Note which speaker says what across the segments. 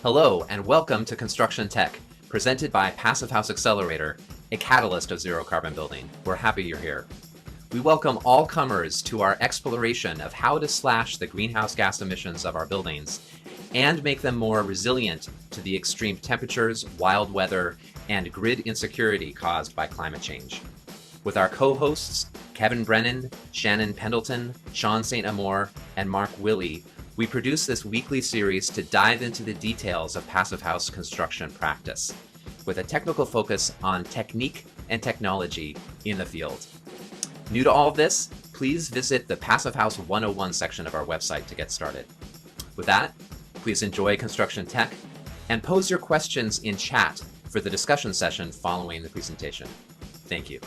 Speaker 1: Hello and welcome to Construction Tech, presented by Passive House Accelerator, a catalyst of zero carbon building. We're happy you're here. We welcome all comers to our exploration of how to slash the greenhouse gas emissions of our buildings and make them more resilient to the extreme temperatures, wild weather, and grid insecurity caused by climate change. With our co-hosts, Kevin Brennan, Shannon Pendleton, Sean St. Amour, and Mark Willey, we produce this weekly series to dive into the details of Passive House construction practice, with a technical focus on technique and technology in the field. New to all of this, please visit the Passive House 101 section of our website to get started. With that, please enjoy Construction Tech and pose your questions in chat for the discussion session following the presentation. Thank you.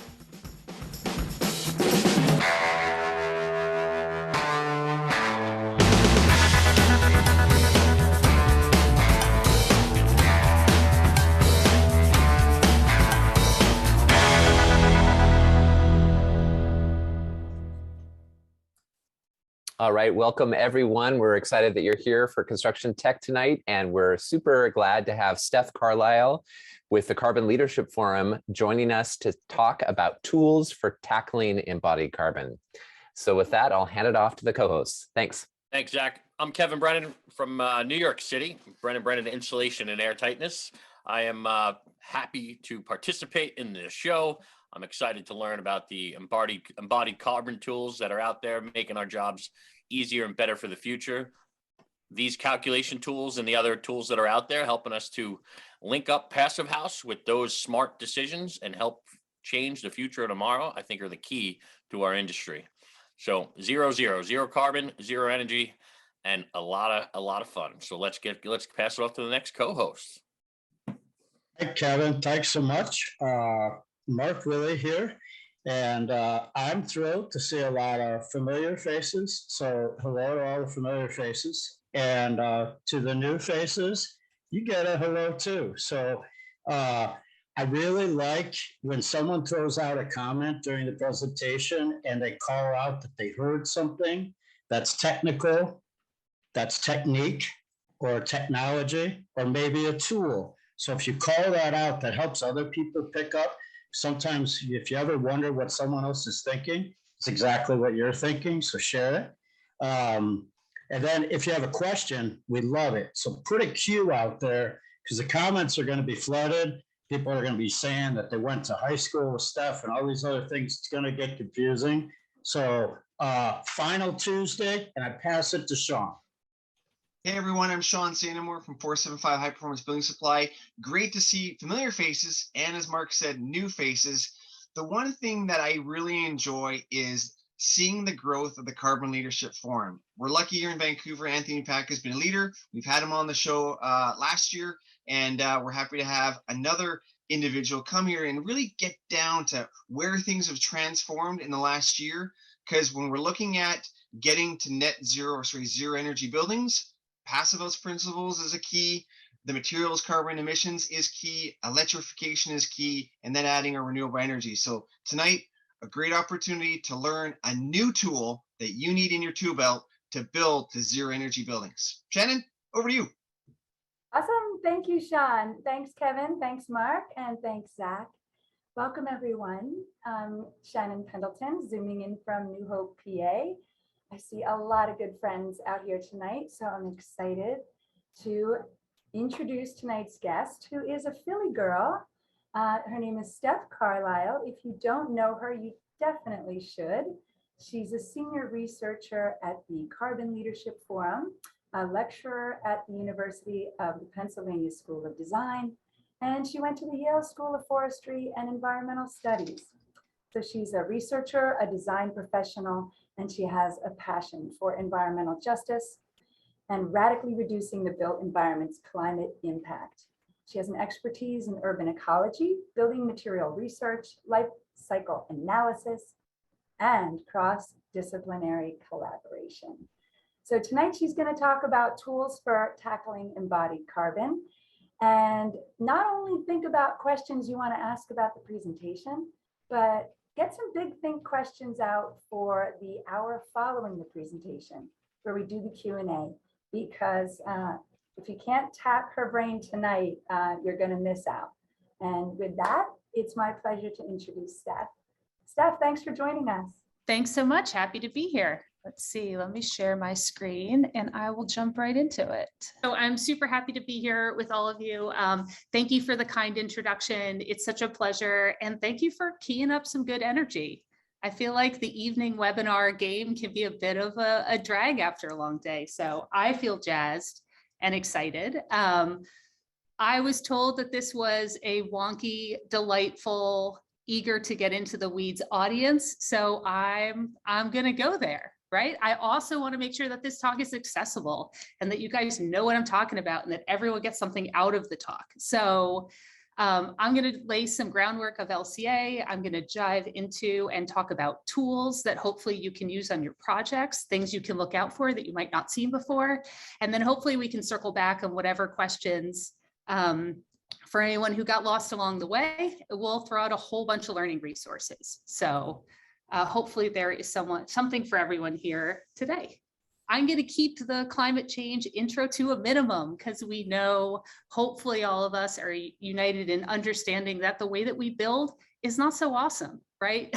Speaker 1: All right, welcome everyone. We're excited that you're here for Construction Tech tonight, and we're super glad to have Steph Carlisle with the Carbon Leadership Forum joining us to talk about tools for tackling embodied carbon. So with that, I'll hand it off to the co-hosts. Thanks.
Speaker 2: Thanks, Jack. I'm Kevin Brennan from New York City, Brennan Insulation and Airtightness. I am happy to participate in this show. I'm excited to learn about the embodied carbon tools that are out there, making our jobs easier and better for the future. These calculation tools and the other tools that are out there helping us to link up Passive House with those smart decisions and help change the future of tomorrow, I think are the key to our industry. So zero carbon, zero energy, and a lot of fun. So let's pass it off to the next co-host.
Speaker 3: Hi, Kevin. Thanks so much. Mark Willey here, and I'm thrilled to see a lot of familiar faces. So hello to all the familiar faces, and to the new faces, you get a hello too. So I really like when someone throws out a comment during the presentation and they call out that they heard something that's technical, that's technique or technology, or maybe a tool. So if you call that out, that helps other people pick up. Sometimes if you ever wonder what someone else is thinking, it's exactly what you're thinking, so share it. And then if you have a question, we love it. So put a cue out there, because the comments are going to be flooded. People are going to be saying that they went to high school with Steph and all these other things. It's going to get confusing. So final Tuesday, and I pass it to Sean.
Speaker 4: Hey everyone, I'm Sean St. Amour from 475 High Performance Building Supply. Great to see familiar faces and, as Mark said, new faces. The one thing that I really enjoy is seeing the growth of the Carbon Leadership Forum. We're lucky here in Vancouver. Anthony Pack has been a leader. We've had him on the show last year, and we're happy to have another individual come here and really get down to where things have transformed in the last year. Because when we're looking at getting to zero energy buildings, Passive House principles is a key. The materials carbon emissions is key. Electrification is key, and then adding our renewable energy. So tonight, a great opportunity to learn a new tool that you need in your tool belt to build the zero energy buildings. Shannon, over to you.
Speaker 5: Awesome. Thank you, Sean. Thanks, Kevin. Thanks, Mark. And thanks, Zach. Welcome, everyone. Shannon Pendleton, zooming in from New Hope, PA. I see a lot of good friends out here tonight, so I'm excited to introduce tonight's guest, who is a Philly girl. Her name is Steph Carlisle. If you don't know her, you definitely should. She's a senior researcher at the Carbon Leadership Forum, a lecturer at the University of the Pennsylvania School of Design, and she went to the Yale School of Forestry and Environmental Studies. So she's a researcher, a design professional, and she has a passion for environmental justice and radically reducing the built environment's climate impact. She has an expertise in urban ecology, building material research, life cycle analysis, and cross-disciplinary collaboration. So tonight she's going to talk about tools for tackling embodied carbon, and not only think about questions you want to ask about the presentation, but get some big think questions out for the hour following the presentation, where we do the Q&A, because If you can't tap her brain tonight, you're going to miss out. And with that, it's my pleasure to introduce Steph. Steph, thanks for joining us.
Speaker 6: Thanks so much. Happy to be here. Let's see, let me share my screen and I will jump right into it. So I'm super happy to be here with all of you. Thank you for the kind introduction. It's such a pleasure. And thank you for keying up some good energy. I feel like the evening webinar game can be a bit of a drag after a long day. So I feel jazzed and excited. I was told that this was a wonky, delightful, eager to get into the weeds audience. So I'm gonna go there. Right? I also want to make sure that this talk is accessible and that you guys know what I'm talking about and that everyone gets something out of the talk. So I'm going to lay some groundwork of LCA. I'm going to dive into and talk about tools that hopefully you can use on your projects, things you can look out for that you might not see before. And then hopefully we can circle back on whatever questions for anyone who got lost along the way. We'll throw out a whole bunch of learning resources. So hopefully there is something for everyone here today. I'm going to keep the climate change intro to a minimum because we know hopefully all of us are united in understanding that the way that we build is not so awesome, right?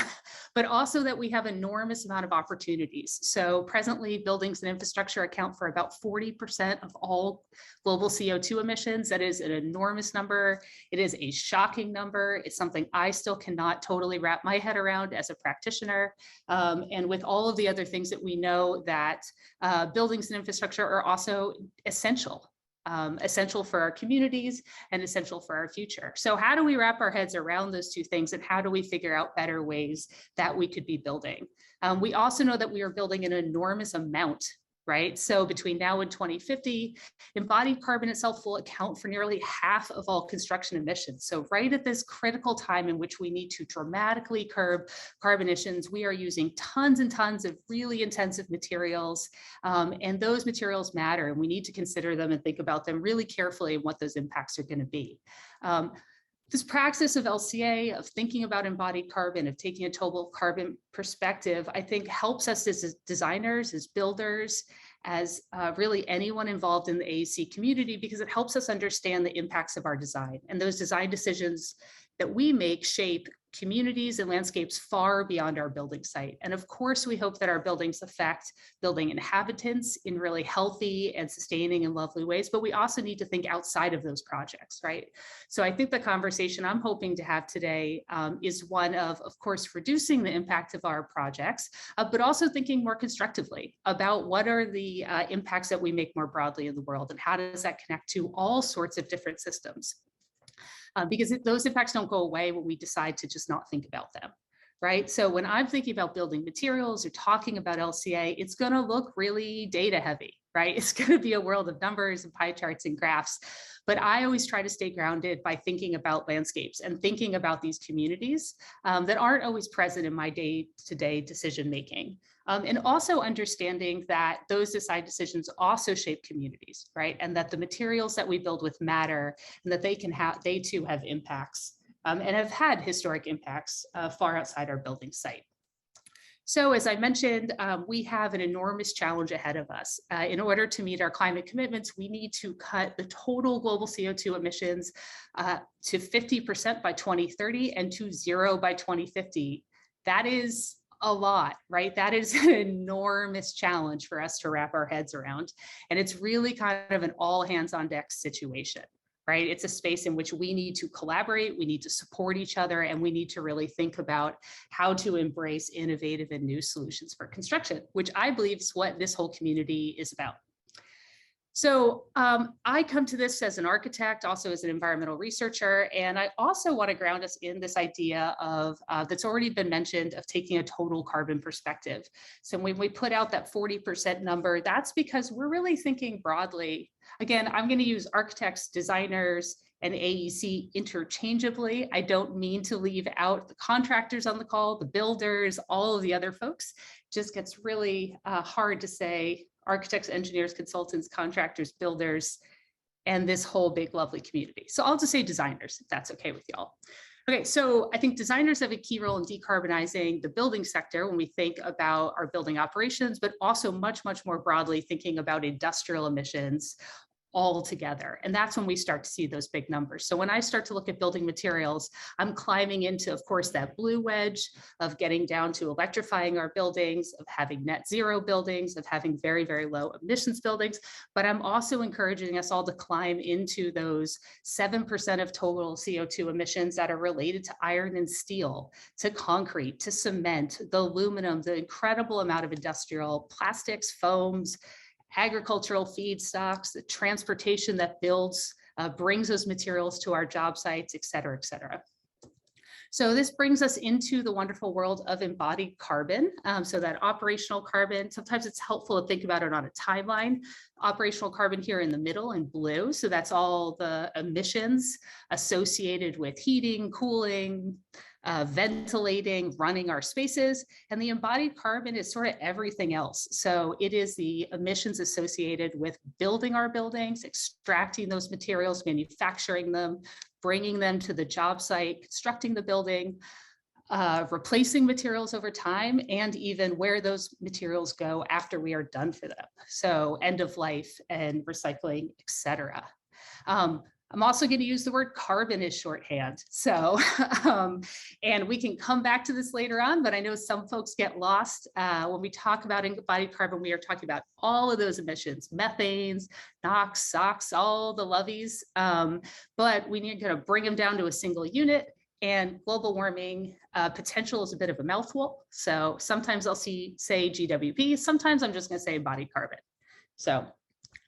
Speaker 6: But also that we have enormous amount of opportunities. So presently buildings and infrastructure account for about 40% of all global CO2 emissions. That is an enormous number. It is a shocking number. It's something I still cannot totally wrap my head around as a practitioner. And with all of the other things that we know that buildings and infrastructure are also essential. Essential for our communities and essential for our future. So how do we wrap our heads around those two things and how do we figure out better ways that we could be building? We also know that we are building an enormous amount, right? So between now and 2050, embodied carbon itself will account for nearly half of all construction emissions. So right at this critical time in which we need to dramatically curb carbon emissions, we are using tons and tons of really intensive materials, and those materials matter, and we need to consider them and think about them really carefully and what those impacts are going to be. This practice of LCA, of thinking about embodied carbon, of taking a total carbon perspective, I think helps us as designers, as builders, as really anyone involved in the AEC community, because it helps us understand the impacts of our design. And those design decisions that we make shape communities and landscapes far beyond our building site. And of course, we hope that our buildings affect building inhabitants in really healthy and sustaining and lovely ways, but we also need to think outside of those projects, right? So I think the conversation I'm hoping to have today is one of course, reducing the impact of our projects, but also thinking more constructively about what are the impacts that we make more broadly in the world and how does that connect to all sorts of different systems. Because those impacts don't go away when we decide to just not think about them, right? So when I'm thinking about building materials or talking about LCA, it's going to look really data heavy, right? It's going to be a world of numbers and pie charts and graphs. But I always try to stay grounded by thinking about landscapes and thinking about these communities that aren't always present in my day-to-day decision making. And also understanding that those design decisions also shape communities, right? And that the materials that we build with matter and that they too have impacts and have had historic impacts far outside our building site. So as I mentioned, we have an enormous challenge ahead of us. In order to meet our climate commitments, we need to cut the total global CO2 emissions to 50% by 2030 and to 0 by 2050. That is a lot, right? That is an enormous challenge for us to wrap our heads around. And it's really kind of an all hands on deck situation, right? It's a space in which we need to collaborate, we need to support each other, and we need to really think about how to embrace innovative and new solutions for construction, which I believe is what this whole community is about. So I come to this as an architect, also as an environmental researcher, and I also want to ground us in this idea of, that's already been mentioned, of taking a total carbon perspective. So when we put out that 40% number, that's because we're really thinking broadly. Again, I'm going to use architects, designers, and AEC interchangeably. I don't mean to leave out the contractors on the call, the builders, all of the other folks. It just gets really hard to say architects, engineers, consultants, contractors, builders, and this whole big, lovely community. So I'll just say designers, if that's okay with y'all. Okay, so I think designers have a key role in decarbonizing the building sector when we think about our building operations, but also much, much more broadly thinking about industrial emissions all together. And that's when we start to see those big numbers. So when I start to look at building materials, I'm climbing into, of course, that blue wedge of getting down to electrifying our buildings, of having net zero buildings, of having very, very low emissions buildings. But I'm also encouraging us all to climb into those 7% of total CO2 emissions that are related to iron and steel, to concrete, to cement, the aluminum, the incredible amount of industrial plastics, foams, agricultural feedstocks, the transportation that brings those materials to our job sites, et cetera, et cetera. So this brings us into the wonderful world of embodied carbon. So that operational carbon, sometimes it's helpful to think about it on a timeline. Operational carbon here in the middle in blue. So that's all the emissions associated with heating, cooling, ventilating, running our spaces. And the embodied carbon is sort of everything else. So it is the emissions associated with building our buildings, extracting those materials, manufacturing them, bringing them to the job site, constructing the building, replacing materials over time, and even where those materials go after we are done for them. So end of life and recycling, et cetera. I'm also going to use the word carbon as shorthand. So, and we can come back to this later on, but I know some folks get lost. When we talk about embodied carbon, we are talking about all of those emissions, methanes, NOx, SOx, all the loveys, but we need to bring them down to a single unit. And global warming potential is a bit of a mouthful. So sometimes I'll say GWP, sometimes I'm just going to say embodied carbon. So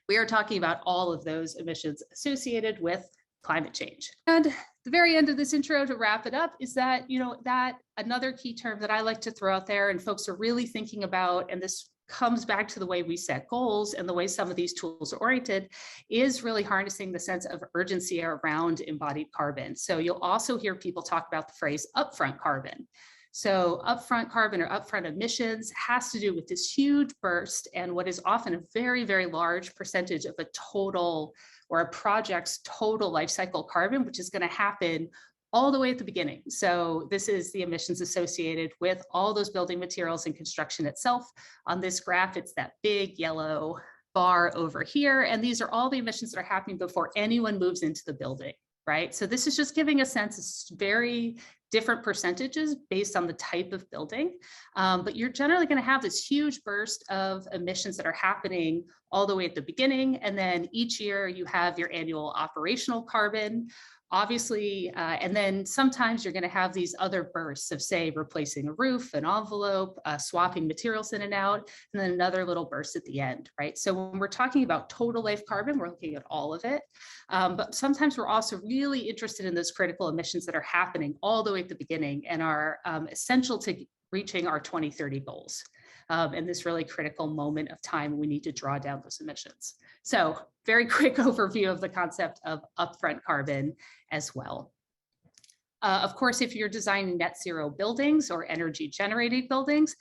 Speaker 6: we are talking about all of those emissions associated with climate change. And the very end of this intro, to wrap it up, is that, that another key term that I like to throw out there and folks are really thinking about, and this comes back to the way we set goals and the way some of these tools are oriented, is really harnessing the sense of urgency around embodied carbon. So you'll also hear people talk about the phrase upfront carbon. So upfront carbon or upfront emissions has to do with this huge burst and what is often a very, very large percentage of a total or a project's total life cycle carbon, which is going to happen all the way at the beginning. So this is the emissions associated with all those building materials and construction itself. On this graph, it's that big yellow bar over here. And these are all the emissions that are happening before anyone moves into the building, right? So this is just giving a sense, it's very different percentages based on the type of building. But you're generally going to have this huge burst of emissions that are happening all the way at the beginning. And then each year you have your annual operational carbon, obviously, and then sometimes you're going to have these other bursts of, say, replacing a roof, an envelope, swapping materials in and out, and then another little burst at the end, right? So when we're talking about total life carbon, we're looking at all of it. But sometimes we're also really interested in those critical emissions that are happening all the way at the beginning and are essential to reaching our 2030 goals. In this really critical moment of time, we need to draw down those emissions. So very quick overview of the concept of upfront carbon as well. Of course, if you're designing net zero buildings or energy generated buildings,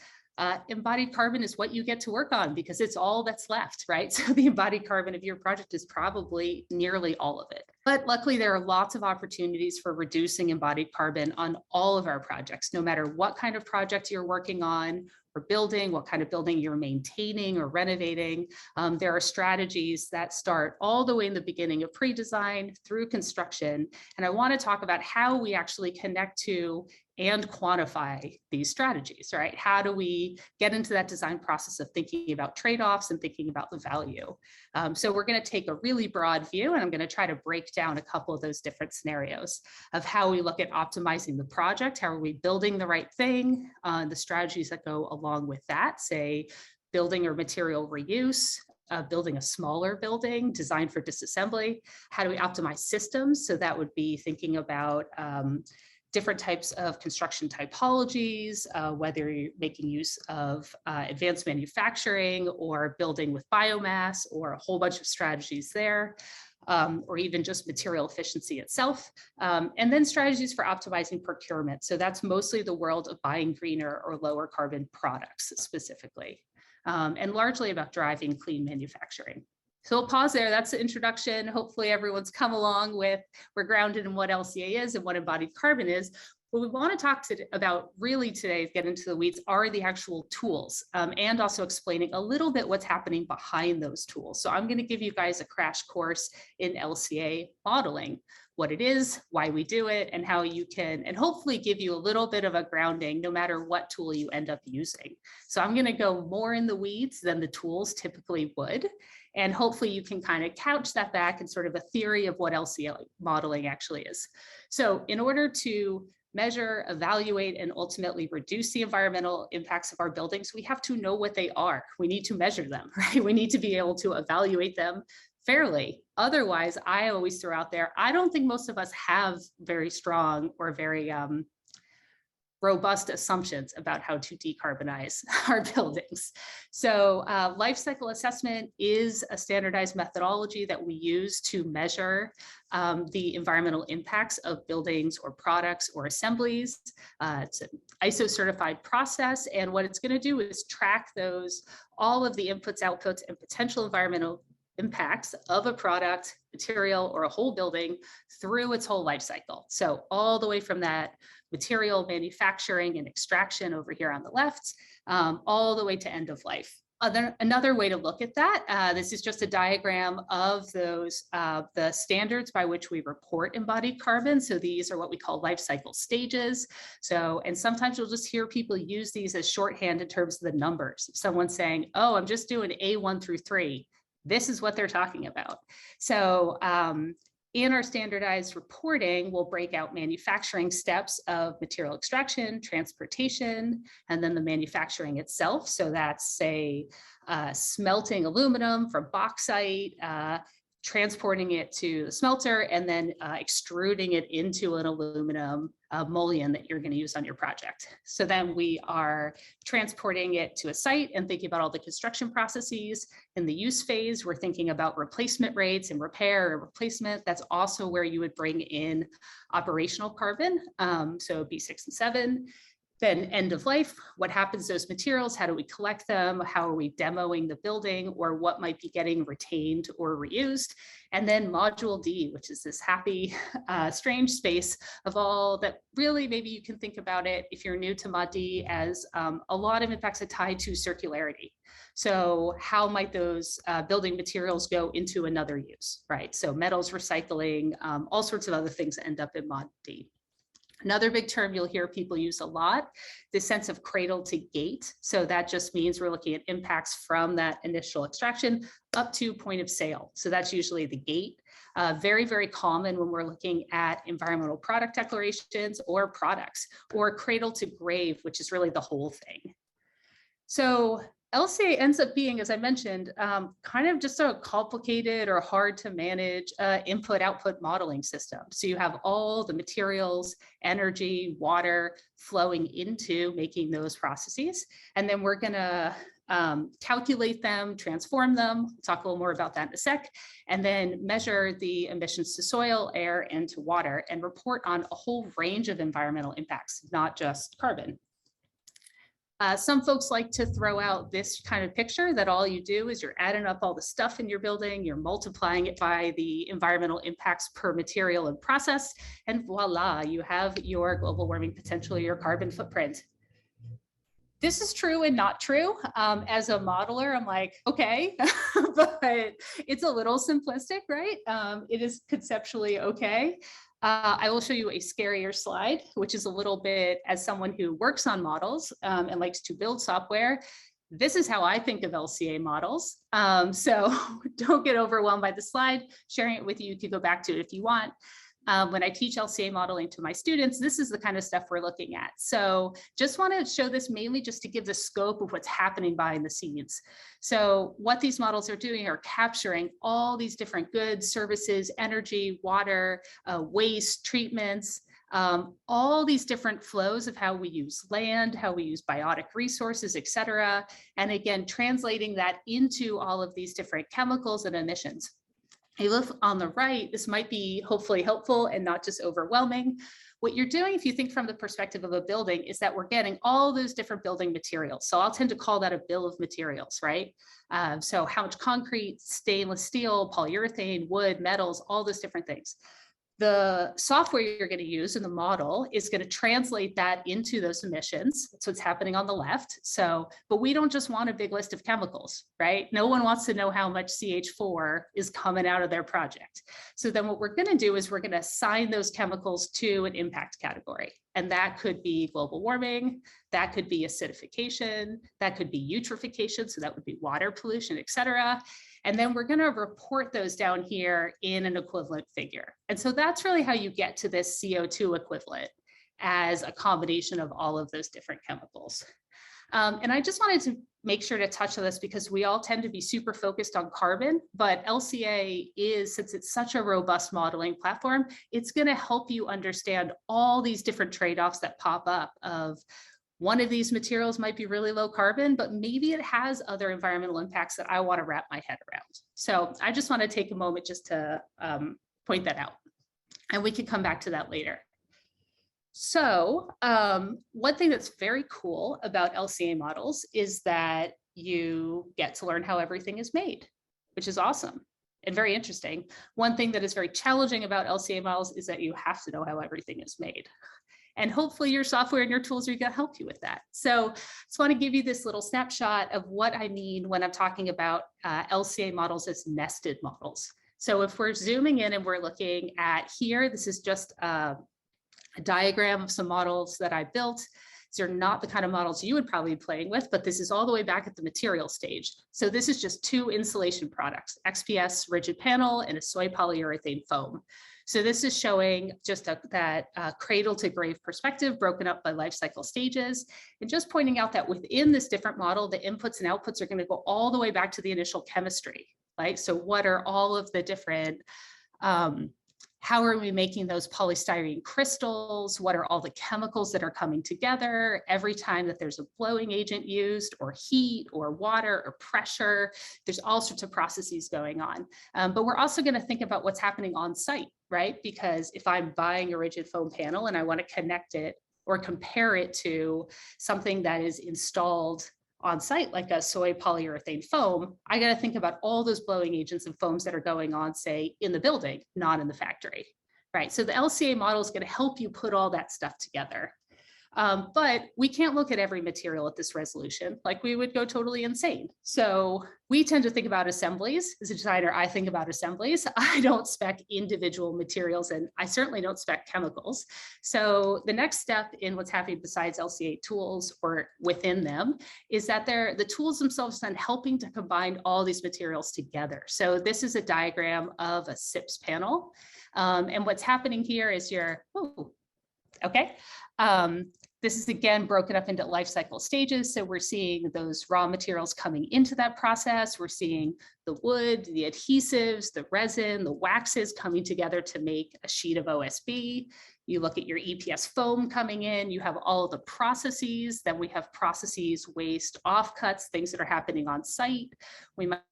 Speaker 6: embodied carbon is what you get to work on because it's all that's left, right? So the embodied carbon of your project is probably nearly all of it. But luckily, there are lots of opportunities for reducing embodied carbon on all of our projects, no matter what kind of project you're working on or building, what kind of building you're maintaining or renovating. There are strategies that start all the way in the beginning of pre-design through construction. And I want to talk about how we actually connect to and quantify these strategies, right? How do we get into that design process of thinking about trade-offs and thinking about the value? So we're going to take a really broad view, and I'm going to try to break down a couple of those different scenarios of how we look at optimizing the project, how are we building the right thing, the strategies that go along with that, say building or material reuse, building a smaller building designed for disassembly. How do we optimize systems? So that would be thinking about different types of construction typologies, whether you're making use of advanced manufacturing or building with biomass or a whole bunch of strategies there, or even just material efficiency itself. And then strategies for optimizing procurement. So that's mostly the world of buying greener or lower carbon products specifically, and largely about driving clean manufacturing. So we'll pause there. That's the introduction. Hopefully everyone's come along with, we're grounded in what LCA is and what embodied carbon is. What we want to talk about really today, get into the weeds, are the actual tools, and also explaining a little bit what's happening behind those tools. So I'm going to give you guys a crash course in LCA modeling, what it is, why we do it, and how you can, and hopefully give you a little bit of a grounding no matter what tool you end up using. So I'm going to go more in the weeds than the tools typically would. And hopefully you can kind of couch that back in sort of a theory of what LCA modeling actually is. So in order to measure, evaluate, and ultimately reduce the environmental impacts of our buildings, we have to know what they are. We need to measure them, right? We need to be able to evaluate them fairly. Otherwise, I always throw out there, I don't think most of us have very strong or very robust assumptions about how to decarbonize our buildings. So life cycle assessment is a standardized methodology that we use to measure the environmental impacts of buildings or products or assemblies. It's an ISO certified process, and what it's going to do is track all of the inputs, outputs, and potential environmental impacts of a product, material, or a whole building through its whole life cycle. So all the way from that material manufacturing and extraction over here on the left, all the way to end of life. Another way to look at that, this is just a diagram of those, the standards by which we report embodied carbon. So these are what we call life cycle stages. So, and sometimes you'll just hear people use these as shorthand in terms of the numbers. Someone saying, oh, I'm just doing A1 through 3. This is what they're talking about. So in our standardized reporting, we'll break out manufacturing steps of material extraction, transportation, and then the manufacturing itself. So that's, say, smelting aluminum from bauxite, transporting it to the smelter, and then extruding it into an aluminum mullion that you're going to use on your project. So then we are transporting it to a site and thinking about all the construction processes. In the use phase, we're thinking about replacement rates and repair or replacement. That's also where you would bring in operational carbon, so B6 and 7. Then end of life, what happens to those materials? How do we collect them? How are we demoing the building, or what might be getting retained or reused? And then module D, which is this happy, strange space of all that really, maybe you can think about it if you're new to Mod D as a lot of impacts are tied to circularity. So how might those building materials go into another use, right? So metals recycling, all sorts of other things that end up in Mod D. Another big term you'll hear people use a lot, the sense of cradle to gate. So that just means we're looking at impacts from that initial extraction up to point of sale. So that's usually the gate. Very, very common when we're looking at environmental product declarations or products, or cradle to grave, which is really the whole thing. So LCA ends up being, as I mentioned, kind of just a complicated or hard to manage input-output modeling system. So you have all the materials, energy, water flowing into making those processes. And then we're going to calculate them, transform them, talk a little more about that in a sec, and then measure the emissions to soil, air, and to water, and report on a whole range of environmental impacts, not just carbon. Some folks like to throw out this kind of picture that all you do is you're adding up all the stuff in your building, you're multiplying it by the environmental impacts per material and process, and voila, you have your global warming potential, your carbon footprint. This is true and not true. As a modeler, I'm like, okay, but it's a little simplistic, right? It is conceptually okay. I will show you a scarier slide, which is a little bit, as someone who works on models and likes to build software, this is how I think of LCA models. So don't get overwhelmed by the slide. Sharing it with you, you can go back to it if you want. When I teach LCA modeling to my students, this is the kind of stuff we're looking at. So just want to show this mainly just to give the scope of what's happening behind the scenes. So what these models are doing are capturing all these different goods, services, energy, water, waste, treatments, all these different flows of how we use land, how we use biotic resources, et cetera. And again, translating that into all of these different chemicals and emissions. You look on the right, this might be hopefully helpful and not just overwhelming. What you're doing, if you think from the perspective of a building, is that we're getting all those different building materials. So I'll tend to call that a bill of materials, right? So how much concrete, stainless steel, polyurethane, wood, metals, all those different things. The software you're going to use in the model is going to translate that into those emissions. That's what's happening on the left. So, but we don't just want a big list of chemicals, right? No one wants to know how much CH4 is coming out of their project. So then what we're going to do is we're going to assign those chemicals to an impact category. And that could be global warming, that could be acidification, that could be eutrophication, so that would be water pollution, et cetera. And then we're going to report those down here in an equivalent figure. And so that's really how you get to this CO2 equivalent as a combination of all of those different chemicals. And I just wanted to make sure to touch on this because we all tend to be super focused on carbon, but LCA is, since it's such a robust modeling platform, it's going to help you understand all these different trade-offs that pop up of one of these materials might be really low carbon, but maybe it has other environmental impacts that I want to wrap my head around. So I just want to take a moment just to point that out. And we can come back to that later. So one thing that's very cool about LCA models is that you get to learn how everything is made, which is awesome and very interesting. One thing that is very challenging about LCA models is that you have to know how everything is made. And hopefully your software and your tools are going to help you with that. So I just want to give you this little snapshot of what I mean when I'm talking about LCA models as nested models. So if we're zooming in and we're looking at here, this is just a diagram of some models that I built. These are not the kind of models you would probably be playing with, but this is all the way back at the material stage. So this is just two insulation products, XPS rigid panel and a soy polyurethane foam. So this is showing just that cradle to grave perspective broken up by life cycle stages, and just pointing out that within this different model, the inputs and outputs are going to go all the way back to the initial chemistry, right? So what are all of the different, how are we making those polystyrene crystals? What are all the chemicals that are coming together every time that there's a blowing agent used, or heat or water or pressure? There's all sorts of processes going on. But we're also going to think about what's happening on site, right? Because if I'm buying a rigid foam panel and I want to connect it or compare it to something that is installed on site, like a soy polyurethane foam, I got to think about all those blowing agents and foams that are going on, say, in the building, not in the factory, right? So the LCA model is going to help you put all that stuff together. But we can't look at every material at this resolution, like we would go totally insane. So we tend to think about assemblies. As a designer, I think about assemblies. I don't spec individual materials, and I certainly don't spec chemicals. So the next step in what's happening besides LCA tools or within them is that the tools themselves then helping to combine all these materials together. So this is a diagram of a SIPS panel. And what's happening here is this is again broken up into life cycle stages. So we're seeing those raw materials coming into that process. We're seeing the wood, the adhesives, the resin, the waxes coming together to make a sheet of OSB. You look at your EPS foam coming in, you have all of the processes. Then we have processes, waste, offcuts, things that are happening on site. We might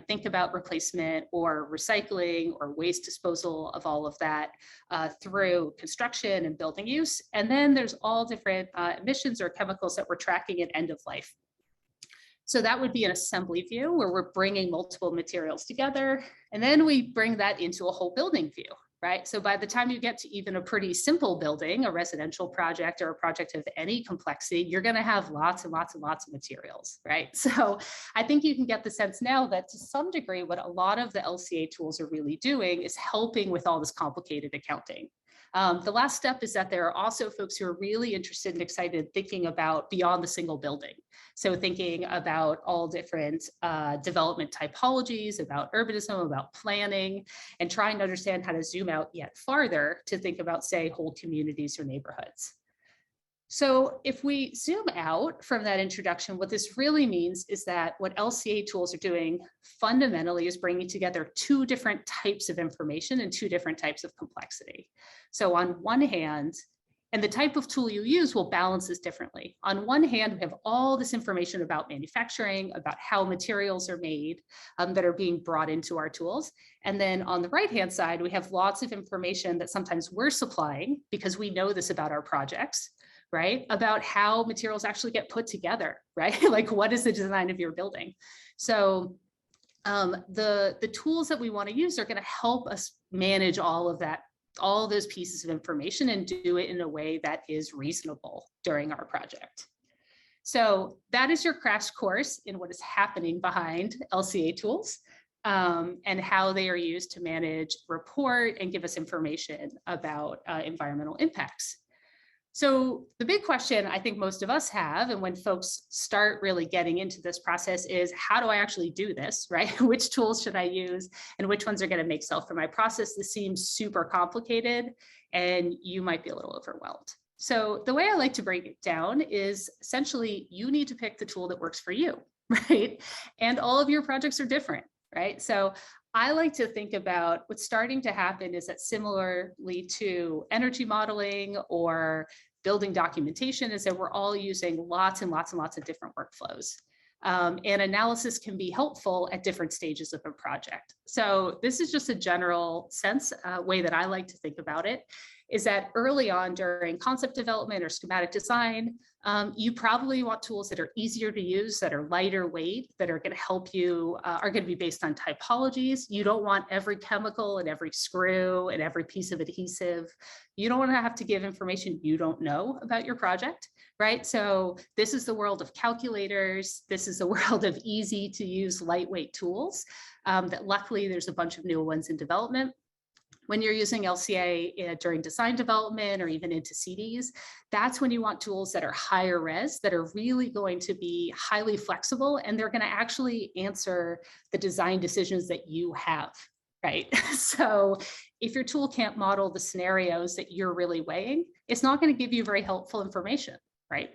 Speaker 6: think about replacement or recycling or waste disposal of all of that through construction and building use. And then there's all different emissions or chemicals that we're tracking at end of life. So that would be an assembly view where we're bringing multiple materials together. And then we bring that into a whole building view, right? So by the time you get to even a pretty simple building, a residential project or a project of any complexity, you're going to have lots and lots and lots of materials, right? So I think you can get the sense now that to some degree, what a lot of the LCA tools are really doing is helping with all this complicated accounting. The last step is that there are also folks who are really interested and excited thinking about beyond the single building. So thinking about all different development typologies, about urbanism, about planning, and trying to understand how to zoom out yet farther to think about, say, whole communities or neighborhoods. So if we zoom out from that introduction, what this really means is that what LCA tools are doing fundamentally is bringing together two different types of information and two different types of complexity. So on one hand, and the type of tool you use will balance this differently. On one hand, we have all this information about manufacturing, about how materials are made that are being brought into our tools. And then on the right-hand side, we have lots of information that sometimes we're supplying because we know this about our projects, right? About how materials actually get put together, right? Like what is the design of your building? So the tools that we want to use are going to help us manage all of that all those pieces of information and do it in a way that is reasonable during our project. So that is your crash course in what is happening behind LCA tools and how they are used to manage, report, and give us information about environmental impacts. So the big question I think most of us have, and when folks start really getting into this process, is how do I actually do this, right? Which tools should I use and which ones are going to make sense for my process? This seems super complicated and you might be a little overwhelmed. So the way I like to break it down is essentially you need to pick the tool that works for you, right? And all of your projects are different, right? So I like to think about what's starting to happen is that similarly to energy modeling or building documentation is that we're all using lots and lots and lots of different workflows. And analysis can be helpful at different stages of a project. So this is just a general sense, way that I like to think about it, is that early on during concept development or schematic design, you probably want tools that are easier to use, that are lighter weight, that are going to help you, are going to be based on typologies. You don't want every chemical and every screw and every piece of adhesive. You don't want to have to give information you don't know about your project, right? So this is the world of calculators. This is the world of easy to use lightweight tools that luckily there's a bunch of new ones in development. When you're using LCA during design development or even into CDs, that's when you want tools that are higher res, that are really going to be highly flexible, and they're going to actually answer the design decisions that you have, right? So if your tool can't model the scenarios that you're really weighing, it's not going to give you very helpful information, right?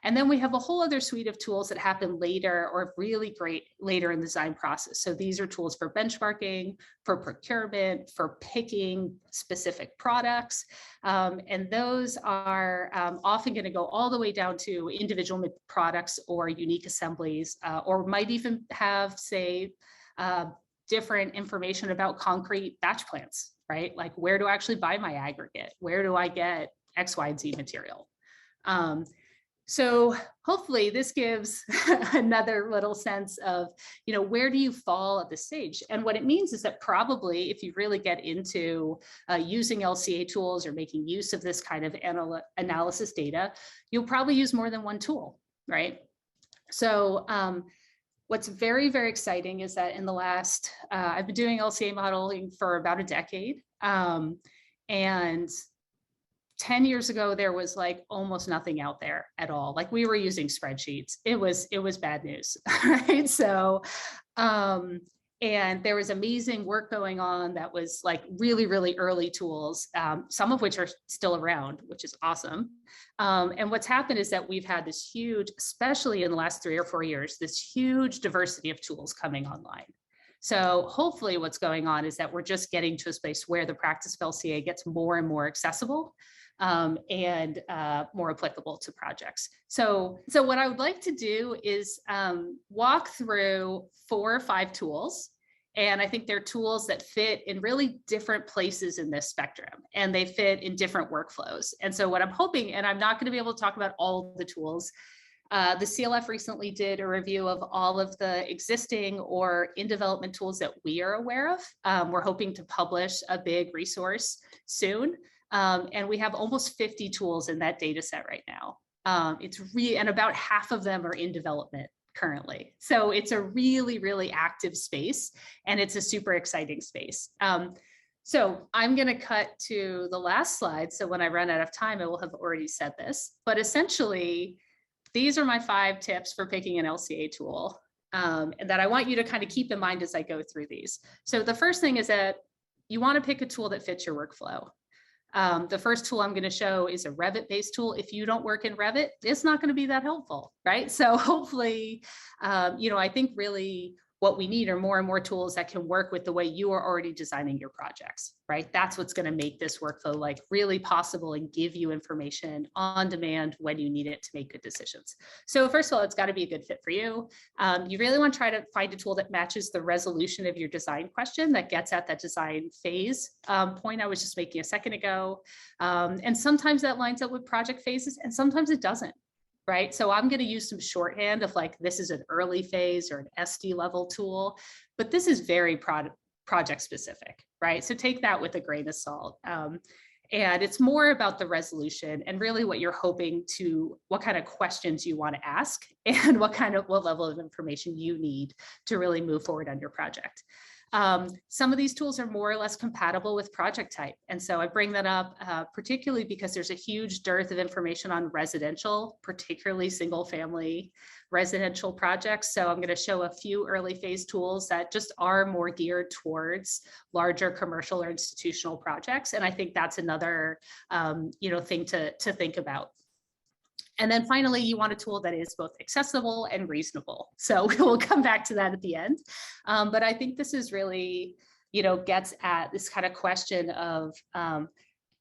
Speaker 6: And then we have a whole other suite of tools that happen later or really great later in the design process. So these are tools for benchmarking, for procurement, for picking specific products. And those are often going to go all the way down to individual products or unique assemblies, or might even have, say, different information about concrete batch plants, right? Like where do I actually buy my aggregate? Where do I get X, Y, and Z material? So hopefully this gives another little sense of, you know, where do you fall at this stage? And what it means is that probably if you really get into using LCA tools or making use of this kind of analysis data, you'll probably use more than one tool, right? So what's very, very exciting is that in the last, I've been doing LCA modeling for about a decade. And 10 years ago, there was like almost nothing out there at all. Like we were using spreadsheets. It was bad news, right? So, and there was amazing work going on that was like really, really early tools, some of which are still around, which is awesome. And what's happened is that we've had this huge, especially in the last 3 or 4 years, this huge diversity of tools coming online. So hopefully what's going on is that we're just getting to a space where the practice of LCA gets more and more accessible and more applicable to projects. So what I would like to do is walk through 4 or 5 tools. And I think they're tools that fit in really different places in this spectrum, and they fit in different workflows. And so what I'm hoping, and I'm not going to be able to talk about all the tools, the CLF recently did a review of all of the existing or in development tools that we are aware of. We're hoping to publish a big resource soon. And we have almost 50 tools in that data set right now. And about half of them are in development currently. So it's a really, really active space, and it's a super exciting space. So I'm going to cut to the last slide. So when I run out of time, I will have already said this, but essentially, these are my 5 tips for picking an LCA tool, and that I want you to kind of keep in mind as I go through these. So the first thing is that you want to pick a tool that fits your workflow. The first tool I'm going to show is a Revit-based tool. If you don't work in Revit, it's not going to be that helpful, right? So hopefully, I think really what we need are more and more tools that can work with the way you are already designing your projects, right? That's what's going to make this workflow like really possible and give you information on demand when you need it to make good decisions. So first of all, it's got to be a good fit for you. You really want to try to find a tool that matches the resolution of your design question, that gets at that design phase point I was just making a second ago. And sometimes that lines up with project phases, and sometimes it doesn't. Right? So I'm going to use some shorthand of like, this is an early phase or an SD level tool, but this is very project specific, right? So take that with a grain of salt. And it's more about the resolution and really what you're hoping to, what kind of questions you want to ask and what level of information you need to really move forward on your project. Some of these tools are more or less compatible with project type. And so I bring that up particularly because there's a huge dearth of information on residential, particularly single family residential projects. So I'm going to show a few early phase tools that just are more geared towards larger commercial or institutional projects. And I think that's another thing to think about. And then finally, you want a tool that is both accessible and reasonable. So we'll come back to that at the end. But I think this is really, gets at this kind of question of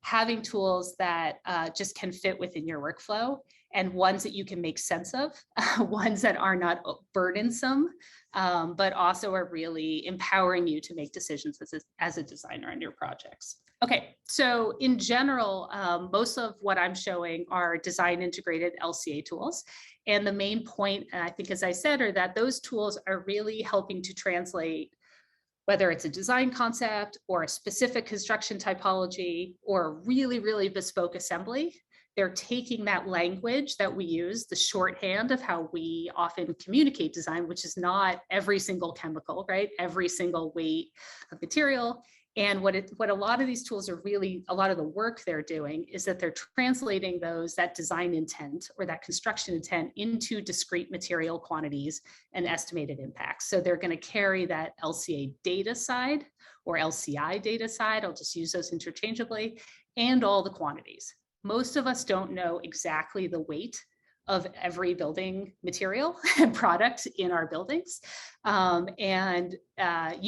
Speaker 6: having tools that just can fit within your workflow and ones that you can make sense of, ones that are not burdensome, but also are really empowering you to make decisions as a designer on your projects. Okay, so in general, most of what I'm showing are design integrated LCA tools. And the main point, I think, as I said, are that those tools are really helping to translate, whether it's a design concept or a specific construction typology or a really, really bespoke assembly. They're taking that language that we use, the shorthand of how we often communicate design, which is not every single chemical, right? Every single weight of material. And what a lot of these tools are really, a lot of the work they're doing is that they're translating that design intent or that construction intent into discrete material quantities and estimated impacts. So they're going to carry that LCA data side or LCI data side, I'll just use those interchangeably, and all the quantities. Most of us don't know exactly the weight of every building material and product in our buildings. You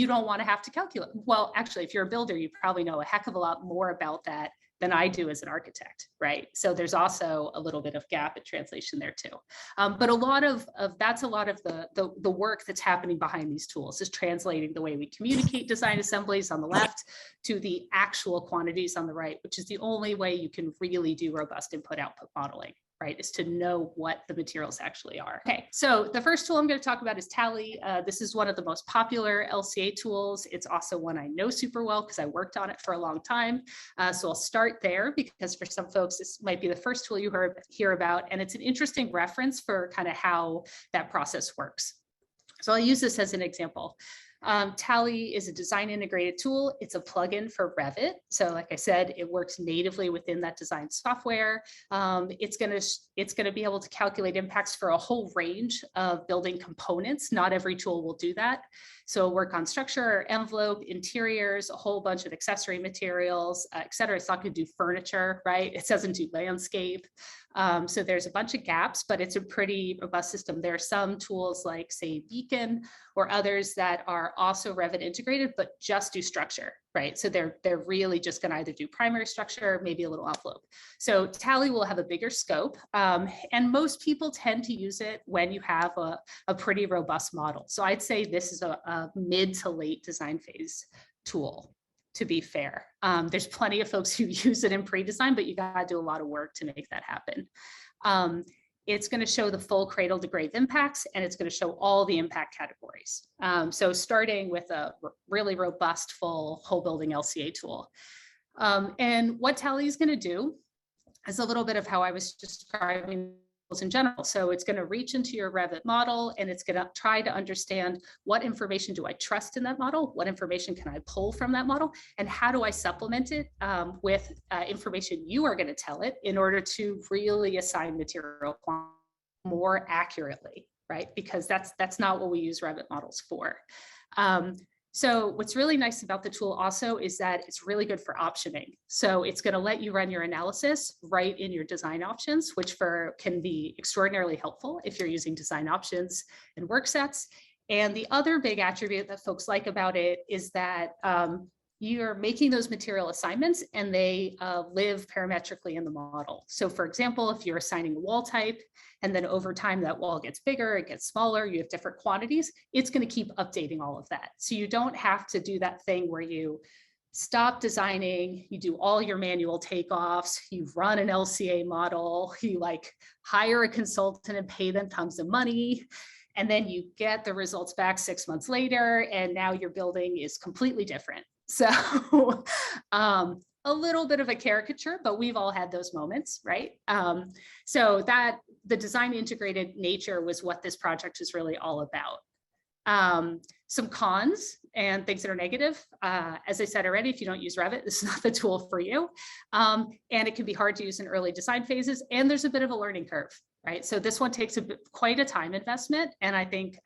Speaker 6: don't want to have to calculate. Well, actually, if you're a builder, you probably know a heck of a lot more about that than I do as an architect, right? So there's also a little bit of gap in translation there too. But a lot of the work that's happening behind these tools is translating the way we communicate design assemblies on the left to the actual quantities on the right, which is the only way you can really do robust input-output modeling, right, is to know what the materials actually are. Okay, so the first tool I'm going to talk about is Tally. This is one of the most popular LCA tools. It's also one I know super well because I worked on it for a long time. So I'll start there because for some folks, this might be the first tool you hear about, and it's an interesting reference for kind of how that process works. So I'll use this as an example. Tally is a design integrated tool. It's a plugin for Revit. So like I said, it works natively within that design software. It's going to be able to calculate impacts for a whole range of building components. Not every tool will do that. So work on structure, envelope, interiors, a whole bunch of accessory materials, et cetera. It's not going to do furniture, right? It doesn't do landscape. So there's a bunch of gaps, but it's a pretty robust system. There are some tools like, say, Beacon or others that are also Revit integrated, but just do structure, right? So they're really just going to either do primary structure, maybe a little envelope. So Tally will have a bigger scope, and most people tend to use it when you have a pretty robust model. So I'd say this is a mid to late design phase tool, to be fair. There's plenty of folks who use it in pre-design, but you got to do a lot of work to make that happen. It's going to show the full cradle to grave impacts, and it's going to show all the impact categories. So starting with a really robust full whole building LCA tool. And what Tally is going to do is a little bit of how I was describing in general. So it's going to reach into your Revit model, and it's going to try to understand what information do I trust in that model? What information can I pull from that model? And how do I supplement it with information you are going to tell it in order to really assign material more accurately, right? Because that's not what we use Revit models for. So what's really nice about the tool also is that it's really good for optioning. So it's going to let you run your analysis right in your design options, which can be extraordinarily helpful if you're using design options and work sets. And the other big attribute that folks like about it is that you're making those material assignments and they live parametrically in the model. So for example, if you're assigning a wall type and then over time that wall gets bigger, it gets smaller, you have different quantities, it's going to keep updating all of that. So you don't have to do that thing where you stop designing, you do all your manual takeoffs, you run an LCA model, you hire a consultant and pay them tons of money. And then you get the results back 6 months later, and now your building is completely different. So a little bit of a caricature, but we've all had those moments, right? So that the design integrated nature was what this project is really all about. Some cons and things that are negative. As I said already, if you don't use Revit, this is not the tool for you. And it can be hard to use in early design phases, and there's a bit of a learning curve, right? So this one takes quite a time investment, and I think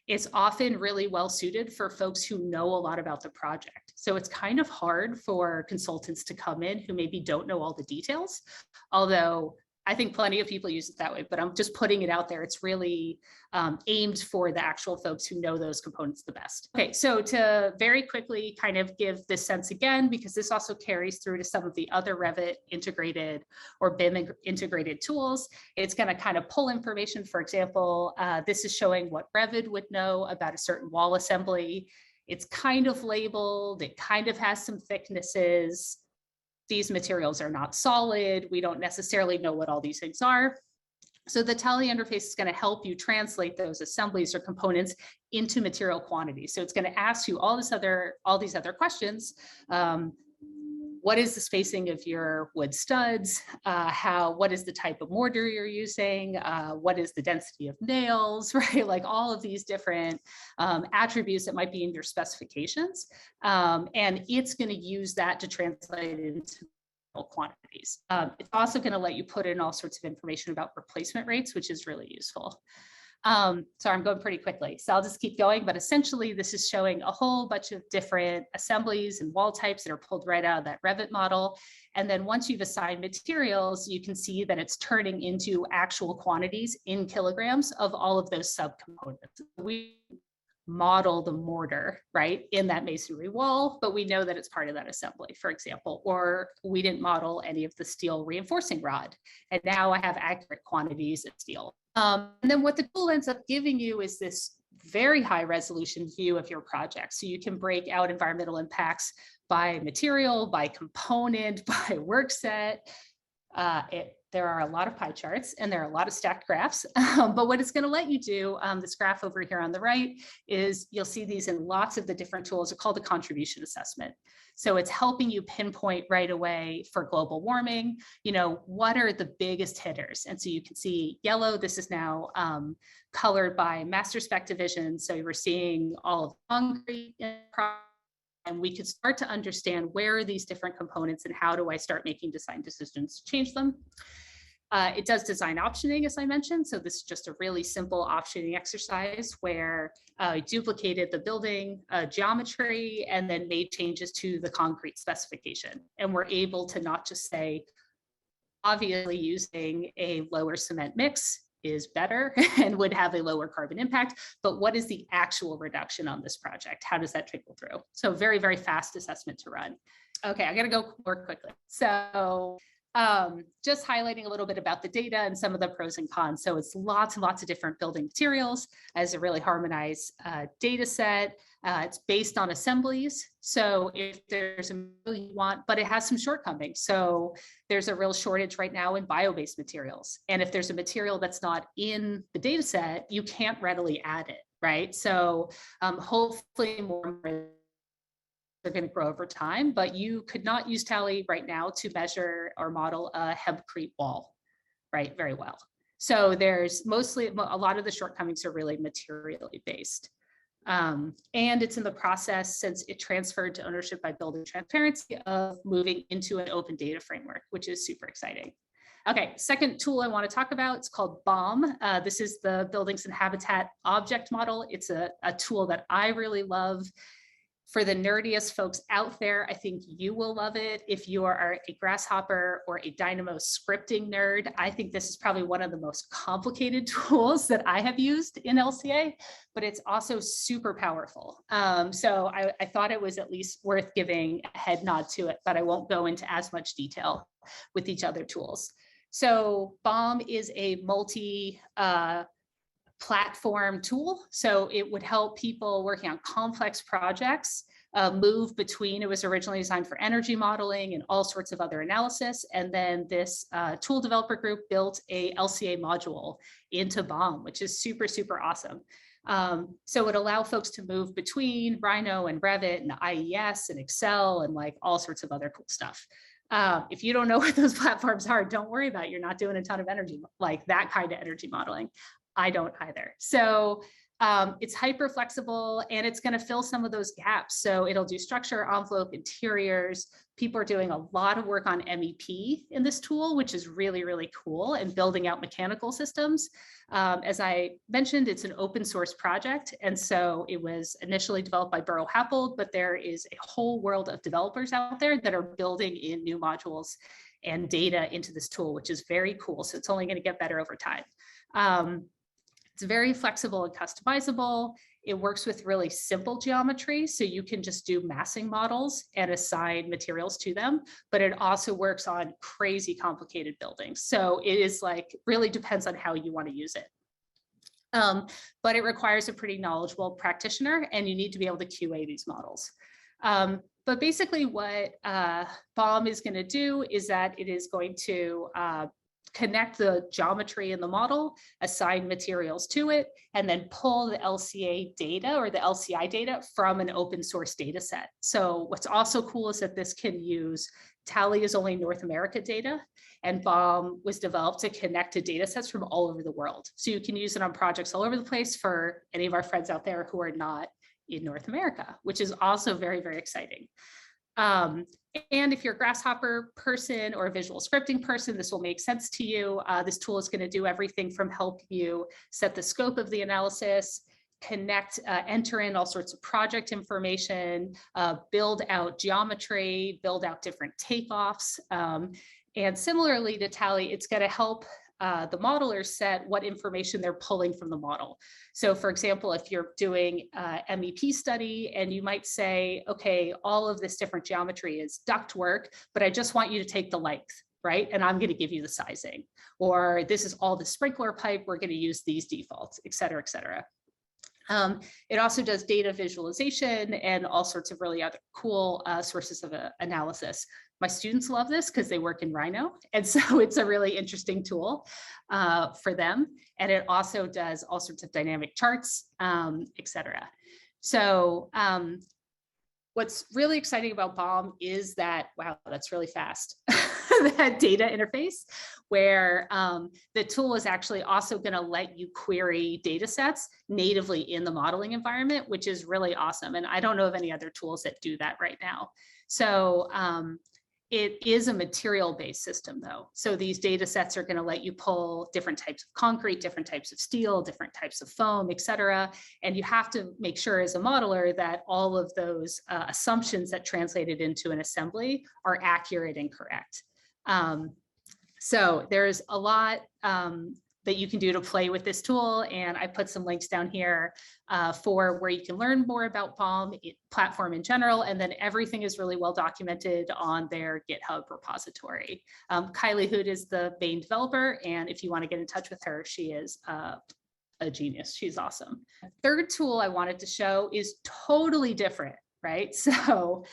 Speaker 6: it's often really well suited for folks who know a lot about the project. So it's kind of hard for consultants to come in who maybe don't know all the details, although I think plenty of people use it that way, but I'm just putting it out there. It's really aimed for the actual folks who know those components the best. Okay, so to very quickly kind of give this sense again, because this also carries through to some of the other Revit integrated or BIM integrated tools, it's going to kind of pull information. For example, this is showing what Revit would know about a certain wall assembly. It's kind of labeled, it kind of has some thicknesses. These materials are not solid. We don't necessarily know what all these things are. So the Tally interface is going to help you translate those assemblies or components into material quantities. So it's going to ask you all these other questions. What is the spacing of your wood studs? What is the type of mortar you're using? What is the density of nails, right? Like all of these different attributes that might be in your specifications. And it's going to use that to translate it into quantities. It's also going to let you put in all sorts of information about replacement rates, which is really useful. Sorry, I'm going pretty quickly, so I'll just keep going. But essentially, this is showing a whole bunch of different assemblies and wall types that are pulled right out of that Revit model. And then once you've assigned materials, you can see that it's turning into actual quantities in kilograms of all of those subcomponents. We model the mortar, right, in that masonry wall, but we know that it's part of that assembly, for example, or we didn't model any of the steel reinforcing rod. And now I have accurate quantities of steel. And then what the tool ends up giving you is this very high resolution view of your project. So you can break out environmental impacts by material, by component, by work set. There are a lot of pie charts and there are a lot of stacked graphs, but what it's going to let you do, this graph over here on the right, is you'll see these in lots of the different tools. Are called a contribution assessment. So it's helping you pinpoint right away for global warming, what are the biggest hitters? And so you can see yellow, this is now colored by master spec division. So we're seeing all of concrete and we could start to understand where are these different components and how do I start making design decisions to change them. It does design optioning, as I mentioned. So this is just a really simple optioning exercise where I duplicated the building geometry and then made changes to the concrete specification. And we're able to not just say, obviously using a lower cement mix is better and would have a lower carbon impact, but what is the actual reduction on this project? How does that trickle through? So very, very fast assessment to run. Okay, I gotta go more quickly. So just highlighting a little bit about the data and some of the pros and cons. So it's lots and lots of different building materials as a really harmonized data set. It's based on assemblies. So if there's a material you want, but it has some shortcomings. So there's a real shortage right now in bio-based materials. And if there's a material that's not in the data set, you can't readily add it, right? So hopefully more are going to grow over time, but you could not use Tally right now to measure or model a hempcrete wall, right, very well. So there's mostly, a lot of the shortcomings are really materially based. And it's in the process, since it transferred to ownership by Building Transparency, of moving into an open data framework, which is super exciting. Okay, second tool I want to talk about, it's called BOM. This is the Buildings and Habitat Object Model. It's a tool that I really love. For the nerdiest folks out there, I think you will love it. If you are a Grasshopper or a Dynamo scripting nerd, I think this is probably one of the most complicated tools that I have used in LCA, but it's also super powerful. So I thought it was at least worth giving a head nod to it, but I won't go into as much detail with each other tools. So BOM is a platform tool. So it would help people working on complex projects move between, it was originally designed for energy modeling and all sorts of other analysis. And then this tool developer group built a LCA module into BOM, which is super, super awesome. So it allow folks to move between Rhino and Revit and IES and Excel and like all sorts of other cool stuff. If you don't know what those platforms are, don't worry about it. You're not doing a ton of energy, like that kind of energy modeling. I don't either. So it's hyper flexible and it's going to fill some of those gaps. So it'll do structure, envelope, interiors. People are doing a lot of work on MEP in this tool, which is really, really cool, and building out mechanical systems. As I mentioned, it's an open source project. And so it was initially developed by Burrow Happold, but there is a whole world of developers out there that are building in new modules and data into this tool, which is very cool. So it's only going to get better over time. It's very flexible and customizable. It works with really simple geometry, so you can just do massing models and assign materials to them, but it also works on crazy complicated buildings. So it is like, really depends on how you want to use it. But it requires a pretty knowledgeable practitioner, and you need to be able to QA these models. But basically what BOM is going to do is that it is going to connect the geometry in the model, assign materials to it, and then pull the LCA data or the LCI data from an open source data set. So what's also cool is that this can use, Tally is only North America data, and BOM was developed to connect to data sets from all over the world. So you can use it on projects all over the place for any of our friends out there who are not in North America, which is also very, very exciting. And if you're a Grasshopper person or a visual scripting person, this will make sense to you. This tool is going to do everything from help you set the scope of the analysis, connect, enter in all sorts of project information, build out geometry, build out different takeoffs. And similarly to Tally, it's going to help the modelers set what information they're pulling from the model. So for example, if you're doing MEP study and you might say, okay, all of this different geometry is ductwork, but I just want you to take the length, right? And I'm going to give you the sizing. Or this is all the sprinkler pipe, we're going to use these defaults, et cetera, et cetera. It also does data visualization and all sorts of really other cool sources of analysis. My students love this because they work in Rhino. And so it's a really interesting tool for them. And it also does all sorts of dynamic charts, et cetera. So what's really exciting about BOM is that, wow, that's really fast, that data interface where the tool is actually also going to let you query data sets natively in the modeling environment, which is really awesome. And I don't know of any other tools that do that right now. So it is a material-based system though. So these data sets are going to let you pull different types of concrete, different types of steel, different types of foam, et cetera. And you have to make sure as a modeler that all of those assumptions that translated into an assembly are accurate and correct. So there's a lot that you can do to play with this tool. And I put some links down here for where you can learn more about BOM platform in general. And then everything is really well documented on their GitHub repository. Kylie Hood is the main developer. And if you want to get in touch with her, she is a genius. She's awesome. Third tool I wanted to show is totally different, right? So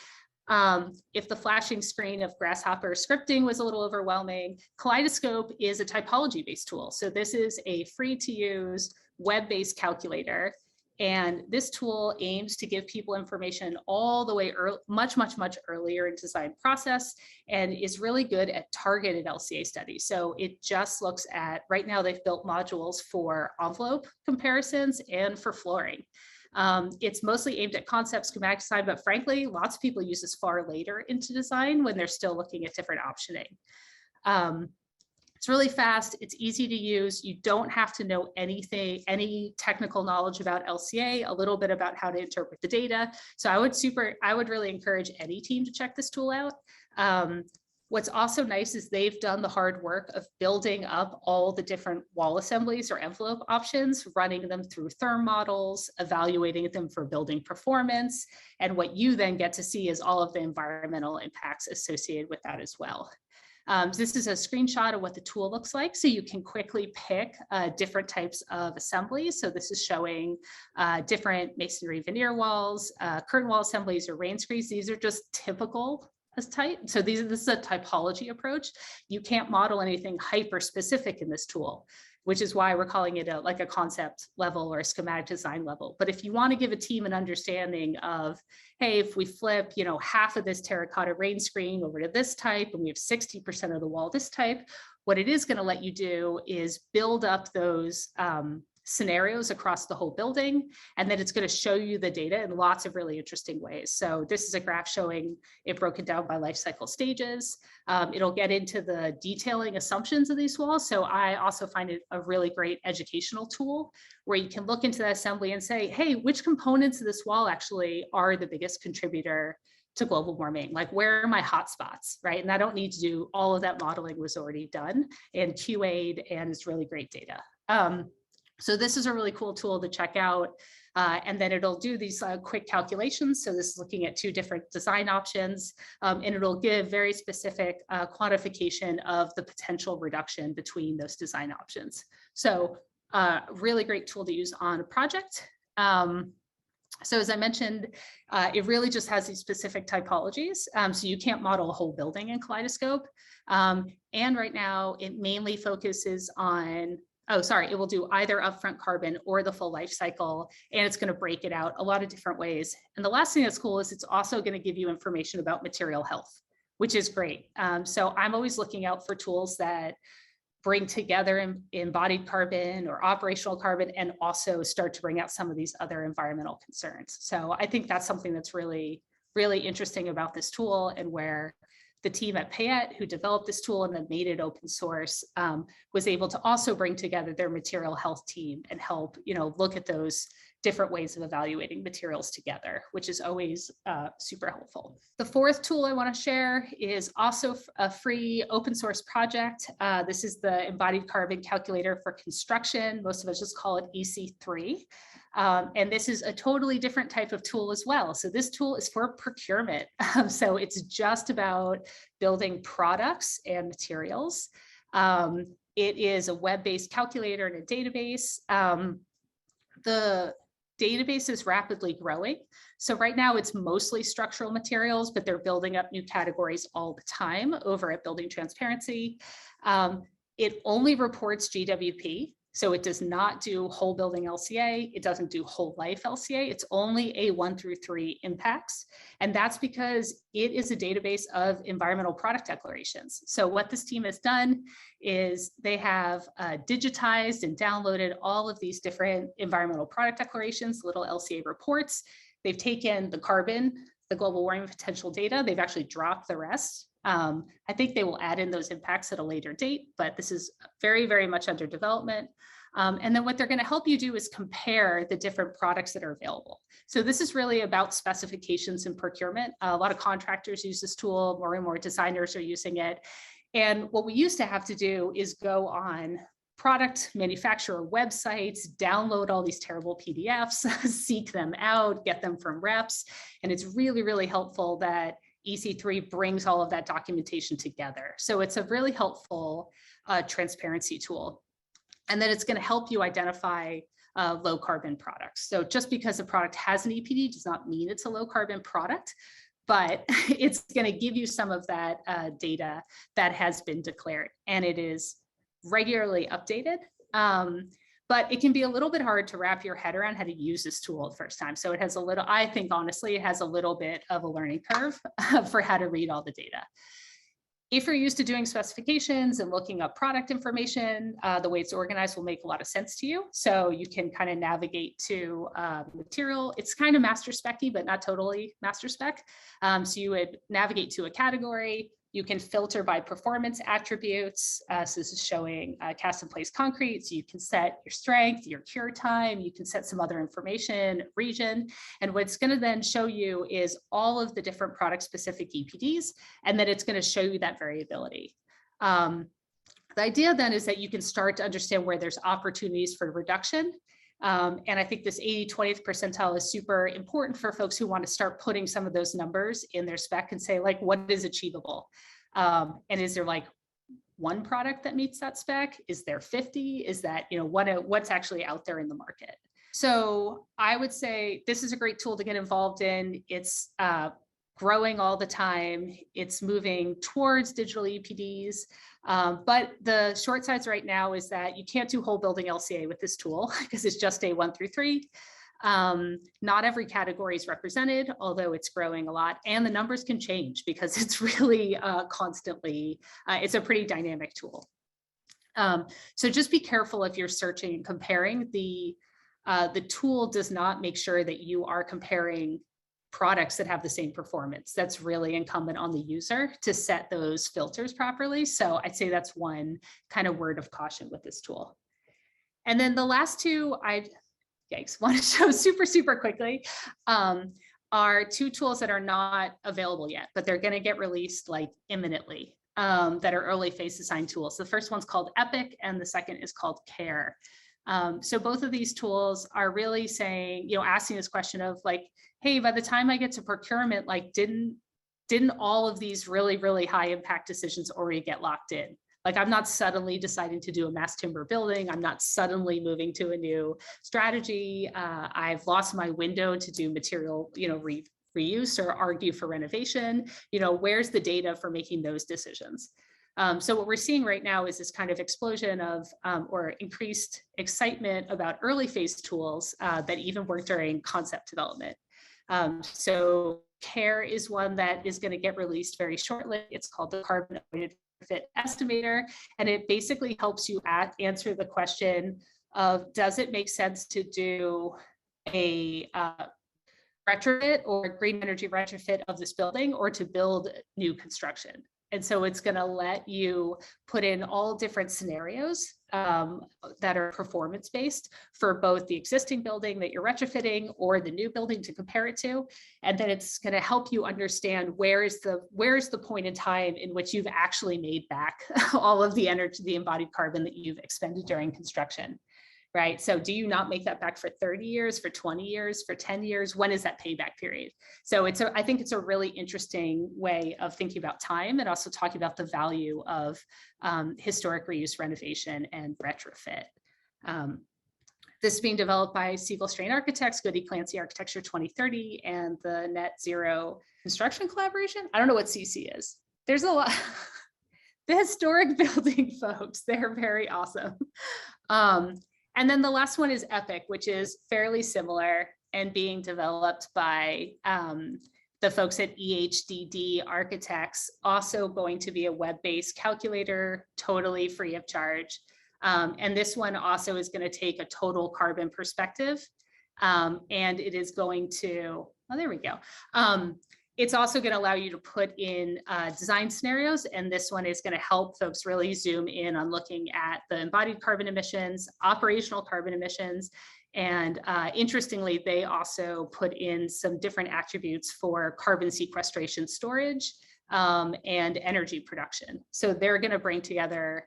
Speaker 6: if the flashing screen of Grasshopper scripting was a little overwhelming, Kaleidoscope is a typology-based tool. So this is a free-to-use web-based calculator. And this tool aims to give people information all the way much earlier in design process, and is really good at targeted LCA studies. So it just looks at, right now they've built modules for envelope comparisons and for flooring. It's mostly aimed at concept schematic design, but frankly, lots of people use this far later into design when they're still looking at different optioning. It's really fast, it's easy to use. You don't have to know anything, any technical knowledge about LCA, a little bit about how to interpret the data. So I would really encourage any team to check this tool out. What's also nice is they've done the hard work of building up all the different wall assemblies or envelope options, running them through therm models, evaluating them for building performance. And what you then get to see is all of the environmental impacts associated with that as well. This is a screenshot of what the tool looks like. So you can quickly pick different types of assemblies. So this is showing different masonry veneer walls, curtain wall assemblies, or rain screens. These are just typical as type. So this is a typology approach. You can't model anything hyper specific in this tool, which is why we're calling it like a concept level or a schematic design level. But if you want to give a team an understanding of, hey, if we flip, half of this terracotta rain screen over to this type, and we have 60% of the wall this type, what it is going to let you do is build up those scenarios across the whole building, and then it's going to show you the data in lots of really interesting ways. So this is a graph showing it broken down by life cycle stages. It'll get into the detailing assumptions of these walls. So I also find it a really great educational tool where you can look into the assembly and say, hey, which components of this wall actually are the biggest contributor to global warming? Like, where are my hotspots, right? And I don't need to do all of that modeling, was already done and QA'd, and it's really great data. So this is a really cool tool to check out. And then it'll do these quick calculations. So this is looking at 2 different design options, and it'll give very specific quantification of the potential reduction between those design options. So really great tool to use on a project. So as I mentioned, it really just has these specific typologies. So you can't model a whole building in Kaleidoscope. And right now it mainly focuses on, it will do either upfront carbon or the full life cycle, and it's going to break it out a lot of different ways. And the last thing that's cool is it's also going to give you information about material health, which is great. So I'm always looking out for tools that bring together embodied carbon or operational carbon, and also start to bring out some of these other environmental concerns. So I think that's something that's really, really interesting about this tool, and where the team at Payette, who developed this tool and then made it open source, was able to also bring together their material health team and help, look at those different ways of evaluating materials together, which is always super helpful. The 4th tool I want to share is also a free open source project. This is the Embodied Carbon Calculator for Construction. Most of us just call it EC3. And this is a totally different type of tool as well. So this tool is for procurement. So it's just about building products and materials. It is a web-based calculator and a database. The database is rapidly growing. So right now it's mostly structural materials, but they're building up new categories all the time over at Building Transparency. It only reports GWP. So it does not do whole building LCA. It doesn't do whole life LCA. It's only a 1 through 3 impacts. And that's because it is a database of environmental product declarations. So what this team has done is they have digitized and downloaded all of these different environmental product declarations, little LCA reports. They've taken the carbon, the global warming potential data. They've actually dropped the rest. I think they will add in those impacts at a later date, but this is very, very much under development. And then what they're going to help you do is compare the different products that are available. So this is really about specifications and procurement. A lot of contractors use this tool, more and more designers are using it. And what we used to have to do is go on product manufacturer websites, download all these terrible PDFs, seek them out, get them from reps. And it's really, really helpful that EC3 brings all of that documentation together. So it's a really helpful transparency tool. And then it's going to help you identify low carbon products. So just because a product has an EPD does not mean it's a low carbon product, but it's going to give you some of that data that has been declared, and it is regularly updated. But it can be a little bit hard to wrap your head around how to use this tool the first time. So it has a little, I think honestly, it has a little bit of a learning curve for how to read all the data. If you're used to doing specifications and looking up product information, the way it's organized will make a lot of sense to you. So you can kind of navigate to material. It's kind of master spec-y, but not totally master spec. So you would navigate to a category. You can filter by performance attributes. So this is showing cast in place concrete. So you can set your strength, your cure time. You can set some other information, region. And what's going to then show you is all of the different product specific EPDs. And then it's going to show you that variability. The idea then is that you can start to understand where there's opportunities for reduction. And I think this 80/20th percentile is super important for folks who want to start putting some of those numbers in their spec and say, like, what is achievable? And is there like one product that meets that spec? Is there 50? Is that, what's actually out there in the market? So I would say this is a great tool to get involved in. It's growing all the time. It's moving towards digital EPDs. But the short sides right now is that you can't do whole building LCA with this tool because it's just A1 through 3. Not every category is represented, although it's growing a lot, and the numbers can change because it's really constantly, it's a pretty dynamic tool. So just be careful if you're searching and comparing. The tool does not make sure that you are comparing products that have the same performance. That's really incumbent on the user to set those filters properly. So I'd say that's one kind of word of caution with this tool. And then the last two I want to show super quickly are two tools that are not available yet, but they're going to get released like imminently, that are early phase design tools. The first one's called Epic and the second is called Care. So both of these tools are really saying, asking this question of like, hey, by the time I get to procurement, like didn't all of these really high impact decisions already get locked in? Like I'm not suddenly deciding to do a mass timber building. I'm not suddenly moving to a new strategy. I've lost my window to do material, reuse or argue for renovation. Where's the data for making those decisions? So what we're seeing right now is this kind of explosion of or increased excitement about early phase tools that even work during concept development. So Care is one that is going to get released very shortly. It's called the Carbonated Fit Estimator, and it basically helps you answer the question of, does it make sense to do a retrofit or green energy retrofit of this building or to build new construction? And so it's going to let you put in all different scenarios that are performance-based for both the existing building that you're retrofitting or the new building to compare it to. And then it's going to help you understand where is the point in time in which you've actually made back all of the energy, the embodied carbon that you've expended during construction. Right? So do you not make that back for 30 years, for 20 years, for 10 years? When is that payback period? So I think it's a really interesting way of thinking about time and also talking about the value of historic reuse renovation and retrofit. This is being developed by Siegel Strain Architects, Goody Clancy Architecture 2030, and the Net Zero Construction Collaboration. I don't know what CC is. There's a lot. The historic building folks, they're very awesome. And then the last one is Epic, which is fairly similar and being developed by the folks at EHDD Architects, also going to be a web-based calculator, totally free of charge. And this one also is going to take a total carbon perspective. And it is going to, oh, there we go. It's also going to allow you to put in design scenarios, and this one is going to help folks really zoom in on looking at the embodied carbon emissions, operational carbon emissions, and interestingly, they also put in some different attributes for carbon sequestration storage and energy production. So they're going to bring together,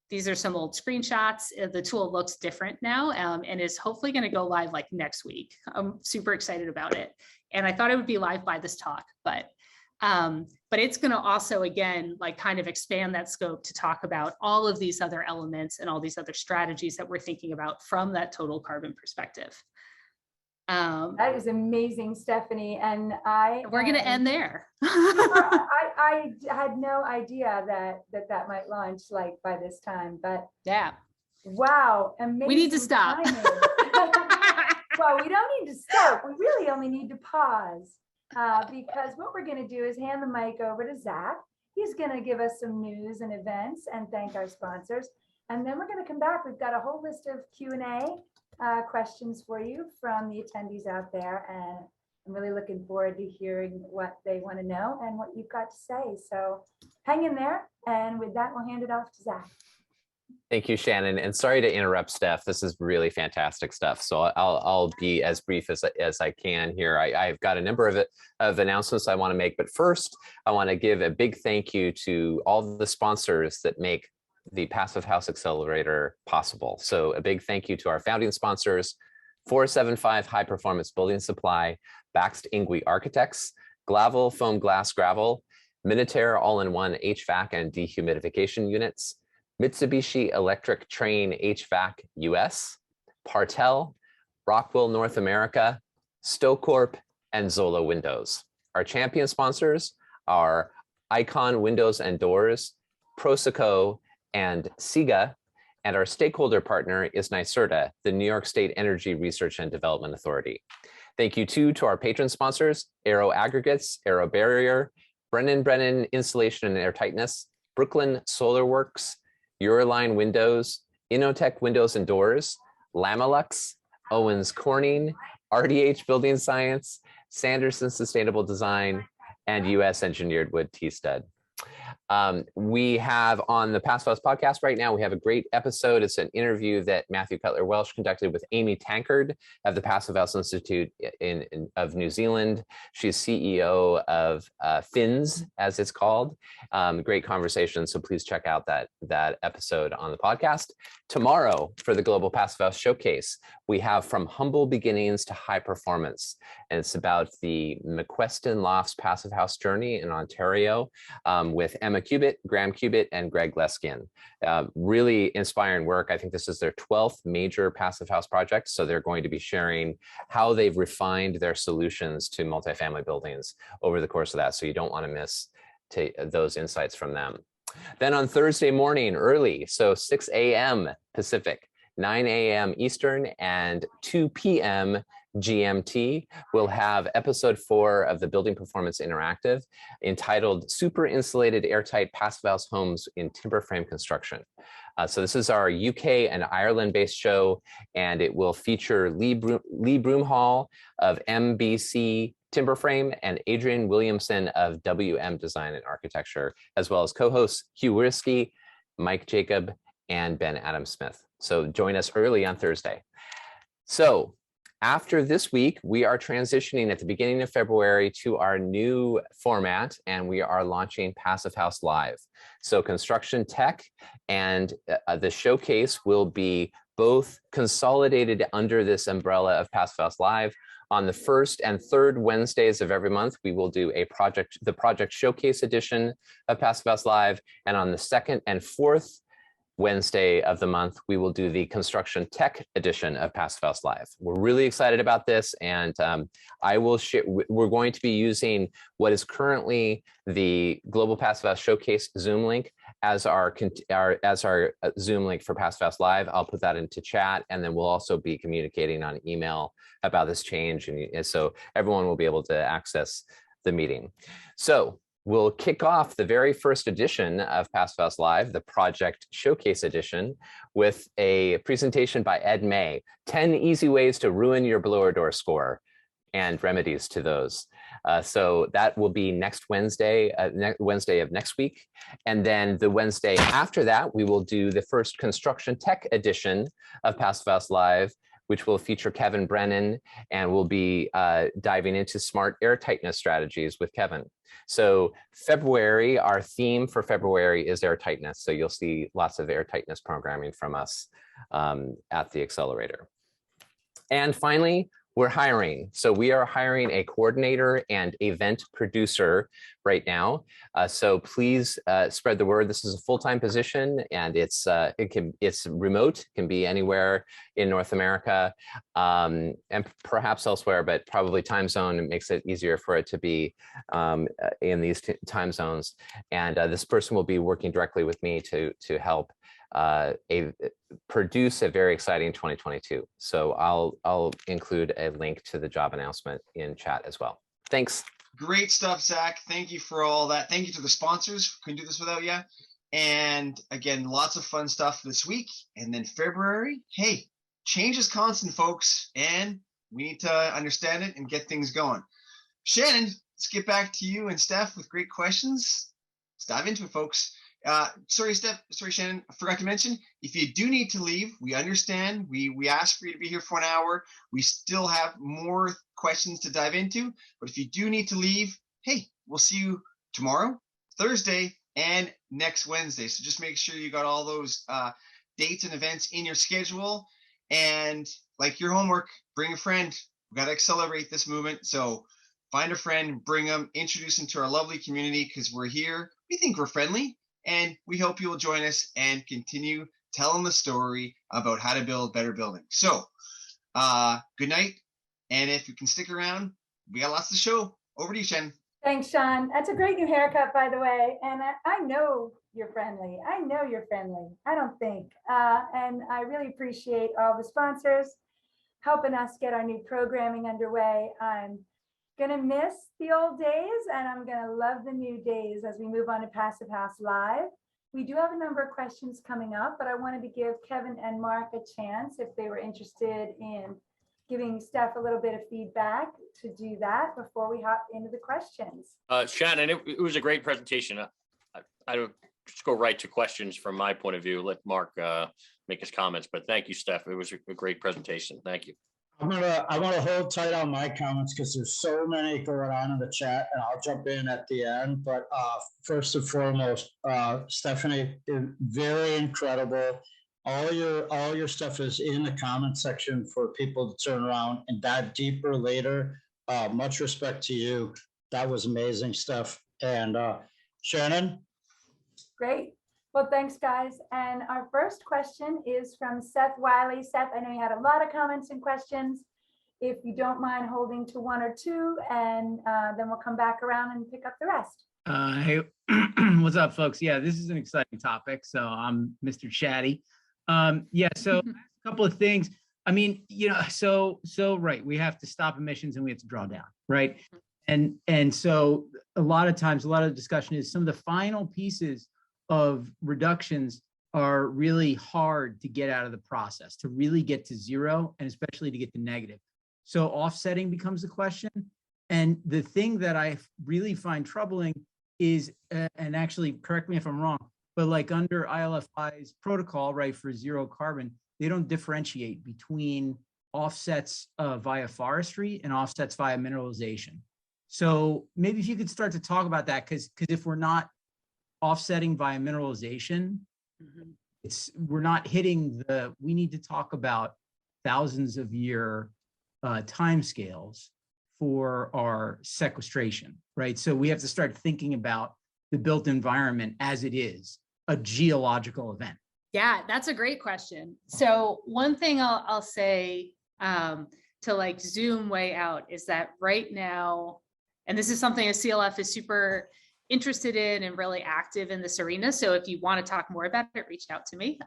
Speaker 6: these are some old screenshots. The tool looks different now and is hopefully going to go live like next week. I'm super excited about it. And I thought it would be live by this talk, but it's going to also, again, like kind of expand that scope to talk about all of these other elements and all these other strategies that we're thinking about from that total carbon perspective.
Speaker 5: That is amazing, Stephanie. And
Speaker 6: we're going to end there.
Speaker 5: I had no idea that might launch like by this time, but
Speaker 6: yeah.
Speaker 5: Wow. Amazing.
Speaker 6: We need to stop.
Speaker 5: Well, we don't need to stop. We really only need to pause because what we're going to do is hand the mic over to Zach. He's going to give us some news and events and thank our sponsors. And then we're going to come back. We've got a whole list of Q&A questions for you from the attendees out there. And I'm really looking forward to hearing what they want to know and what you've got to say. So hang in there. And with that, we'll hand it off to Zach.
Speaker 1: Thank you, Shannon. And sorry to interrupt, Steph. This is really fantastic stuff. So I'll be as brief as I can here. I've got a number of announcements I want to make. But first, I want to give a big thank you to all the sponsors that make the Passive House Accelerator possible. So a big thank you to our founding sponsors, 475 High Performance Building Supply, Baxt Ingwe Architects, Glavel Foam Glass Gravel, Minutair all-in-one HVAC and dehumidification units, Mitsubishi Electric Train HVAC US, Partel, Rockwell North America, Stocorp, and Zola Windows. Our champion sponsors are Icon Windows and Doors, Proseco, and SIGA, and our stakeholder partner is NYSERDA, the New York State Energy Research and Development Authority. Thank you too to our patron sponsors, Aero Aggregates, Aero Barrier, Brennan Insulation and Airtightness, Brooklyn Solar Works, Euroline Windows, Innotech Windows and Doors, Lamelux, Owens Corning, RDH Building Science, Sanderson Sustainable Design, and US Engineered Wood Teasted. We have on the Pass Fast podcast right now, we have a great episode. It's an interview that Matthew Cutler Welsh conducted with Amy Tankard of the Passive House Institute of New Zealand. She's CEO of FINS, as it's called. Great conversation, so please check out that episode on the podcast. Tomorrow, for the Global Passive House Showcase, we have From Humble Beginnings to High Performance, and it's about the McQueston Lofts Passive House journey in Ontario with Emma Cubitt, Graham Cubitt, and Greg Leskin. Really inspiring work. I think this is their 12th major passive house project, so they're going to be sharing how they've refined their solutions to multifamily buildings over the course of that, so you don't want to miss those insights from them. Then on Thursday morning, early, so 6 a.m. Pacific, 9 a.m. Eastern, and 2 p.m. GMT, we'll have episode 4 of the Building Performance Interactive entitled Super Insulated Airtight Passive House Homes in Timber Frame Construction. So this is our UK and Ireland-based show, and it will feature Lee Broomhall of MBC Timber Frame and Adrian Williamson of WM Design and Architecture, as well as co-hosts Hugh Wirsky, Mike Jacob, and Ben Adam Smith. So join us early on Thursday. So after this week, we are transitioning at the beginning of February to our new format, and we are launching Passive House Live. So construction tech and the showcase will be both consolidated under this umbrella of Passive House Live. On the first and third Wednesdays of every month, we will do the project showcase edition of Passive House Live, and on the second and fourth Wednesday of the month, we will do the construction tech edition of Passive House Live. We're really excited about this, and we're going to be using what is currently the Global Passive House Showcase Zoom link as our Zoom link for Passive House Live. I'll put that into chat, and then we'll also be communicating on email about this change, and so everyone will be able to access the meeting. So we'll kick off the very first edition of Passive House Live, the Project Showcase Edition, with a presentation by Ed May, 10 easy ways to ruin your blower door score and remedies to those. So that will be next Wednesday, Wednesday of next week. And then the Wednesday after that, we will do the first Construction Tech Edition of Passive House Live, which will feature Kevin Brennan, and we'll be diving into smart air tightness strategies with Kevin. So February, our theme for February is air tightness. So you'll see lots of air tightness programming from us at the accelerator. And finally, we're hiring. So we are hiring a coordinator and event producer right now. So please spread the word. This is a full-time position, and it's remote. It can be anywhere in North America and perhaps elsewhere, but probably time zone makes it easier for it to be in these time zones. And this person will be working directly with me to help produce a very exciting 2022. So I'll include a link to the job announcement in chat as well. Thanks.
Speaker 4: Great stuff, Zach. Thank you for all that. Thank you to the sponsors. Couldn't do this without you. And again, lots of fun stuff this week. And then February, hey, change is constant, folks. And we need to understand it and get things going. Shannon, let's get back to you and Steph with great questions. Let's dive into it, folks. Sorry, Shannon, I forgot to mention, if you do need to leave, we understand. We asked for you to be here for an hour. We still have more questions to dive into, but if you do need to leave, hey, we'll see you tomorrow, Thursday, and next Wednesday. So just make sure you got all those dates and events in your schedule. And like your homework, bring a friend. We got to accelerate this movement. So find a friend, bring them, introduce them to our lovely community, because we're here. We think we're friendly, and we hope you will join us and continue telling the story about how to build better buildings. So, good night. And if you can stick around, we got lots to show. Over to you, Shannon.
Speaker 5: Thanks, Sean. That's a great new haircut, by the way. And I know you're friendly. I know you're friendly. I don't think. And I really appreciate all the sponsors helping us get our new programming underway. I'm going to miss the old days, and I'm going to love the new days as we move on to Passive House Live. We do have a number of questions coming up, but I wanted to give Kevin and Mark a chance if they were interested in giving Steph a little bit of feedback to do that before we hop into the questions.
Speaker 2: Shannon, it was a great presentation. I don't just go right to questions from my point of view. Let Mark make his comments, but thank you, Steph. It was a great presentation. Thank you.
Speaker 3: I want to hold tight on my comments because there's so many going on in the chat, and I'll jump in at the end. But first and foremost, Stephanie, very incredible. All your stuff is in the comment section for people to turn around and dive deeper later. Much respect to you. That was amazing stuff. And Shannon?
Speaker 5: Great. Well, thanks, guys. And our first question is from Seth Wiley. Seth, I know you had a lot of comments and questions. If you don't mind holding to one or two, and then we'll come back around and pick up the rest.
Speaker 7: Hey, what's up, folks? Yeah, this is an exciting topic. So I'm Mr. Chatty. Yeah, so a couple of things. I mean, you know, so right, we have to stop emissions and we have to draw down, right? And so a lot of times, a lot of the discussion is some of the final pieces of reductions are really hard to get out of the process, to really get to zero, and especially to get to negative. So offsetting becomes the question. And the thing that I really find troubling is, and actually correct me if I'm wrong, but like under ILFI's protocol, right, for zero carbon, they don't differentiate between offsets via forestry and offsets via mineralization. So maybe if you could start to talk about that, because if we're not offsetting via mineralization, we're not hitting we need to talk about thousands of year timescales for our sequestration, right? So we have to start thinking about the built environment as it is a geological event.
Speaker 6: Yeah, that's a great question. So one thing I'll say to like zoom way out is that right now, and this is something a CLF is super interested in and really active in this arena. So if you want to talk more about it, reach out to me.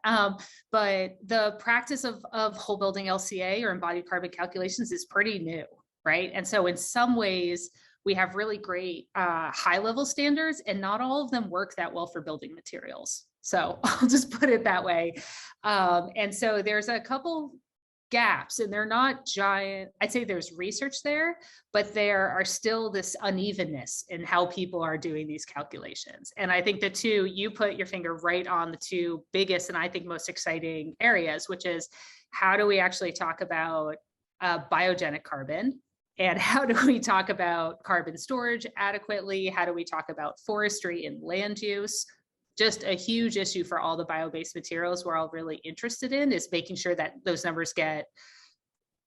Speaker 6: But the practice of whole building LCA or embodied carbon calculations is pretty new, right? And so in some ways, we have really great high level standards, and not all of them work that well for building materials. So I'll just put it that way. And so there's a couple gaps, and they're not giant. I'd say there's research there, but there are still this unevenness in how people are doing these calculations. And I think you put your finger right on the two biggest and I think most exciting areas, which is how do we actually talk about biogenic carbon? And how do we talk about carbon storage adequately? How do we talk about forestry and land use? Just a huge issue for all the bio-based materials we're all really interested in is making sure that those numbers get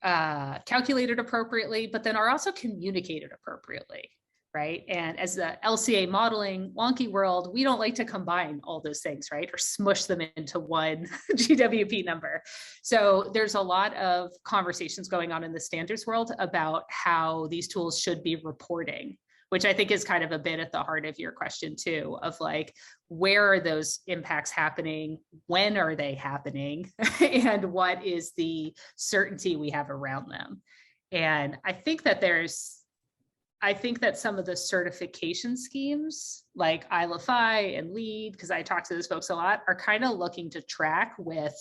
Speaker 6: calculated appropriately, but then are also communicated appropriately, right? And as the LCA modeling wonky world, we don't like to combine all those things, right? Or smush them into one GWP number. So there's a lot of conversations going on in the standards world about how these tools should be reporting, which I think is kind of a bit at the heart of your question too, of like, where are those impacts happening? When are they happening? And what is the certainty we have around them? And I think that some of the certification schemes like ILFI and LEED, because I talk to those folks a lot, are kind of looking to track with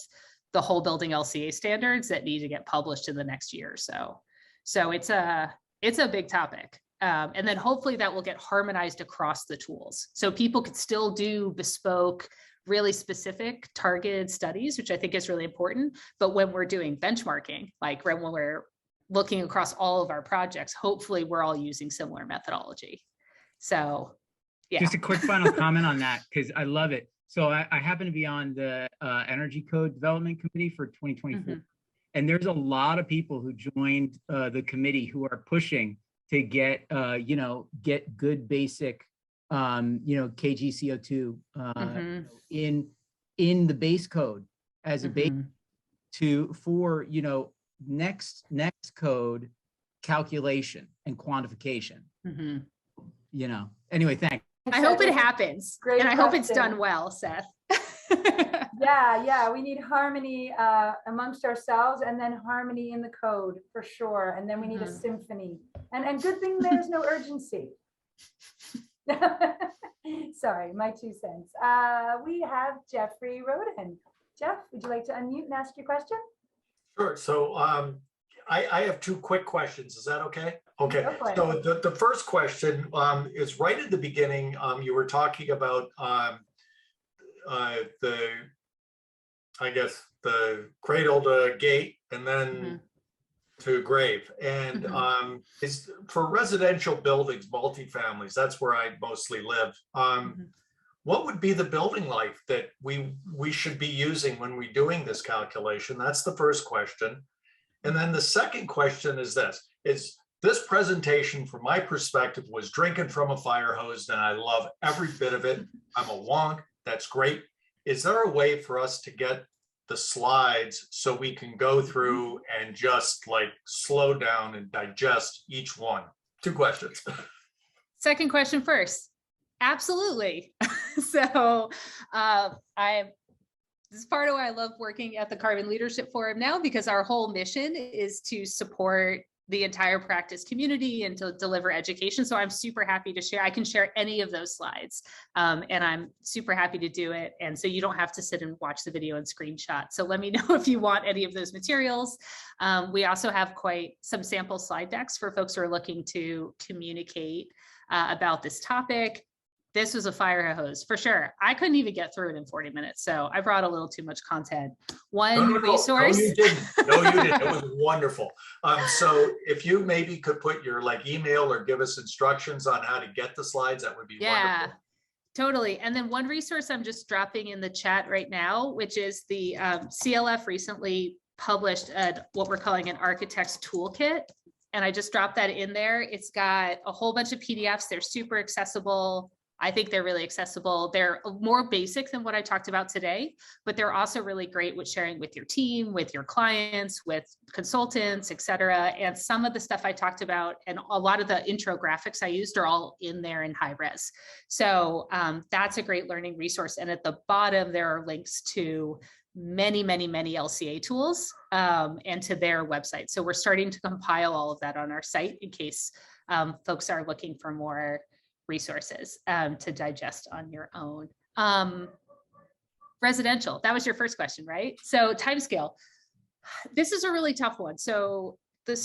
Speaker 6: the whole building LCA standards that need to get published in the next year or so. So it's a big topic. And then hopefully that will get harmonized across the tools. So people could still do bespoke, really specific targeted studies, which I think is really important. But when we're doing benchmarking, like when we're looking across all of our projects, hopefully we're all using similar methodology. So yeah.
Speaker 7: Just a quick final comment on that, because I love it. So I happen to be on the Energy Code Development Committee for 2024. And there's a lot of people who joined the committee who are pushing to get, get good basic, kg CO2 in the base code as a base for, next code calculation and quantification. Anyway, thanks.
Speaker 6: I hope it happens.
Speaker 5: Great
Speaker 6: and I hope it's
Speaker 5: question.
Speaker 6: done well, Seth.
Speaker 5: Yeah, we need harmony amongst ourselves, and then harmony in the code for sure. And then we need a symphony. And good thing there's no urgency. Sorry, my 2 cents. We have Jeffrey Roden. Jeff, would you like to unmute and ask your question?
Speaker 8: Sure. So I have 2 quick questions. Is that okay? Okay.
Speaker 5: Go for it.
Speaker 8: So the first question is right at the beginning. You were talking about the cradle to gate and then to grave. And is for residential buildings, multifamilies, that's where I mostly live. What would be the building life that we should be using when we're doing this calculation? That's the first question. And then the second question is this presentation, from my perspective, was drinking from a fire hose, and I love every bit of it. I'm a wonk. That's great. Is there a way for us to get the slides so we can go through and just like slow down and digest each one? 2 questions.
Speaker 6: Second question first. Absolutely. So this is part of why I love working at the Carbon Leadership Forum now, because our whole mission is to support the entire practice community and to deliver education. So I'm super happy to share. I can share any of those slides, and I'm super happy to do it. And so you don't have to sit and watch the video and screenshot. So let me know if you want any of those materials. We also have quite some sample slide decks for folks who are looking to communicate about this topic. This was a fire hose for sure. I couldn't even get through it in 40 minutes. So I brought a little too much content. One resource.
Speaker 8: No, you didn't. No, you didn't. It was wonderful. So if you maybe could put your email or give us instructions on how to get the slides, that would be wonderful.
Speaker 6: Totally. And then one resource I'm just dropping in the chat right now, which is the CLF recently published what we're calling an architect's toolkit. And I just dropped that in there. It's got a whole bunch of PDFs. They're super accessible. I think they're really accessible. They're more basic than what I talked about today, but they're also really great with sharing with your team, with your clients, with consultants, et cetera. And some of the stuff I talked about and a lot of the intro graphics I used are all in there in high res. So that's a great learning resource. And at the bottom, there are links to many LCA tools and to their website. So we're starting to compile all of that on our site in case folks are looking for more resources to digest on your own. Residential, that was your first question, right? So timescale, this is a really tough one. So the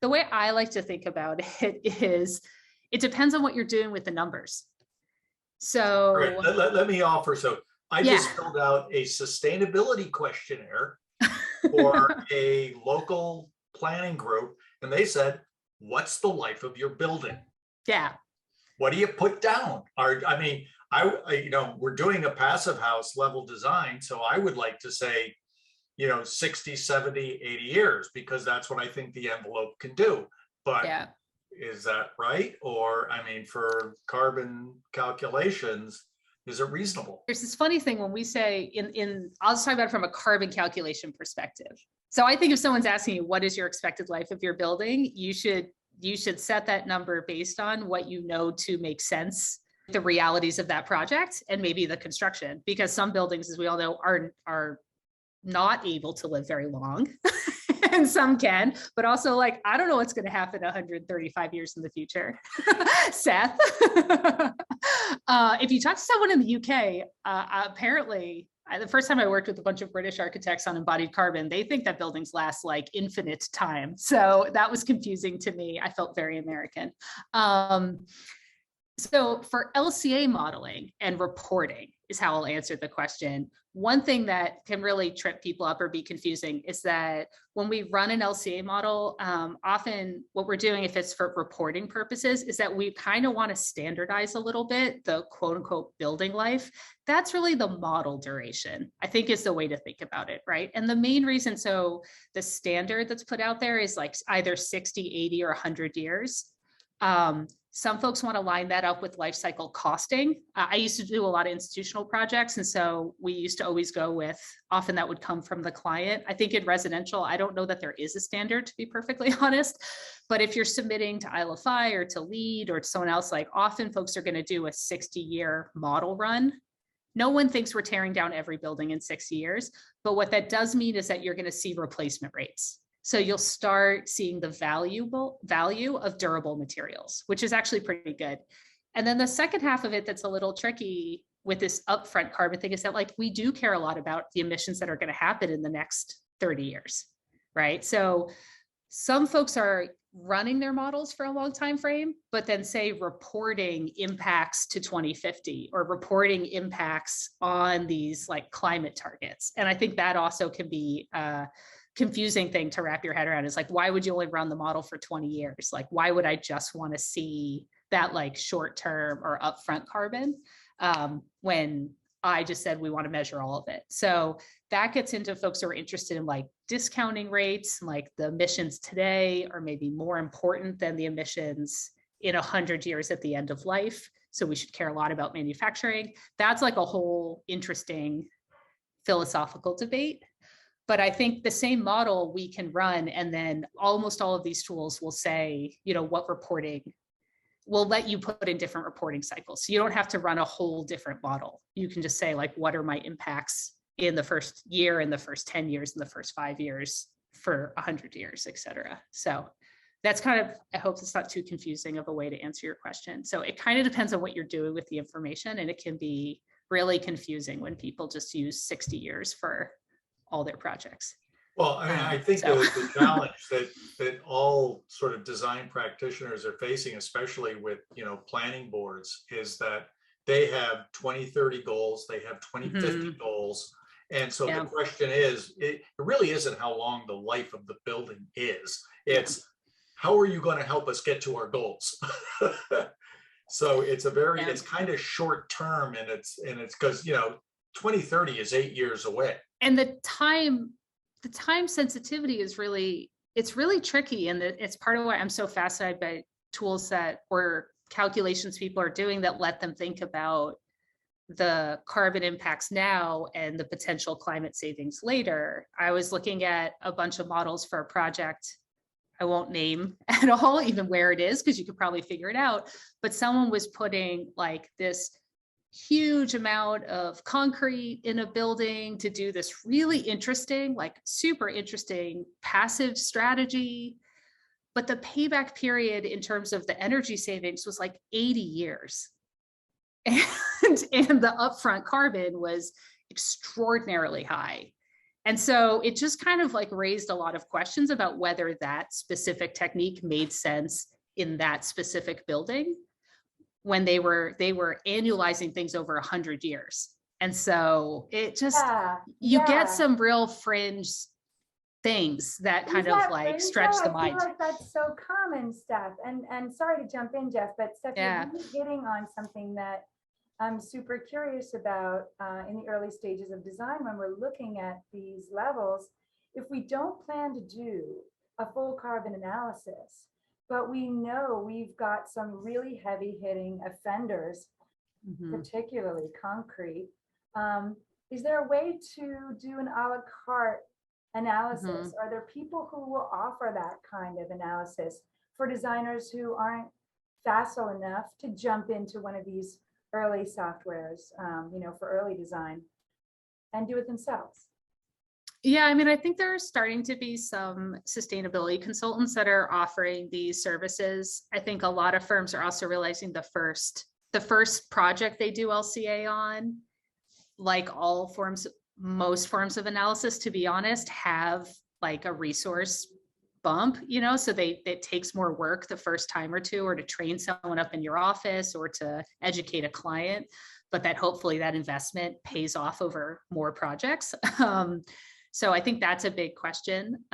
Speaker 6: way I like to think about it is, it depends on what you're doing with the numbers. So
Speaker 8: right. Let me offer. So I just filled out a sustainability questionnaire for a local planning group, and they said, what's the life of your building?
Speaker 6: Yeah.
Speaker 8: What do you put down? We're doing a passive house level design. So I would like to say, 60, 70, 80 years, because that's what I think the envelope can do. But is that right? Or, for carbon calculations, is it reasonable?
Speaker 6: There's this funny thing when we say I'll just talk about it from a carbon calculation perspective. So I think if someone's asking you, what is your expected life of your building? You should set that number based on what you know to make sense, the realities of that project and maybe the construction, because some buildings, as we all know, are not able to live very long and some can, but also I don't know what's going to happen 135 years in the future. Seth, if you talk to someone in the UK, apparently, the first time I worked with a bunch of British architects on embodied carbon, they think that buildings last infinite time. So that was confusing to me. I felt very American. So for LCA modeling and reporting, is how I'll answer the question. One thing that can really trip people up or be confusing is that when we run an LCA model, often what we're doing, if it's for reporting purposes, is that we kind of want to standardize a little bit the quote unquote building life. That's really the model duration, I think, is the way to think about it, right? And the main reason, so the standard that's put out there is like either 60, 80, or 100 years. Some folks want to line that up with life cycle costing. I used to do a lot of institutional projects. And so we used to always go with, often that would come from the client. I think in residential, I don't know that there is a standard, to be perfectly honest. But if you're submitting to ILFI or to LEED or to someone else, like often folks are going to do a 60-year model run. No one thinks we're tearing down every building in 60 years. But what that does mean is that you're going to see replacement rates. So you'll start seeing the value of durable materials, which is actually pretty good. And then the second half of it that's a little tricky with this upfront carbon thing is that, like, we do care a lot about the emissions that are going to happen in the next 30 years, right? So some folks are running their models for a long time frame, but then say reporting impacts to 2050 or reporting impacts on these like climate targets. And I think that also can be confusing thing to wrap your head around. Is like, why would you only run the model for 20 years? Like, why would I just want to see that like short-term or upfront carbon when I just said we want to measure all of it? So that gets into folks who are interested in like discounting rates, like the emissions today are maybe more important than the emissions in 100 years at the end of life. So we should care a lot about manufacturing. That's like a whole interesting philosophical debate. But I think the same model we can run, and then almost all of these tools will say, you know, what reporting, will let you put in different reporting cycles. So you don't have to run a whole different model. You can just say, like, what are my impacts in the first year, in the first 10 years, in the first 5 years, for 100 years, et cetera. So that's kind of, I hope it's not too confusing of a way to answer your question. So it kind of depends on what you're doing with the information, and it can be really confusing when people just use 60 years for all their projects.
Speaker 8: Well, I mean, I think the challenge that all sort of design practitioners are facing, especially with, you know, planning boards, is that they have 2030 goals, they have 2050 goals. And so the question is, it really isn't how long the life of the building is. It's how are you going to help us get to our goals? So it's a very, it's kind of short term, and it's because, you know, 2030 is 8 years away.
Speaker 6: And the time sensitivity is really, it's really tricky. And it's part of why I'm so fascinated by tools that, or calculations people are doing that let them think about the carbon impacts now and the potential climate savings later. I was looking at a bunch of models for a project I won't name at all, even where it is, because you could probably figure it out. But someone was putting like this huge amount of concrete in a building to do this really interesting, like super interesting passive strategy. But the payback period in terms of the energy savings was like 80 years. And the upfront carbon was extraordinarily high. And so it just kind of like raised a lot of questions about whether that specific technique made sense in that specific building when they were annualizing things over 100 years. And so it just, you get some real fringe things that kind of like stretch the mind.
Speaker 5: I feel like that's so common, Steph. And sorry to jump in, Jeff, but Steph, you're really hitting on something that I'm super curious about in the early stages of design when we're looking at these levels. If we don't plan to do a full carbon analysis, but we know we've got some really heavy hitting offenders, particularly concrete, is there a way to do an a la carte analysis? Are there people who will offer that kind of analysis for designers who aren't facile enough to jump into one of these early softwares, you know, for early design and do it themselves?
Speaker 6: Yeah, I mean, I think there are starting to be some sustainability consultants that are offering these services. I think a lot of firms are also realizing the first project they do LCA on, like all forms, most forms of analysis, to be honest, have like a resource bump, you know, so it takes more work the first time or two, or to train someone up in your office or to educate a client. but that hopefully that investment pays off over more projects. So I think that's a big question.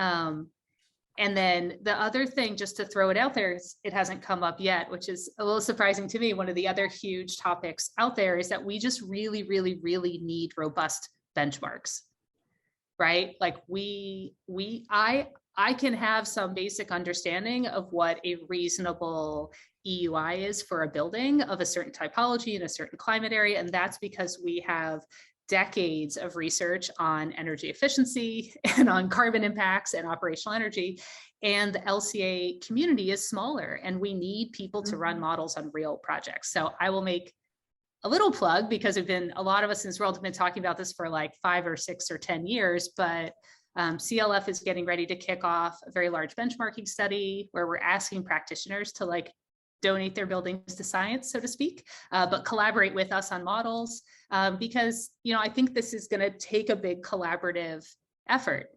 Speaker 6: And then the other thing, just to throw it out there, is it hasn't come up yet, which is a little surprising to me. One of the other huge topics out there is that we just really, really, really need robust benchmarks, right? Like I can have some basic understanding of what a reasonable EUI is for a building of a certain typology in a certain climate area. And that's because we have decades of research on energy efficiency and on carbon impacts and operational energy. And the LCA community is smaller, and we need people to run models on real projects. So I will make a little plug, because a lot of us in this world have been talking about this for like 5 or 6 or 10 years, but CLF is getting ready to kick off a very large benchmarking study where we're asking practitioners to like donate their buildings to science, so to speak, but collaborate with us on models, because, you know, I think this is going to take a big collaborative effort.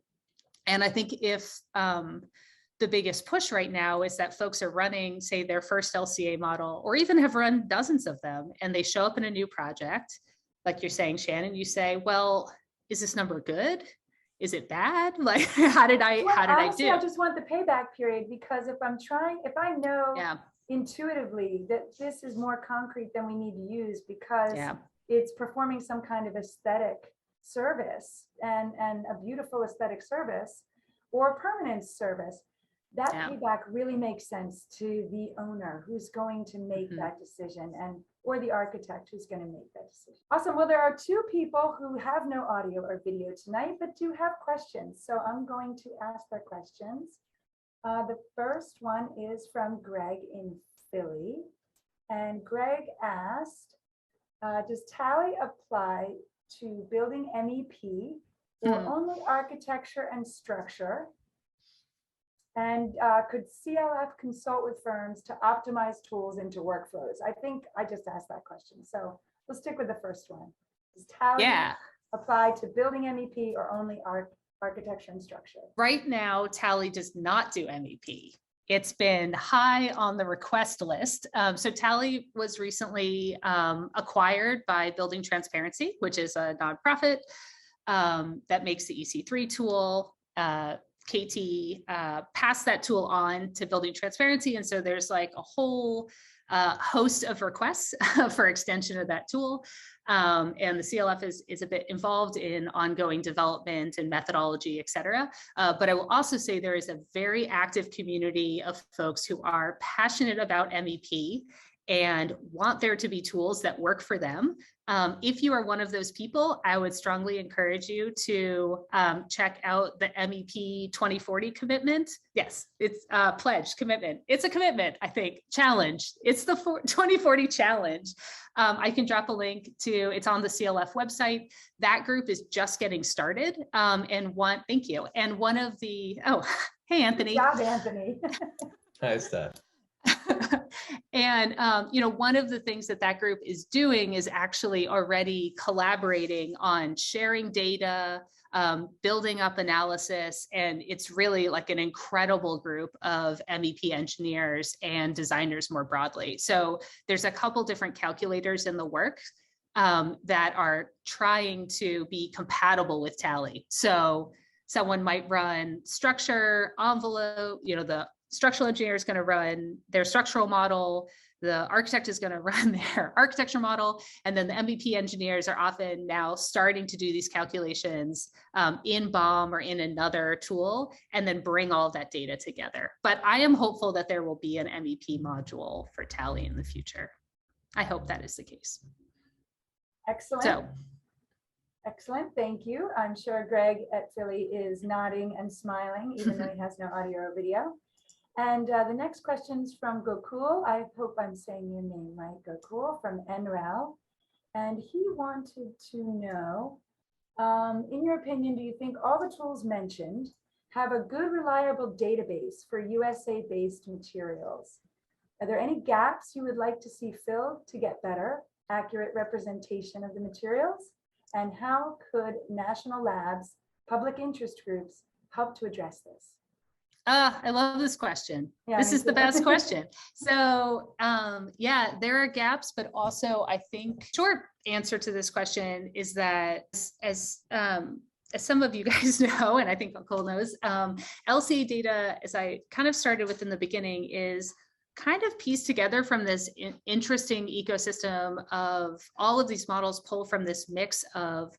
Speaker 6: And I think if the biggest push right now is that folks are running, say, their first LCA model, or even have run dozens of them, and they show up in a new project, like you're saying, Shannon, you say, well, is this number good? Is it bad? Like, how did I do?
Speaker 5: I just want the payback period, because if I know intuitively that this is more concrete than we need to use because it's performing some kind of aesthetic service and a beautiful aesthetic service or a permanent service, that payback really makes sense to the owner who's going to make that decision, or the architect who's going to make that decision. Awesome. Well, there are 2 people who have no audio or video tonight, but do have questions. So I'm going to ask their questions. The first one is from Greg in Philly. And Greg asked, does TALI apply to building MEP or only architecture and structure? And could CLF consult with firms to optimize tools into workflows? I think I just asked that question. So we'll stick with the first one. Does TALI apply to building MEP or only architecture and structure?
Speaker 6: Right now, TALI does not do MEP. It's been high on the request list. So TALI was recently acquired by Building Transparency, which is a nonprofit that makes the EC3 tool. KT passed that tool on to Building Transparency. And so there's like a whole host of requests for extension of that tool. And the CLF is a bit involved in ongoing development and methodology, et cetera. But I will also say there is a very active community of folks who are passionate about MEP and want there to be tools that work for them. If you are one of those people, I would strongly encourage you to check out the MEP 2040 commitment. Yes, it's a pledge commitment. It's a commitment, I think, challenge. It's the 2040 challenge. I can drop a link to, it's on the CLF website. That group is just getting started. Thank you. And one of the, hey, Anthony.
Speaker 5: Good job, Anthony.
Speaker 1: Hi, Steph.
Speaker 6: And, one of the things that group is doing is actually already collaborating on sharing data, building up analysis, and it's really like an incredible group of MEP engineers and designers more broadly. So there's a couple different calculators in the work that are trying to be compatible with TALI. So someone might run structure envelope, the structural engineer is going to run their structural model, the architect is going to run their architecture model, and then the MEP engineers are often now starting to do these calculations in BOM or in another tool, and then bring all of that data together. But I am hopeful that there will be an MEP module for TALI in the future. I hope that is the case.
Speaker 5: Excellent. Excellent, thank you. I'm sure Greg at Philly is nodding and smiling, even though he has no audio or video. And the next question is from Gokul. I hope I'm saying your name right, Gokul, from NREL. And he wanted to know, in your opinion, do you think all the tools mentioned have a good, reliable database for USA-based materials? Are there any gaps you would like to see filled to get better, accurate representation of the materials? And how could national labs, public interest groups help to address this?
Speaker 6: I love this question.
Speaker 5: Yeah,
Speaker 6: This
Speaker 5: me
Speaker 6: is the
Speaker 5: too.
Speaker 6: best question. So yeah, there are gaps, but also I think short answer to this question is that as some of you guys know, and I think Cole knows, LCA data, as I kind of started with in the beginning, is kind of pieced together from this interesting ecosystem of all of these models pull from this mix of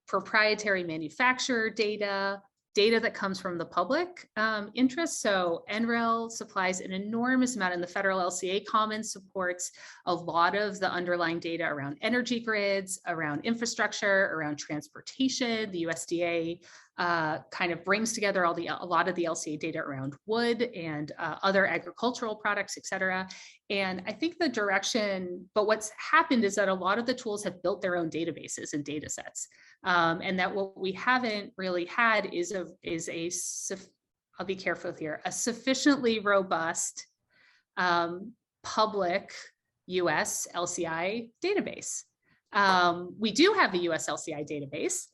Speaker 6: proprietary manufacturer data, data that comes from the public interest. So NREL supplies an enormous amount, and the federal LCA Commons supports a lot of the underlying data around energy grids, around infrastructure, around transportation. The USDA kind of brings together a lot of the LCA data around wood and other agricultural products, et cetera. And I think the direction, but what's happened is that a lot of the tools have built their own databases and data sets. And that what we haven't really had is I'll be careful here, a sufficiently robust public US LCI database. We do have a US LCI database,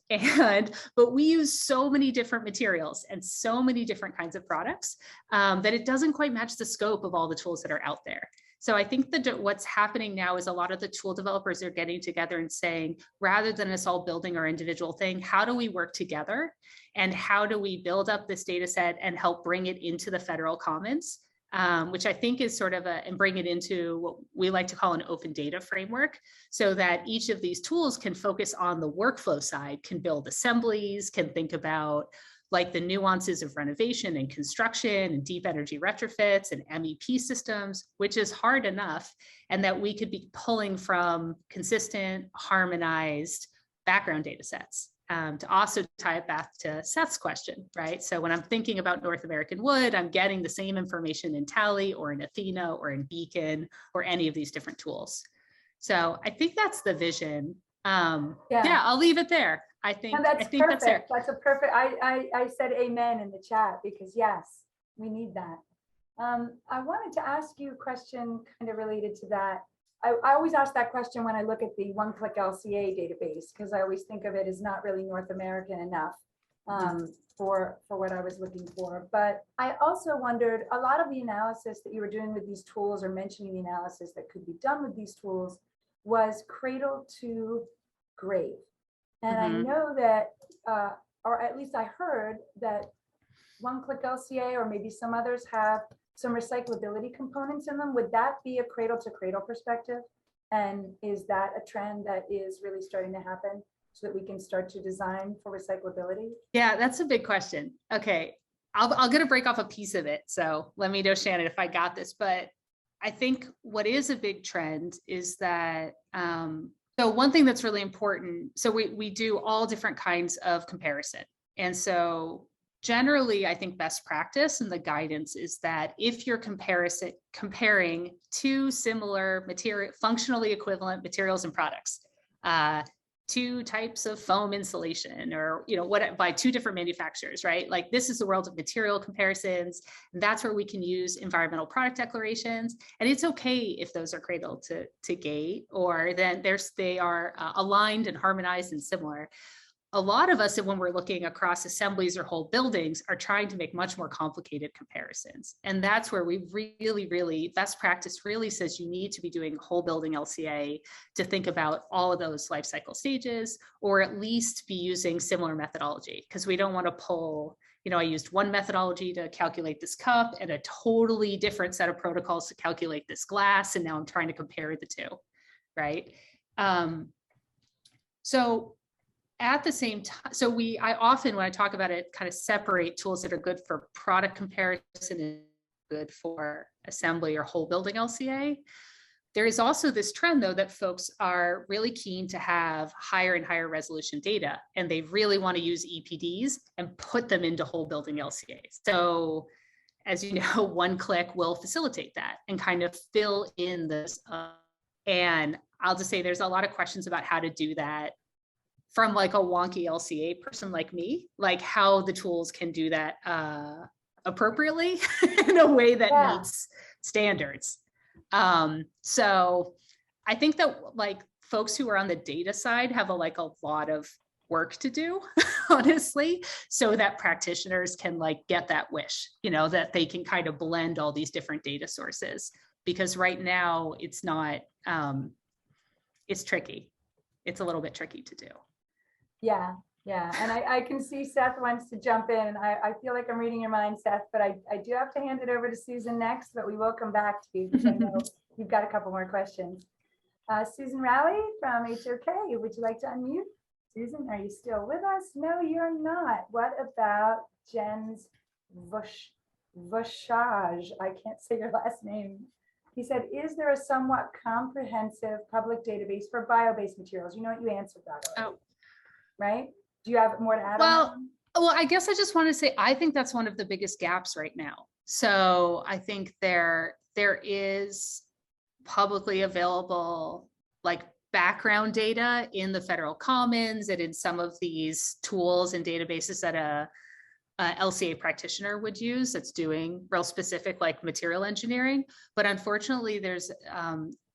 Speaker 6: but we use so many different materials and so many different kinds of products that it doesn't quite match the scope of all the tools that are out there. So I think that what's happening now is a lot of the tool developers are getting together and saying, rather than us all building our individual thing, how do we work together? And how do we build up this data set and help bring it into the federal commons? Which I think is sort of and bring it into what we like to call an open data framework, so that each of these tools can focus on the workflow side, can build assemblies, can think about like the nuances of renovation and construction and deep energy retrofits and MEP systems, which is hard enough, and that we could be pulling from consistent, harmonized background data sets. To also tie it back to Seth's question, right? So when I'm thinking about North American wood, I'm getting the same information in Tally or in Athena or in Beacon or any of these different tools. So I think that's the vision. Yeah, I'll leave it there. I think
Speaker 5: that's
Speaker 6: perfect.
Speaker 5: That's there. That's a perfect. I said amen in the chat because yes, we need that. I wanted to ask you a question kind of related to that. I always ask that question when I look at the one-click LCA database, because I always think of it as not really North American enough for what I was looking for. But I also wondered, a lot of the analysis that you were doing with these tools, or mentioning the analysis that could be done with these tools, was cradle to grave. And I know that, or at least I heard that one-click LCA, or maybe some others, have some recyclability components in them. Would that be a cradle to cradle perspective? And is that a trend that is really starting to happen so that we can start to design for recyclability? Yeah, that's a big question. Okay, I'm going to break off a piece of it. So let me know, Shannon, if I got this. But I think what is a big trend is that, so one thing that's really important, so we do all different kinds of comparison. And so generally, I think best practice and the guidance is that if you're comparing two similar functionally equivalent materials and products, two types of foam insulation, or by two different manufacturers, right? Like, this is the world of material comparisons. And that's where we can use environmental product declarations. And it's okay if those are cradle to gate, or then they are aligned and harmonized and similar. A lot of us, when we're looking across assemblies or whole buildings, are trying to make much more complicated comparisons. And that's where we really, best practice really says you need to be doing whole building LCA to think about all of those life cycle stages, or at least be using similar methodology, because we don't want to pull, I used one methodology to calculate this cup and a totally different set of protocols to calculate this glass. And now I'm trying to compare the two, right? So at the same time, so I often, when I talk about it, kind of separate tools that are good for product comparison and good for assembly or whole building LCA. There is also this trend, though, that folks are really keen to have higher and higher resolution data, and they really want to use EPDs and put them into whole building LCA. So, as you know, one click will facilitate that and kind of fill in this. And I'll just say there's a lot of questions about how to do that from like a wonky LCA person like me, like how the tools can do that appropriately in a way that meets standards. So I think that like folks who are on the data side have a lot of work to do
Speaker 6: honestly, so that practitioners can like get that wish, you know, that they can kind of blend all these different data sources. Because right now it's not, it's tricky. It's a little bit tricky to do.
Speaker 5: Yeah, yeah. And I can see Seth wants to jump in. I feel like I'm reading your mind, Seth, but I do have to hand it over to Susan next, but we will come back to you because I know you've got a couple more questions. Susan Rowley from HOK, would you like to unmute? Susan, are you still with us? No, you're not. What about Jen's Voshage? I can't say your last name. He said, is there a somewhat comprehensive public database for bio-based materials? You know what, you answered that already, right? Do you have more to add on?
Speaker 6: Well, I guess I just want to say, I think that's one of the biggest gaps right now. So I think there is publicly available like background data in the federal commons and in some of these tools and databases that a LCA practitioner would use that's doing real specific like material engineering. But unfortunately, there's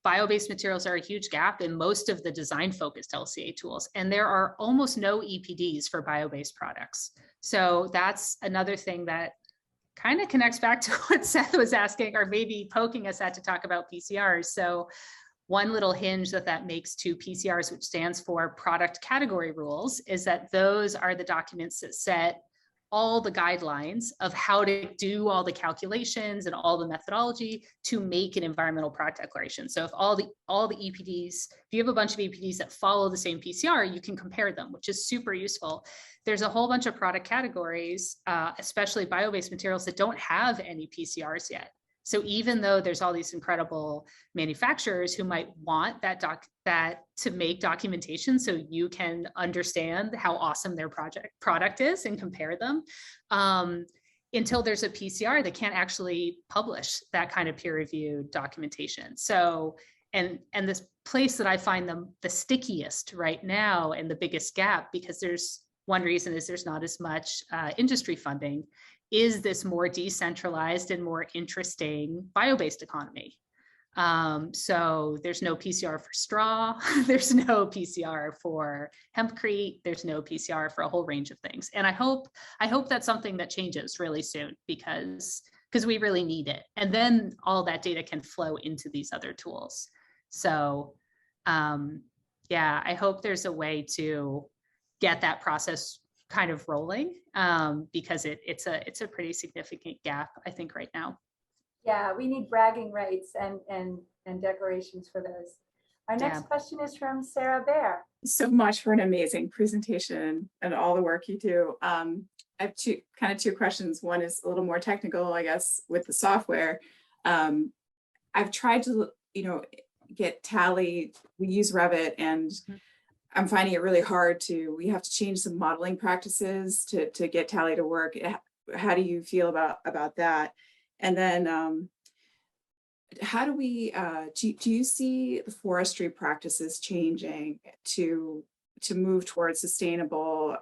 Speaker 6: bio-based materials are a huge gap in most of the design focused LCA tools. And there are almost no EPDs for bio-based products. So that's another thing that kind of connects back to what Seth was asking, or maybe poking us at to talk about PCRs. So one little hinge that makes to PCRs, which stands for product category rules, is that those are the documents that set all the guidelines of how to do all the calculations and all the methodology to make an environmental product declaration. So if all the EPDs, if you have a bunch of EPDs that follow the same PCR, you can compare them, which is super useful. There's a whole bunch of product categories, especially bio-based materials, that don't have any PCRs yet. So even though there's all these incredible manufacturers who might want that to make documentation so you can understand how awesome their product is and compare them, until there's a PCR, they can't actually publish that kind of peer-reviewed documentation. So, and this place that I find the stickiest right now and the biggest gap, because there's one reason is there's not as much industry funding, is this more decentralized and more interesting bio-based economy. So there's no PCR for straw, there's no PCR for hempcrete, there's no PCR for a whole range of things. And I hope that's something that changes really soon, because we really need it. And then all that data can flow into these other tools. So yeah, I hope there's a way to get that process kind of rolling, because it's a pretty significant gap, I think, right now.
Speaker 5: Yeah, we need bragging rights and declarations for those. Our next question is from Sarah Bear.
Speaker 9: So much for an amazing presentation and all the work you do. I have two questions. One is a little more technical, I guess, with the software. I've tried to, get Tally. We use Revit, and I'm finding it really hard we have to change some modeling practices to get Tally to work. How do you feel about that? And then how do we, do you see the forestry practices changing to move towards sustainable,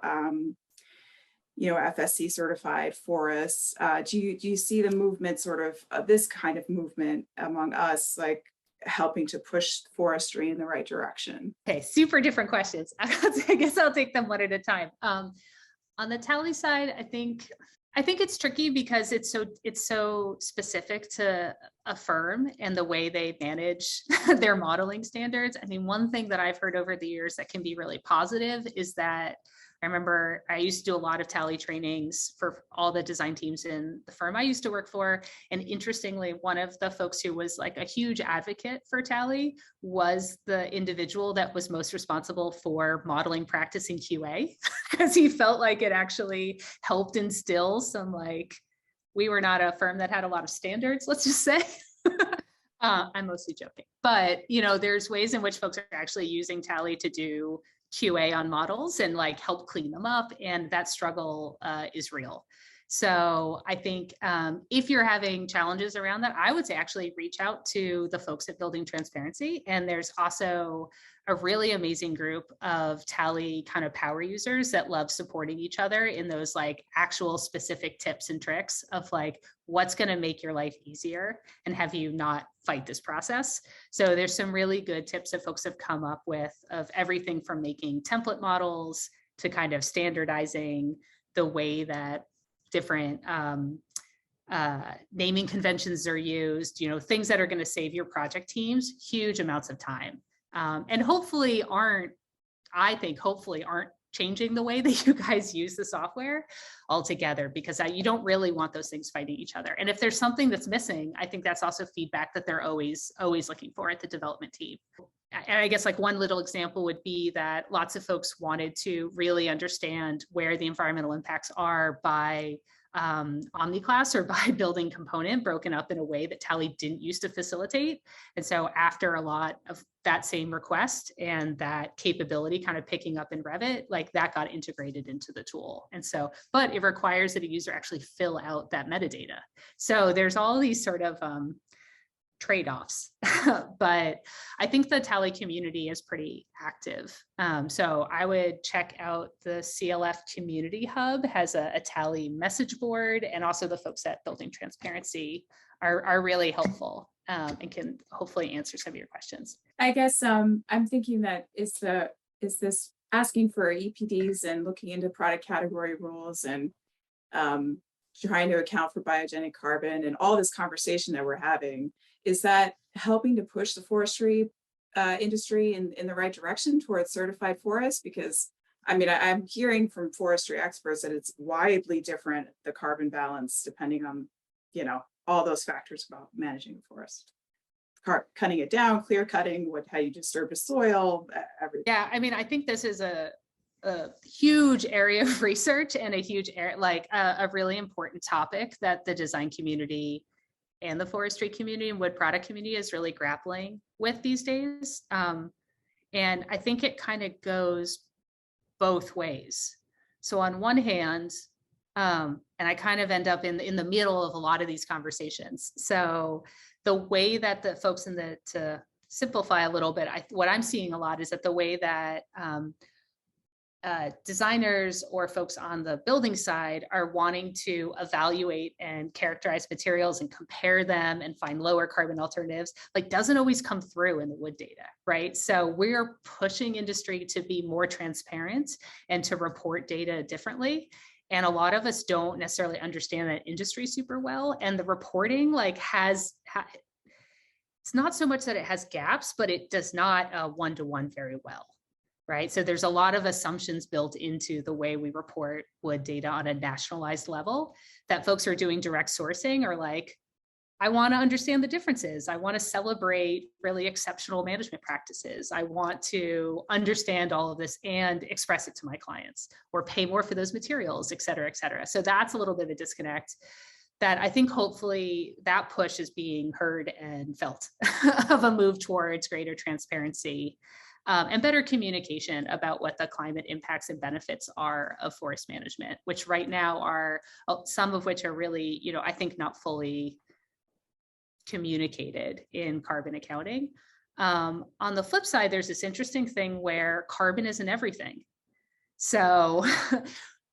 Speaker 9: FSC certified forests? Do you see the movement sort of this kind of movement among us, like helping to push forestry in the right direction?
Speaker 6: Okay, super different questions. I guess I'll take them one at a time. On the Tally side, I think it's tricky because it's so specific to a firm and the way they manage their modeling standards. I mean, one thing that I've heard over the years that can be really positive is that I remember I used to do a lot of Tally trainings for all the design teams in the firm I used to work for. And interestingly, one of the folks who was like a huge advocate for Tally was the individual that was most responsible for modeling practice in QA, because he felt like it actually helped instill some, like, we were not a firm that had a lot of standards, let's just say. I'm mostly joking, but there's ways in which folks are actually using Tally to do QA on models and like help clean them up, and that struggle is real. So I think if you're having challenges around that, I would say actually reach out to the folks at Building Transparency. And there's also a really amazing group of Tally kind of power users that love supporting each other in those like actual specific tips and tricks of like what's going to make your life easier and have you not fight this process. So there's some really good tips that folks have come up with of everything from making template models to kind of standardizing the way that different naming conventions are used, things that are going to save your project teams huge amounts of time. And hopefully aren't changing the way that you guys use the software altogether, because you don't really want those things fighting each other. And if there's something that's missing, I think that's also feedback that they're always looking for at the development team. And I guess like one little example would be that lots of folks wanted to really understand where the environmental impacts are by omni-class or by building component broken up in a way that Tally didn't used to facilitate. And so after a lot of that same request and that capability kind of picking up in Revit, like that got integrated into the tool. And so, but it requires that a user actually fill out that metadata. So there's all these sort of trade-offs, but I think the Tally community is pretty active. So I would check out the CLF Community Hub, has a Tally message board, and also the folks at Building Transparency are really helpful and can hopefully answer some of your questions.
Speaker 9: I guess I'm thinking that is this asking for EPDs and looking into product category rules and trying to account for biogenic carbon and all this conversation that we're having, is that helping to push the forestry industry in the right direction towards certified forests? Because I mean, I'm hearing from forestry experts that it's widely different, the carbon balance, depending on, all those factors about managing the forest. Cutting it down, clear cutting, how you disturb the soil, everything.
Speaker 6: Yeah, I mean, I think this is a huge area of research and a huge area, like a really important topic that the design community and the forestry community and wood product community is really grappling with these days. And I think it kind of goes both ways. So on one hand, and I kind of end up in the middle of a lot of these conversations. So the way that the folks to simplify a little bit, what I'm seeing a lot is that the way that designers or folks on the building side are wanting to evaluate and characterize materials and compare them and find lower carbon alternatives, like doesn't always come through in the wood data, right? So we're pushing industry to be more transparent and to report data differently. And a lot of us don't necessarily understand that industry super well. And the reporting it's not so much that it has gaps, but it does not one-to-one very well. Right. So there's a lot of assumptions built into the way we report wood data on a nationalized level that folks who are doing direct sourcing are like, I want to understand the differences. I want to celebrate really exceptional management practices. I want to understand all of this and express it to my clients or pay more for those materials, et cetera, et cetera. So that's a little bit of a disconnect that I think hopefully that push is being heard and felt of a move towards greater transparency. And better communication about what the climate impacts and benefits are of forest management, which right now are some of which are really, I think not fully communicated in carbon accounting. On the flip side, there's this interesting thing where carbon isn't everything. So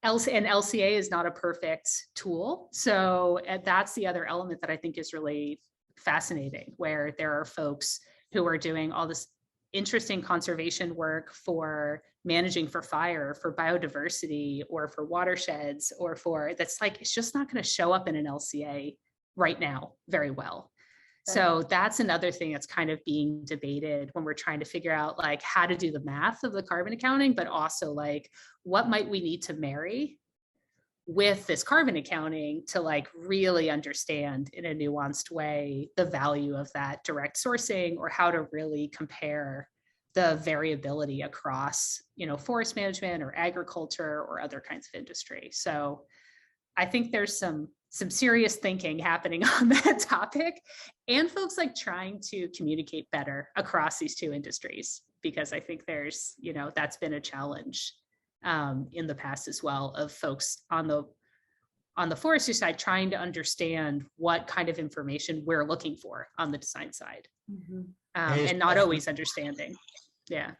Speaker 6: and LCA is not a perfect tool. So that's the other element that I think is really fascinating, where there are folks who are doing all this interesting conservation work for managing for fire, for biodiversity, or for watersheds, or it's just not going to show up in an LCA right now very well. So that's another thing that's kind of being debated when we're trying to figure out like how to do the math of the carbon accounting, but also like what might we need to marry with this carbon accounting to like really understand in a nuanced way the value of that direct sourcing, or how to really compare the variability across, forest management or agriculture or other kinds of industry. So I think there's some serious thinking happening on that topic, and folks like trying to communicate better across these two industries, because I think there's, that's been a challenge in the past as well, of folks on the forestry side trying to understand what kind of information we're looking for on the design side, and not always understanding. Yeah.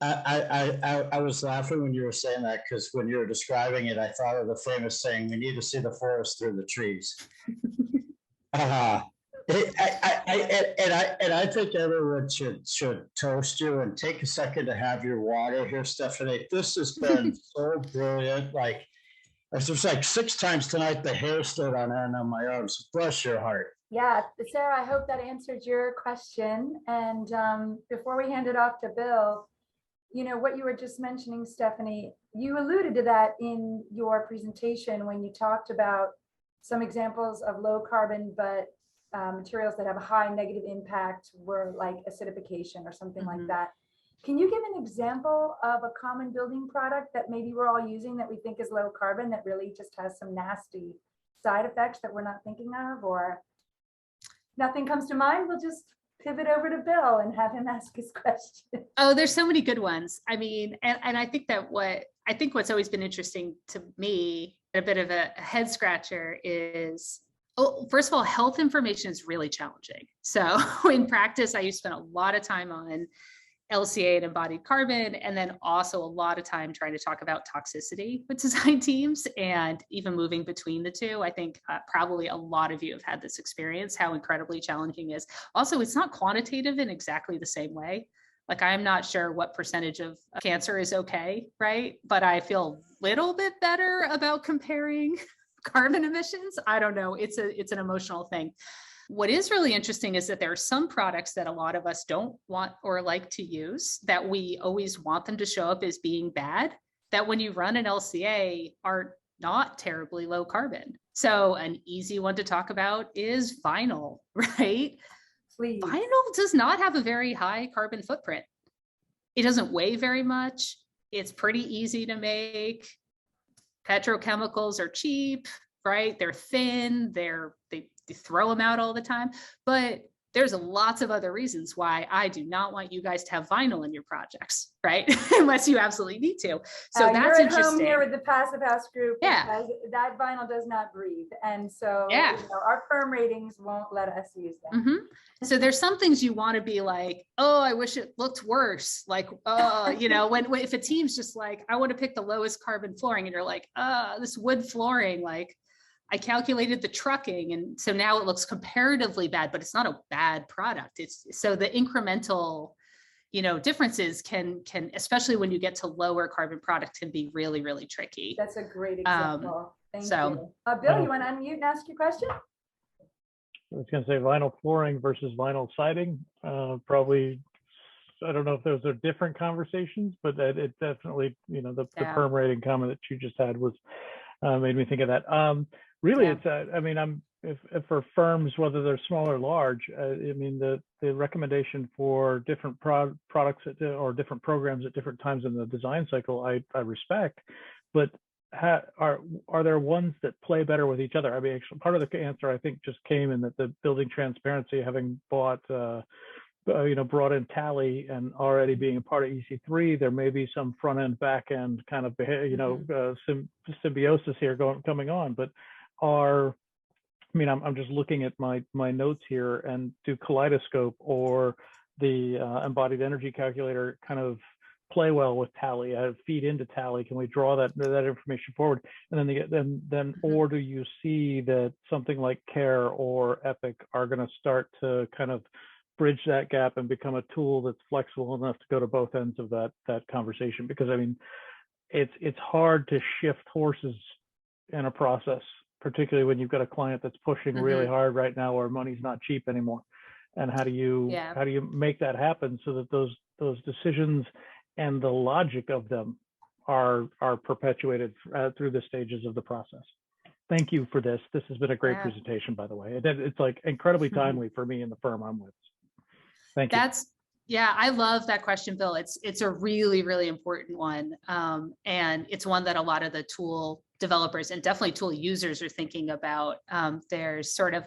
Speaker 3: I was laughing when you were saying that, because when you were describing it, I thought of the famous saying, "We need to see the forest through the trees." I think everyone should toast you and take a second to have your water here, Stephanie. This has been so brilliant. Like, there's like 6 times tonight the hair stood on end on my arms. Bless your heart.
Speaker 5: Yeah, Sarah, I hope that answered your question. And before we hand it off to Bill, you know, what you were just mentioning, Stephanie, you alluded to that in your presentation when you talked about some examples of low carbon, but materials that have a high negative impact were like acidification or something like that. Can you give an example of a common building product that maybe we're all using that we think is low carbon that really just has some nasty side effects that we're not thinking of, or nothing comes to mind? We'll just pivot over to Bill and have him ask his question.
Speaker 6: Oh, there's so many good ones. I mean, and I think that what's always been interesting to me, a bit of a head scratcher is, first of all, health information is really challenging. So in practice, I used to spend a lot of time on LCA and embodied carbon, and then also a lot of time trying to talk about toxicity with design teams and even moving between the two. I think probably a lot of you have had this experience, how incredibly challenging it is. Also, it's not quantitative in exactly the same way. Like, I'm not sure what percentage of cancer is okay, right? But I feel a little bit better about comparing carbon emissions. I don't know. It's an emotional thing. What is really interesting is that there are some products that a lot of us don't want or like to use, that we always want them to show up as being bad, that when you run an LCA are not terribly low carbon. So an easy one to talk about is vinyl, right?
Speaker 5: Please.
Speaker 6: Vinyl does not have a very high carbon footprint. It doesn't weigh very much. It's pretty easy to make. Petrochemicals are cheap, right? They're thin, they throw them out all the time, but there's lots of other reasons why I do not want you guys to have vinyl in your projects, right? Unless you absolutely need to. So that's
Speaker 5: you're
Speaker 6: interesting.
Speaker 5: At home here with the Passive House group.
Speaker 6: Yeah.
Speaker 5: That vinyl does not breathe. And so
Speaker 6: yeah.
Speaker 5: You know, our firm ratings won't let us use that.
Speaker 6: So there's some things you want to be like, oh, I wish it looked worse. Like, you know, when if a team's just like, I want to pick the lowest carbon flooring, and you're like, this wood flooring, like, I calculated the trucking, and so now it looks comparatively bad, but it's not a bad product. It's so the incremental, you know, differences can, especially when you get to lower carbon products, can be really, really tricky.
Speaker 5: That's a great example. Thank you. Bill, you want to unmute and ask your question?
Speaker 10: I was going to say vinyl flooring versus vinyl siding. Probably, I don't know if those are different conversations, but it definitely, you know, the perm rating comment that you just had was made me think of that. Really, it's I mean, if for firms, whether they're small or large, I mean, the recommendation for different products or different programs at different times in the design cycle, I respect, but are there ones that play better with each other? I mean, actually, part of the answer I think just came in that the building transparency, having bought you know, brought in Tally and already being a part of EC3, there may be some front end, back end kind of, you know, symbiosis here coming on. But I mean, I'm just looking at my notes here, and do Kaleidoscope or the embodied energy calculator kind of play well with Tally? Feed into Tally? Can we draw that information forward? And then or do you see that something like Care or Epic are going to start to kind of bridge that gap and become a tool that's flexible enough to go to both ends of that conversation? Because I mean, it's hard to shift horses in a process, particularly when you've got a client that's pushing really hard right now, where money's not cheap anymore. And how do you make that happen so that those decisions and the logic of them are perpetuated through the stages of the process? Thank you for this. This has been a great presentation, by the way. It's like incredibly timely for me and the firm I'm with. Thank you.
Speaker 6: I love that question, Bill. It's a really, really important one. And it's one that a lot of the tool developers and definitely tool users are thinking about. There's sort of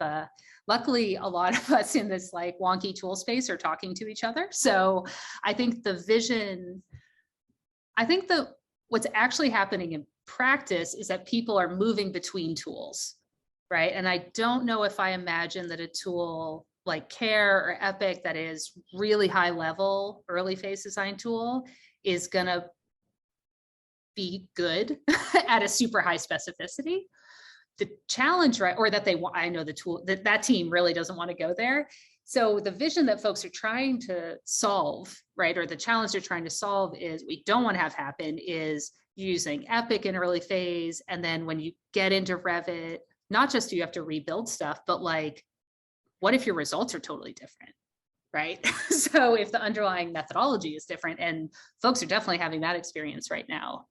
Speaker 6: luckily a lot of us in this like wonky tool space are talking to each other. So I think the vision, what's actually happening in practice is that people are moving between tools, right? And I don't know if I imagine that a tool like Care or Epic that is really high level early phase design tool is gonna be good at a super high specificity. the challenge, right, or that I know the tool, that team really doesn't want to go there. So the vision that folks are trying to solve, right, or the challenge they're trying to solve is we don't want to have happen is using Epic in early phase. And then when you get into Revit, not just do you have to rebuild stuff, but like, what if your results are totally different, right? So if the underlying methodology is different, and folks are definitely having that experience right now.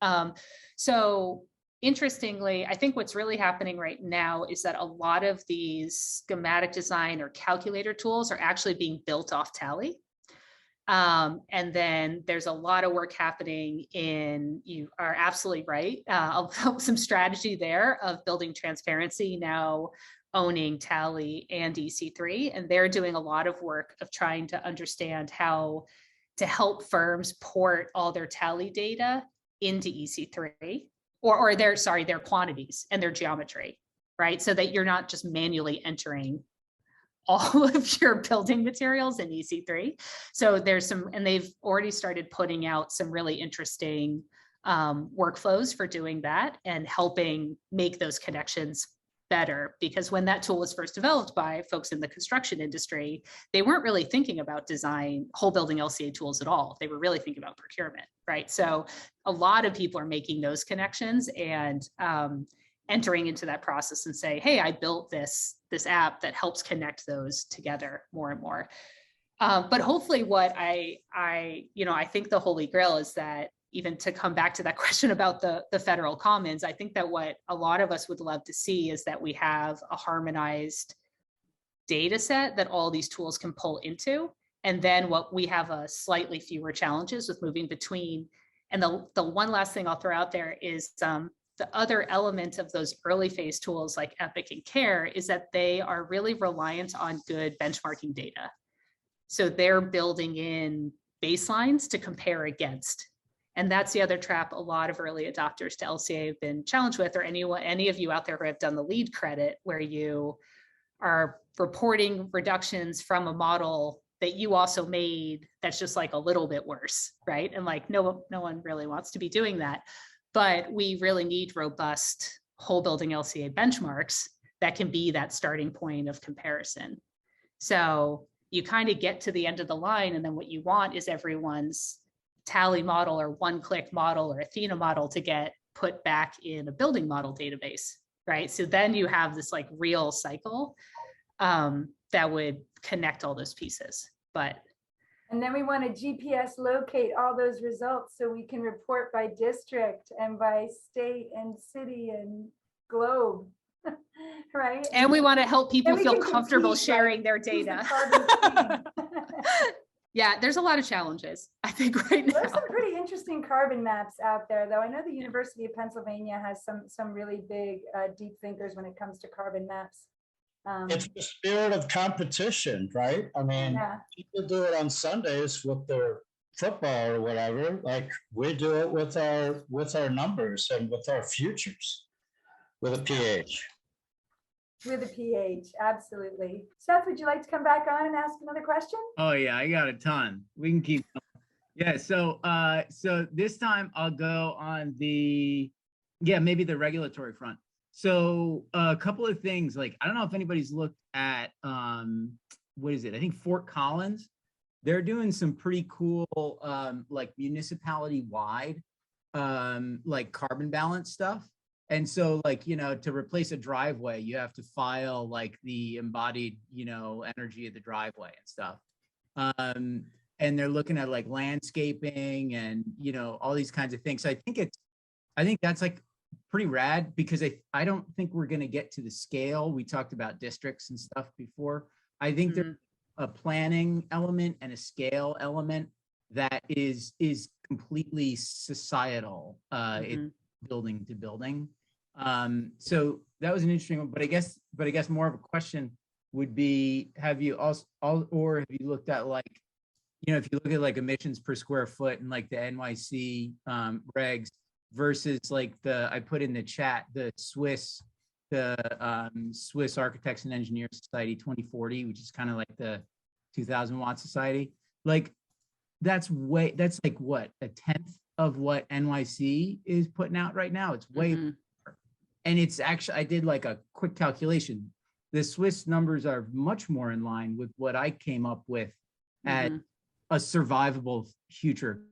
Speaker 6: So interestingly, I think what's really happening right now is that a lot of these schematic design or calculator tools are actually being built off Tally. And then there's a lot of work happening in, you are absolutely right, some strategy there of building transparency, now owning Tally and EC3. And they're doing a lot of work of trying to understand how to help firms port all their Tally data into EC3, or their quantities and their geometry, right? So that you're not just manually entering all of your building materials in EC3. So there's some, and they've already started putting out some really interesting workflows for doing that and helping make those connections better. Because when that tool was first developed by folks in the construction industry, they weren't really thinking about design, whole building LCA tools at all. They were really thinking about procurement, right? So a lot of people are making those connections and entering into that process and say, hey, I built this app that helps connect those together more and more. But hopefully what I think the holy grail is that, even to come back to that question about the federal commons, I think that what a lot of us would love to see is that we have a harmonized data set that all these tools can pull into. And then what we have a slightly fewer challenges with moving between. And the one last thing I'll throw out there is the other element of those early phase tools like Epic and CARE is that they are really reliant on good benchmarking data. So they're building in baselines to compare against. And that's the other trap a lot of early adopters to LCA have been challenged with, or any of you out there who have done the lead credit, where you are reporting reductions from a model that you also made that's just like a little bit worse, right? And like no one really wants to be doing that. But we really need robust whole building LCA benchmarks that can be that starting point of comparison. So you kind of get to the end of the line, and then what you want is everyone's Tally model or one-click model or Athena model to get put back in a building model database, right? So then you have this like real cycle that would connect all those pieces.
Speaker 5: And then we want to GPS locate all those results so we can report by district and by state and city and globe, right?
Speaker 6: And we want to help people feel comfortable sharing their data. Yeah, there's a lot of challenges, I think, right now.
Speaker 5: There's some pretty interesting carbon maps out there, though. I know the University of Pennsylvania has some really big deep thinkers when it comes to carbon maps.
Speaker 3: It's the spirit of competition, right? I mean, people do it on Sundays with their football or whatever. Like we do it with our numbers and with our futures, with a PH.
Speaker 5: With a PH, absolutely. Seth, would you like to come back on and ask another question?
Speaker 7: Oh yeah, I got a ton. We can keep going. Yeah, so this time I'll go on maybe the regulatory front. So a couple of things, like I don't know if anybody's looked at what is it? I think Fort Collins. They're doing some pretty cool like municipality wide like carbon balance stuff. And so like, to replace a driveway, you have to file like the embodied, energy of the driveway and stuff. And they're looking at like landscaping and, all these kinds of things. So I think that's like pretty rad, because I don't think we're going to get to the scale. We talked about districts and stuff before. I think there's a planning element and a scale element that is completely societal, it's building to building. So that was an interesting one, but I guess more of a question would be, have you looked at like, if you look at like emissions per square foot and like the NYC regs versus like I put in the chat, the Swiss Architects and Engineers Society 2040, which is kind of like the 2000 watt society. Like that's like what, a tenth of what NYC is putting out right now. It's way And it's actually, I did like a quick calculation. The Swiss numbers are much more in line with what I came up with at a survivable future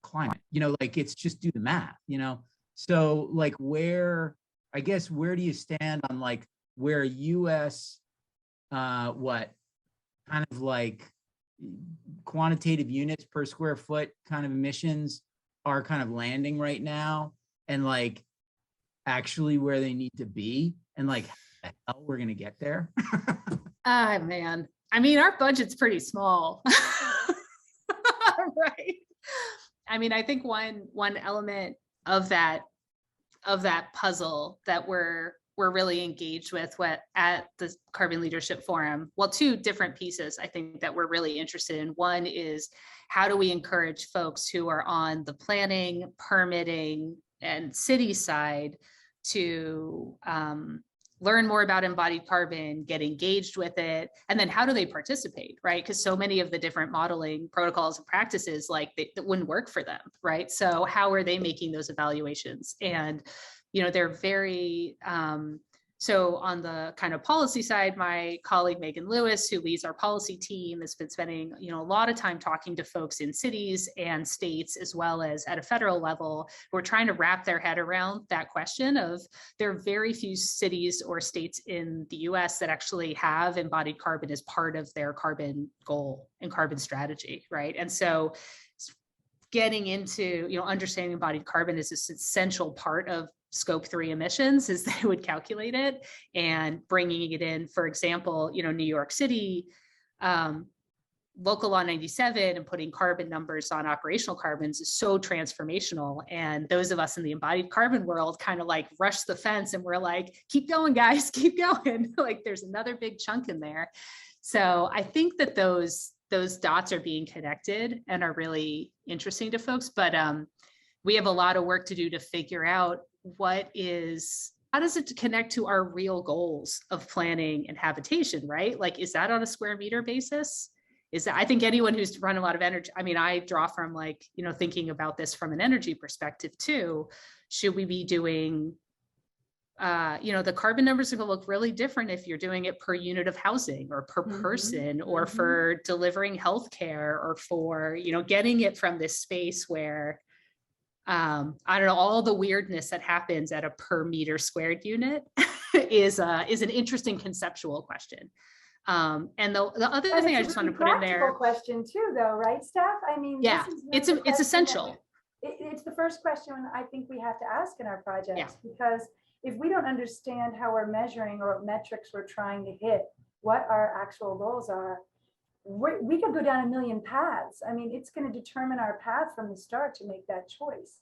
Speaker 7: climate. You know, like it's just do the math, you know? So like where, I guess, where do you stand on like where US, what kind of like quantitative units per square foot kind of emissions are kind of landing right now, and like actually where they need to be, and like how the hell we're gonna get there?
Speaker 6: Ah, man. I mean, our budget's pretty small. Right. I mean, I think one element of that puzzle that we're really engaged with at the Carbon Leadership Forum, well, two different pieces I think that we're really interested in. One is how do we encourage folks who are on the planning, permitting, and city side to learn more about embodied carbon, get engaged with it, and then how do they participate, right? Because so many of the different modeling protocols and practices, like that wouldn't work for them, right? So how are they making those evaluations? And, you know, they're very, so on the kind of policy side, my colleague Megan Lewis, who leads our policy team, has been spending, you know, a lot of time talking to folks in cities and states, as well as at a federal level, who are trying to wrap their head around that question of there are very few cities or states in the US that actually have embodied carbon as part of their carbon goal and carbon strategy, right? And so getting into, you know, understanding embodied carbon is this essential part of Scope 3 emissions as they would calculate it, and bringing it in, for example, you know, New York City, local law 97 and putting carbon numbers on operational carbons is so transformational. And those of us in the embodied carbon world kind of like rush the fence and we're like, keep going, guys, keep going. Like there's another big chunk in there. So I think that those dots are being connected and are really interesting to folks. But we have a lot of work to do to figure out how does it connect to our real goals of planning and habitation, right? Like, is that on a square meter basis? I think anyone who's run a lot of energy, I mean, I draw from like, you know, thinking about this from an energy perspective too. Should we be doing, you know, the carbon numbers are going to look really different if you're doing it per unit of housing or per person or for delivering healthcare or for, you know, getting it from this space where, I don't know, all the weirdness that happens at a per meter squared unit is an interesting conceptual question. And the other thing I just want to put in there.
Speaker 5: Question too, though, right, Steph? I mean,
Speaker 6: yeah, it's essential.
Speaker 5: It's the first question I think we have to ask in our projects, because if we don't understand how we're measuring or what metrics we're trying to hit, what our actual goals are, we could go down a million paths. I mean, it's going to determine our path from the start to make that choice.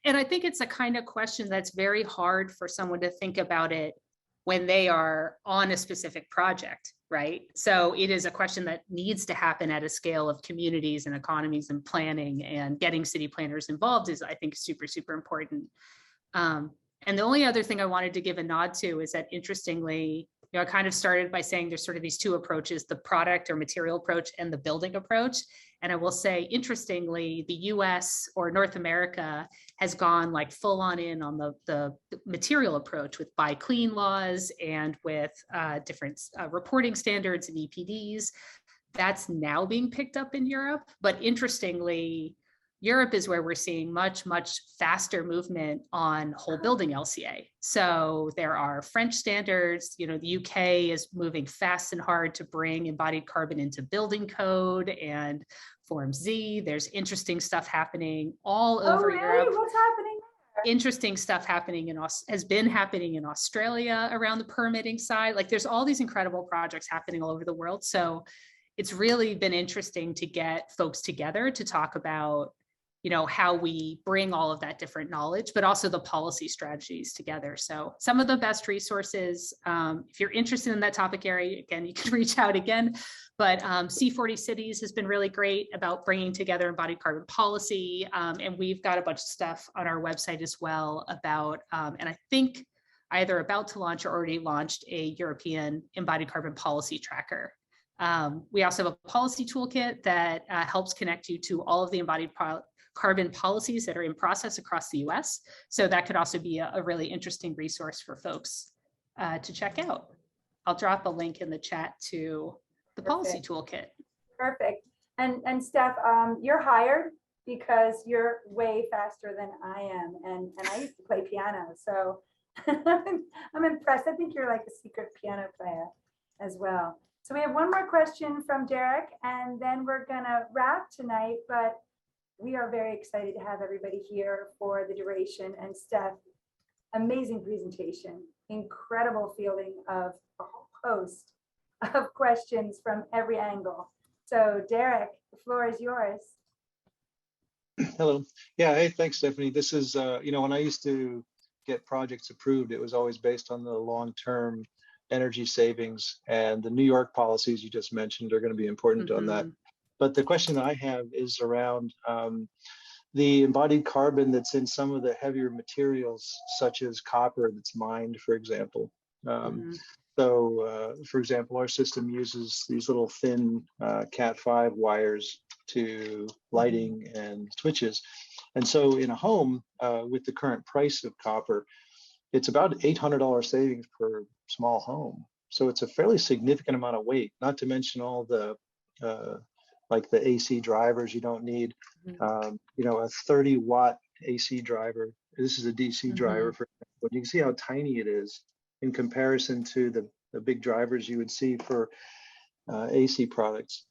Speaker 6: And I think it's a kind of question that's very hard for someone to think about it when they are on a specific project, right? So it is a question that needs to happen at a scale of communities and economies and planning, and getting city planners involved is, I think, super, super important. And the only other thing I wanted to give a nod to is that, interestingly, you know, I kind of started by saying there's sort of these two approaches, the product or material approach and the building approach. And I will say, interestingly, the US or North America has gone like full on in on the material approach with buy clean laws and with different reporting standards and EPDs. That's now being picked up in Europe. But interestingly, Europe is where we're seeing much, much faster movement on whole building LCA. So there are French standards, you know, the UK is moving fast and hard to bring embodied carbon into building code and Form Z. There's interesting stuff happening all over Europe.
Speaker 5: What's happening there?
Speaker 6: Interesting stuff happening has been happening in Australia around the permitting side. Like there's all these incredible projects happening all over the world. So it's really been interesting to get folks together to talk about, you know, how we bring all of that different knowledge, but also the policy strategies together. So some of the best resources, if you're interested in that topic area, again, you can reach out again, but C40 Cities has been really great about bringing together embodied carbon policy. And we've got a bunch of stuff on our website as well about, and I think either about to launch or already launched, a European embodied carbon policy tracker. We also have a policy toolkit that helps connect you to all of the embodied carbon policies that are in process across the US. So that could also be a really interesting resource for folks to check out. I'll drop a link in the chat to the policy toolkit.
Speaker 5: Perfect. And Steph, you're hired because you're way faster than I am. And I used to play piano. So I'm impressed. I think you're like a secret piano player as well. So we have one more question from Derek, and then we're gonna wrap tonight, but we are very excited to have everybody here for the duration. And Steph, amazing presentation, incredible fielding of a whole host of questions from every angle. So Derek, the floor is yours.
Speaker 11: Hello. Yeah, hey, thanks, Stephanie. This is, when I used to get projects approved, it was always based on the long-term energy savings, and the New York policies you just mentioned are going to be important on that. But the question I have is around the embodied carbon that's in some of the heavier materials, such as copper that's mined, for example. So, for example, our system uses these little thin Cat5 wires to lighting and switches. And so in a home, with the current price of copper, it's about $800 savings per small home. So it's a fairly significant amount of weight, not to mention all the, like the AC drivers you don't need. A 30-watt AC driver, this is a DC driver, for example. You can see how tiny it is in comparison to the big drivers you would see for AC products.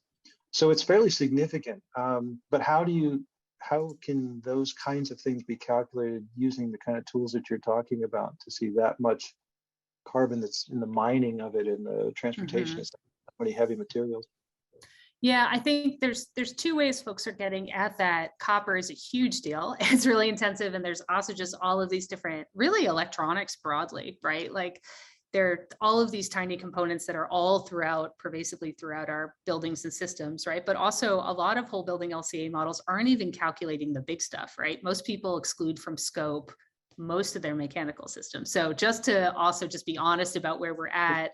Speaker 11: So it's fairly significant. But how can those kinds of things be calculated using the kind of tools that you're talking about to see that much carbon that's in the mining of it and the transportation of so many heavy materials?
Speaker 6: Yeah, I think there's two ways folks are getting at that. Copper is a huge deal. It's really intensive. And there's also just all of these different, really electronics broadly, right? Like there are all of these tiny components that are all pervasively throughout our buildings and systems, right? But also a lot of whole building LCA models aren't even calculating the big stuff, right? Most people exclude from scope most of their mechanical systems. So just to also just be honest about where we're at,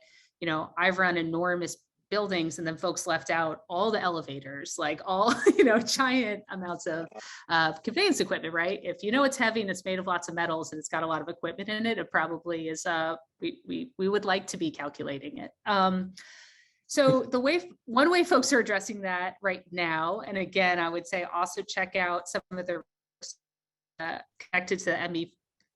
Speaker 6: I've run enormous buildings and then folks left out all the elevators, like all, giant amounts of conveyance equipment, right? If it's heavy and it's made of lots of metals and it's got a lot of equipment in it, it probably is, we would like to be calculating it. So one way folks are addressing that right now, and again, I would say also check out some of the connected to the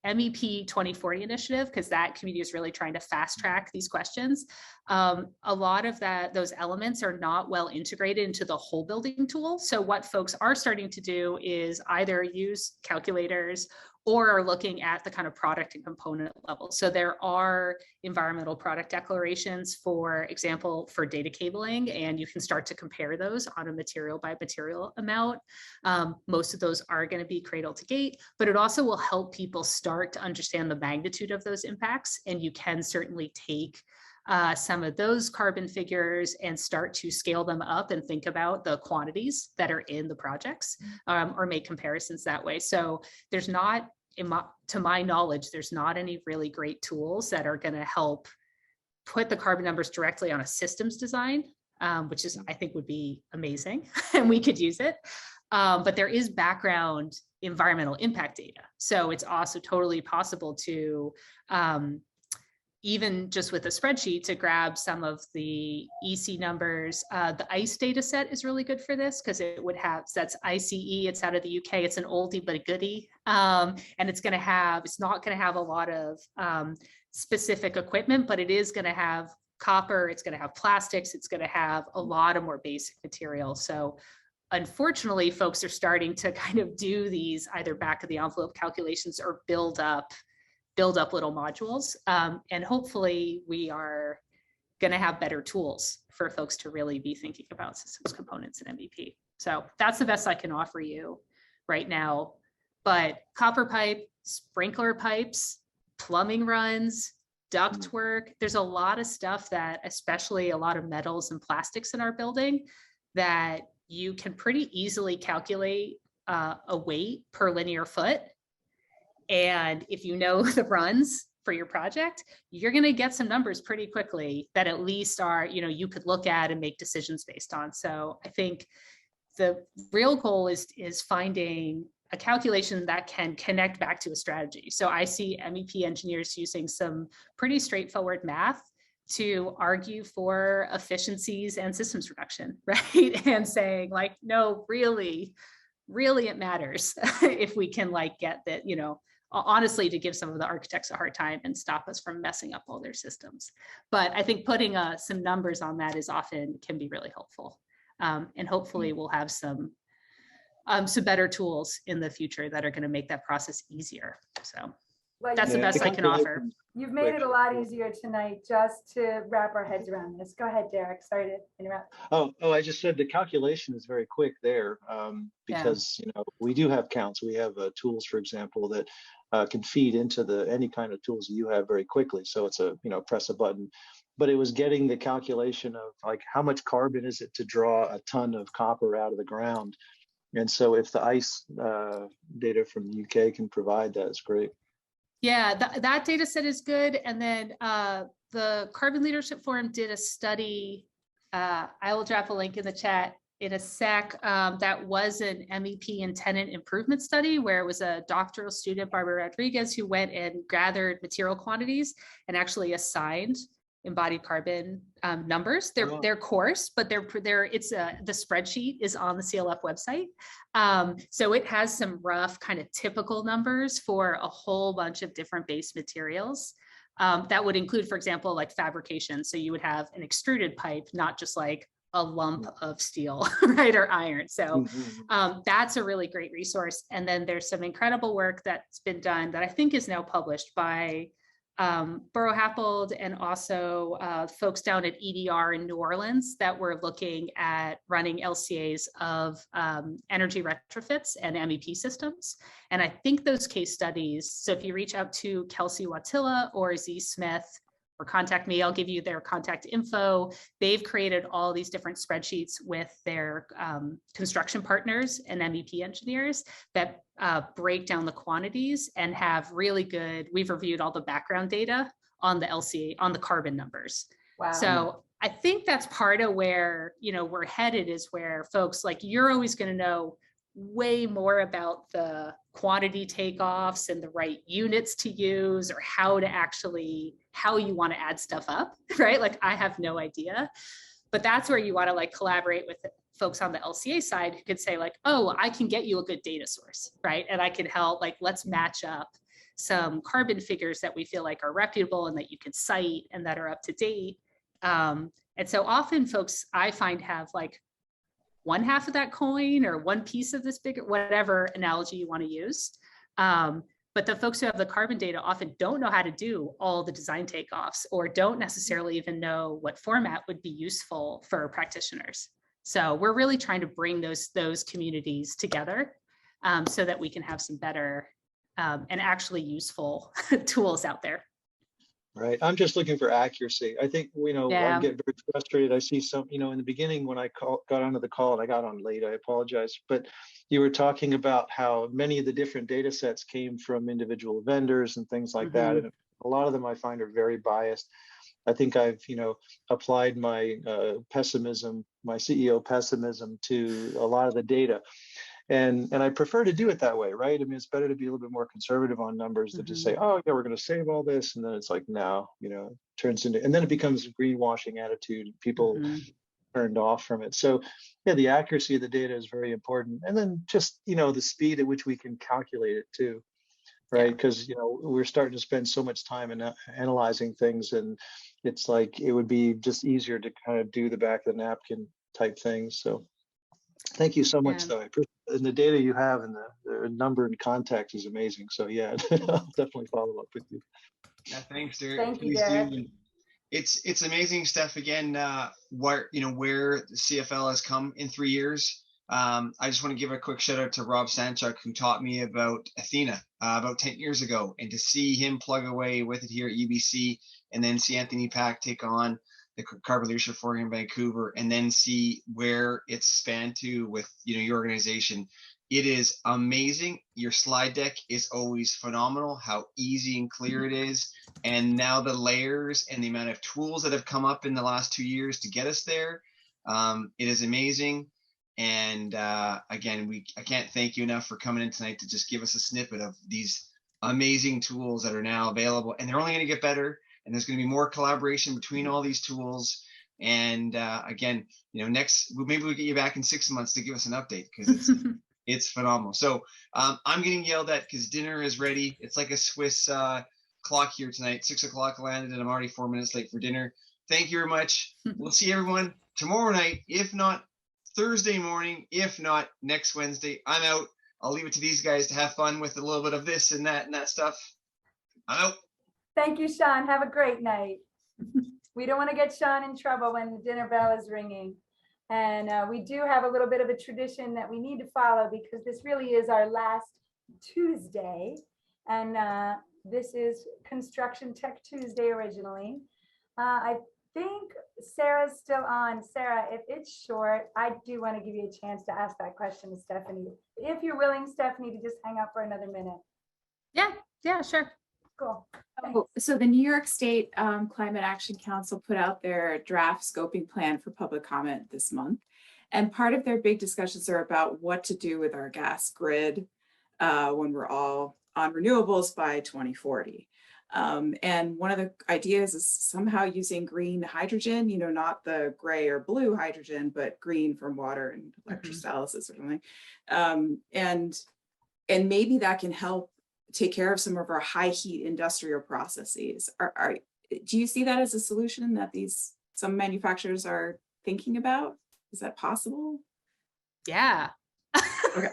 Speaker 6: MEP 2040 initiative, because that community is really trying to fast track these questions. A lot of those elements are not well integrated into the whole building tool. So what folks are starting to do is either use calculators or are looking at the kind of product and component level. So there are environmental product declarations, for example, for data cabling, and you can start to compare those on a material by material amount. Most of those are going to be cradle to gate, but it also will help people start to understand the magnitude of those impacts. And you can certainly take some of those carbon figures and start to scale them up and think about the quantities that are in the projects, or make comparisons that way. So there's not, to my knowledge, there's not any really great tools that are going to help put the carbon numbers directly on a systems design, which is, I think, would be amazing and we could use it. But there is background environmental impact data. So it's also totally possible to, even just with a spreadsheet, to grab some of the EC numbers. The ICE data set is really good for this because it would have, that's ICE, it's out of the UK, it's an oldie but a goodie. And it's not gonna have a lot of specific equipment, but it is gonna have copper, it's gonna have plastics, it's gonna have a lot of more basic material. So unfortunately, folks are starting to kind of do these either back of the envelope calculations or build up little modules. And hopefully we are going to have better tools for folks to really be thinking about systems components in MVP. So that's the best I can offer you right now. But copper pipe, sprinkler pipes, plumbing runs, duct work, there's a lot of stuff that, especially a lot of metals and plastics in our building, that you can pretty easily calculate a weight per linear foot. And if you know the runs for your project, you're going to get some numbers pretty quickly that at least are, you could look at and make decisions based on. So I think the real goal is finding a calculation that can connect back to a strategy. So I see MEP engineers using some pretty straightforward math to argue for efficiencies and systems reduction, right? And saying like, no, really it matters if we can like get that, you know, honestly, to give some of the architects a hard time and stop us from messing up all their systems. But I think putting some numbers on that can be really helpful. And hopefully we'll have some better tools in the future that are going to make that process easier. So
Speaker 5: Well,
Speaker 6: that's the best I can offer.
Speaker 5: You've made it a lot easier tonight just to wrap our heads around this. Go ahead, Derek. Sorry to interrupt.
Speaker 11: Oh, I just said the calculation is very quick there, because you know, we do have counts. We have tools, for example, that can feed into any kind of tools that you have very quickly. So it's press a button. But it was getting the calculation of like how much carbon is it to draw a ton of copper out of the ground. And so if the ICE data from the UK can provide that, it's great.
Speaker 6: Yeah, that data set is good. And then the Carbon Leadership Forum did a study. I will drop a link in the chat in a sec. That was an MEP and tenant improvement study where it was a doctoral student, Barbara Rodriguez, who went and gathered material quantities and actually assigned embodied carbon numbers. They're coarse, but the spreadsheet is on the CLF website. So it has some rough kind of typical numbers for a whole bunch of different base materials. That would include, for example, like fabrication. So you would have an extruded pipe, not just like a lump of steel, right, or iron. So that's a really great resource. And then there's some incredible work that's been done that I think is now published by Borough Happold and also folks down at EDR in New Orleans that were looking at running LCAs of energy retrofits and MEP systems. And I think those case studies, so if you reach out to Kelsey Watilla or Z Smith or contact me, I'll give you their contact info. They've created all these different spreadsheets with their construction partners and MEP engineers that break down the quantities and have really good, we've reviewed all the background data on the LCA, on the carbon numbers. Wow. So I think that's part of where, you know, we're headed, is where folks like, you're always going to know way more about the quantity takeoffs and the right units to use, or how you want to add stuff up, right? Like I have no idea, but that's where you want to like collaborate with folks on the LCA side who could say like, oh, I can get you a good data source, right? And I can help, like, let's match up some carbon figures that we feel like are reputable and that you can cite and that are up to date. And so often folks I find have like one half of that coin or one piece of this bigger, whatever analogy you want to use. But the folks who have the carbon data often don't know how to do all the design takeoffs, or don't necessarily even know what format would be useful for practitioners. So we're really trying to bring those communities together so that we can have some better and actually useful tools out there.
Speaker 11: Right. I'm just looking for accuracy. I think, you know,
Speaker 6: Yeah.
Speaker 11: I get very frustrated. I see some, you know, in the beginning when I got onto the call, and I got on late, I apologize, but you were talking about how many of the different data sets came from individual vendors and things like that. And a lot of them I find are very biased. I think I've, you know, applied my pessimism, my CEO pessimism to a lot of the data. And I prefer to do it that way, right? I mean, it's better to be a little bit more conservative on numbers than to say, oh, yeah, we're going to save all this. And then it's like, no, you know, it turns into, and then it becomes a greenwashing attitude. People turned off from it. So yeah, the accuracy of the data is very important. And then just, you know, the speed at which we can calculate it too, right? Because, you know, we're starting to spend so much time in analyzing things, and it's like, it would be just easier to kind of do the back of the napkin type things. So thank you so much, though. I appreciate it. And the data you have and the number and context is amazing. So yeah, I'll definitely follow up with you.
Speaker 4: Yeah, thanks, Derek.
Speaker 5: Thank you, Derek.
Speaker 4: It's amazing, Steph. Again, where the CFL has come in 3 years. I just want to give a quick shout out to Rob Sanchuk, who taught me about Athena about 10 years ago, and to see him plug away with it here at UBC, and then see Anthony Pack take on the Carbon Leadership Forum in Vancouver, and then see where it's spanned to with, you know, your organization. It is amazing. Your slide deck is always phenomenal, how easy and clear it is. And now the layers and the amount of tools that have come up in the last 2 years to get us there, it is amazing. And again, I can't thank you enough for coming in tonight to just give us a snippet of these amazing tools that are now available, and they're only going to get better. And there's going to be more collaboration between all these tools. And again, maybe we'll get you back in 6 months to give us an update, because it's phenomenal. So I'm getting yelled at because dinner is ready. It's like a Swiss clock here tonight. 6 o'clock landed, and I'm already 4 minutes late for dinner. Thank you very much. We'll see everyone tomorrow night, if not Thursday morning, if not next Wednesday. I'm out. I'll leave it to these guys to have fun with a little bit of this and that stuff. I'm out.
Speaker 5: Thank you, Sean. Have a great night. We don't want to get Sean in trouble when the dinner bell is ringing. And we do have a little bit of a tradition that we need to follow, because this really is our last Tuesday. And this is Construction Tech Tuesday originally. I think Sarah's still on. Sarah, if it's short, I do want to give you a chance to ask that question to Stephanie. If you're willing, Stephanie, to just hang out for another minute.
Speaker 6: Yeah, sure.
Speaker 5: Cool.
Speaker 9: Oh, so the New York State Climate Action Council put out their draft scoping plan for public comment this month. And part of their big discussions are about what to do with our gas grid when we're all on renewables by 2040. And one of the ideas is somehow using green hydrogen, not the gray or blue hydrogen, but green from water and electrolysis or something. And maybe that can help take care of some of our high heat industrial processes. Do you see that as a solution that some manufacturers are thinking about? Is that possible?
Speaker 6: Yeah.
Speaker 9: Okay.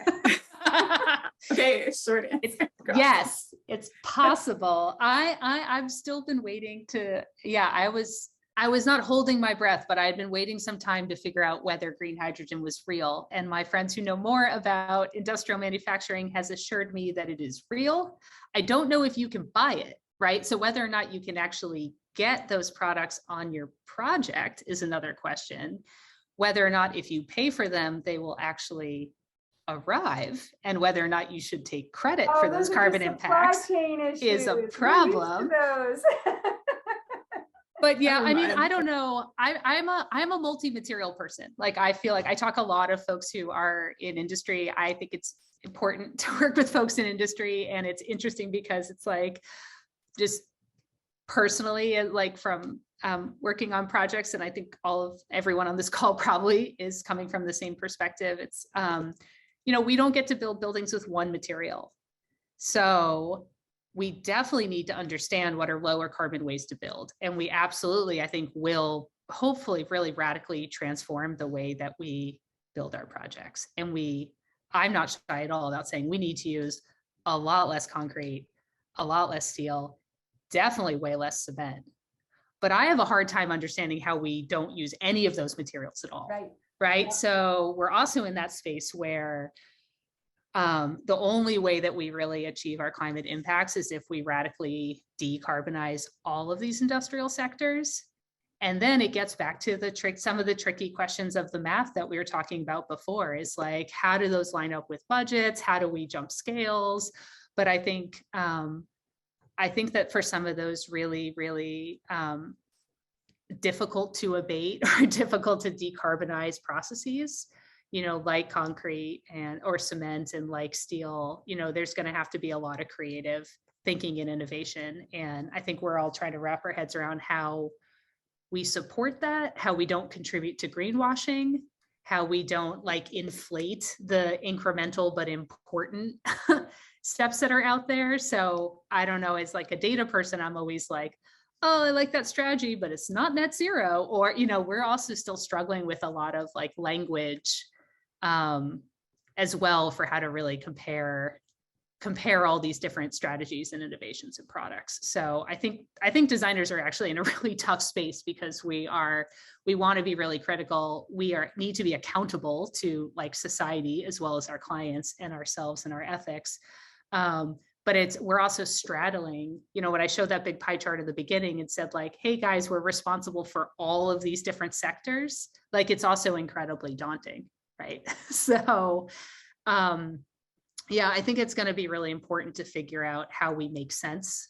Speaker 9: Okay, short answer.
Speaker 6: Yes, it's possible. I've still been waiting to, I was not holding my breath, but I had been waiting some time to figure out whether green hydrogen was real. And my friends who know more about industrial manufacturing has assured me that it is real. I don't know if you can buy it, right? So whether or not you can actually get those products on your project is another question. Whether or not if you pay for them, they will actually arrive, and whether or not you should take credit for those carbon impacts is a problem. But yeah, I mean, I don't know. I'm a multi-material person. Like, I feel like I talk a lot of folks who are in industry. I think it's important to work with folks in industry, and it's interesting because it's like, just personally, like from working on projects, and I think everyone on this call probably is coming from the same perspective. It's we don't get to build buildings with one material. So we definitely need to understand what are lower carbon ways to build. And we absolutely, I think, will hopefully really radically transform the way that we build our projects. And I'm not shy at all about saying we need to use a lot less concrete, a lot less steel, definitely way less cement. But I have a hard time understanding how we don't use any of those materials at all. Right. Yeah. So we're also in that space where the only way that we really achieve our climate impacts is if we radically decarbonize all of these industrial sectors. And then it gets back to some of the tricky questions of the math that we were talking about before, is like, how do those line up with budgets? How do we jump scales? But I think that for some of those really, really difficult to abate or difficult to decarbonize processes, like concrete or cement and like steel, there's going to have to be a lot of creative thinking and innovation. And I think we're all trying to wrap our heads around how we support that, how we don't contribute to greenwashing, how we don't like inflate the incremental but important steps that are out there. So I don't know, as like a data person, I'm always like, oh, I like that strategy, but it's not net zero. Or, we're also still struggling with a lot of like language as well for how to really compare all these different strategies and innovations and products. So I think designers are actually in a really tough space, because we want to be really critical. We need to be accountable to like society as well as our clients and ourselves and our ethics. But we're also straddling, when I showed that big pie chart at the beginning, it said like, hey guys, we're responsible for all of these different sectors. Like, it's also incredibly daunting, right? So, yeah, I think it's going to be really important to figure out how we make sense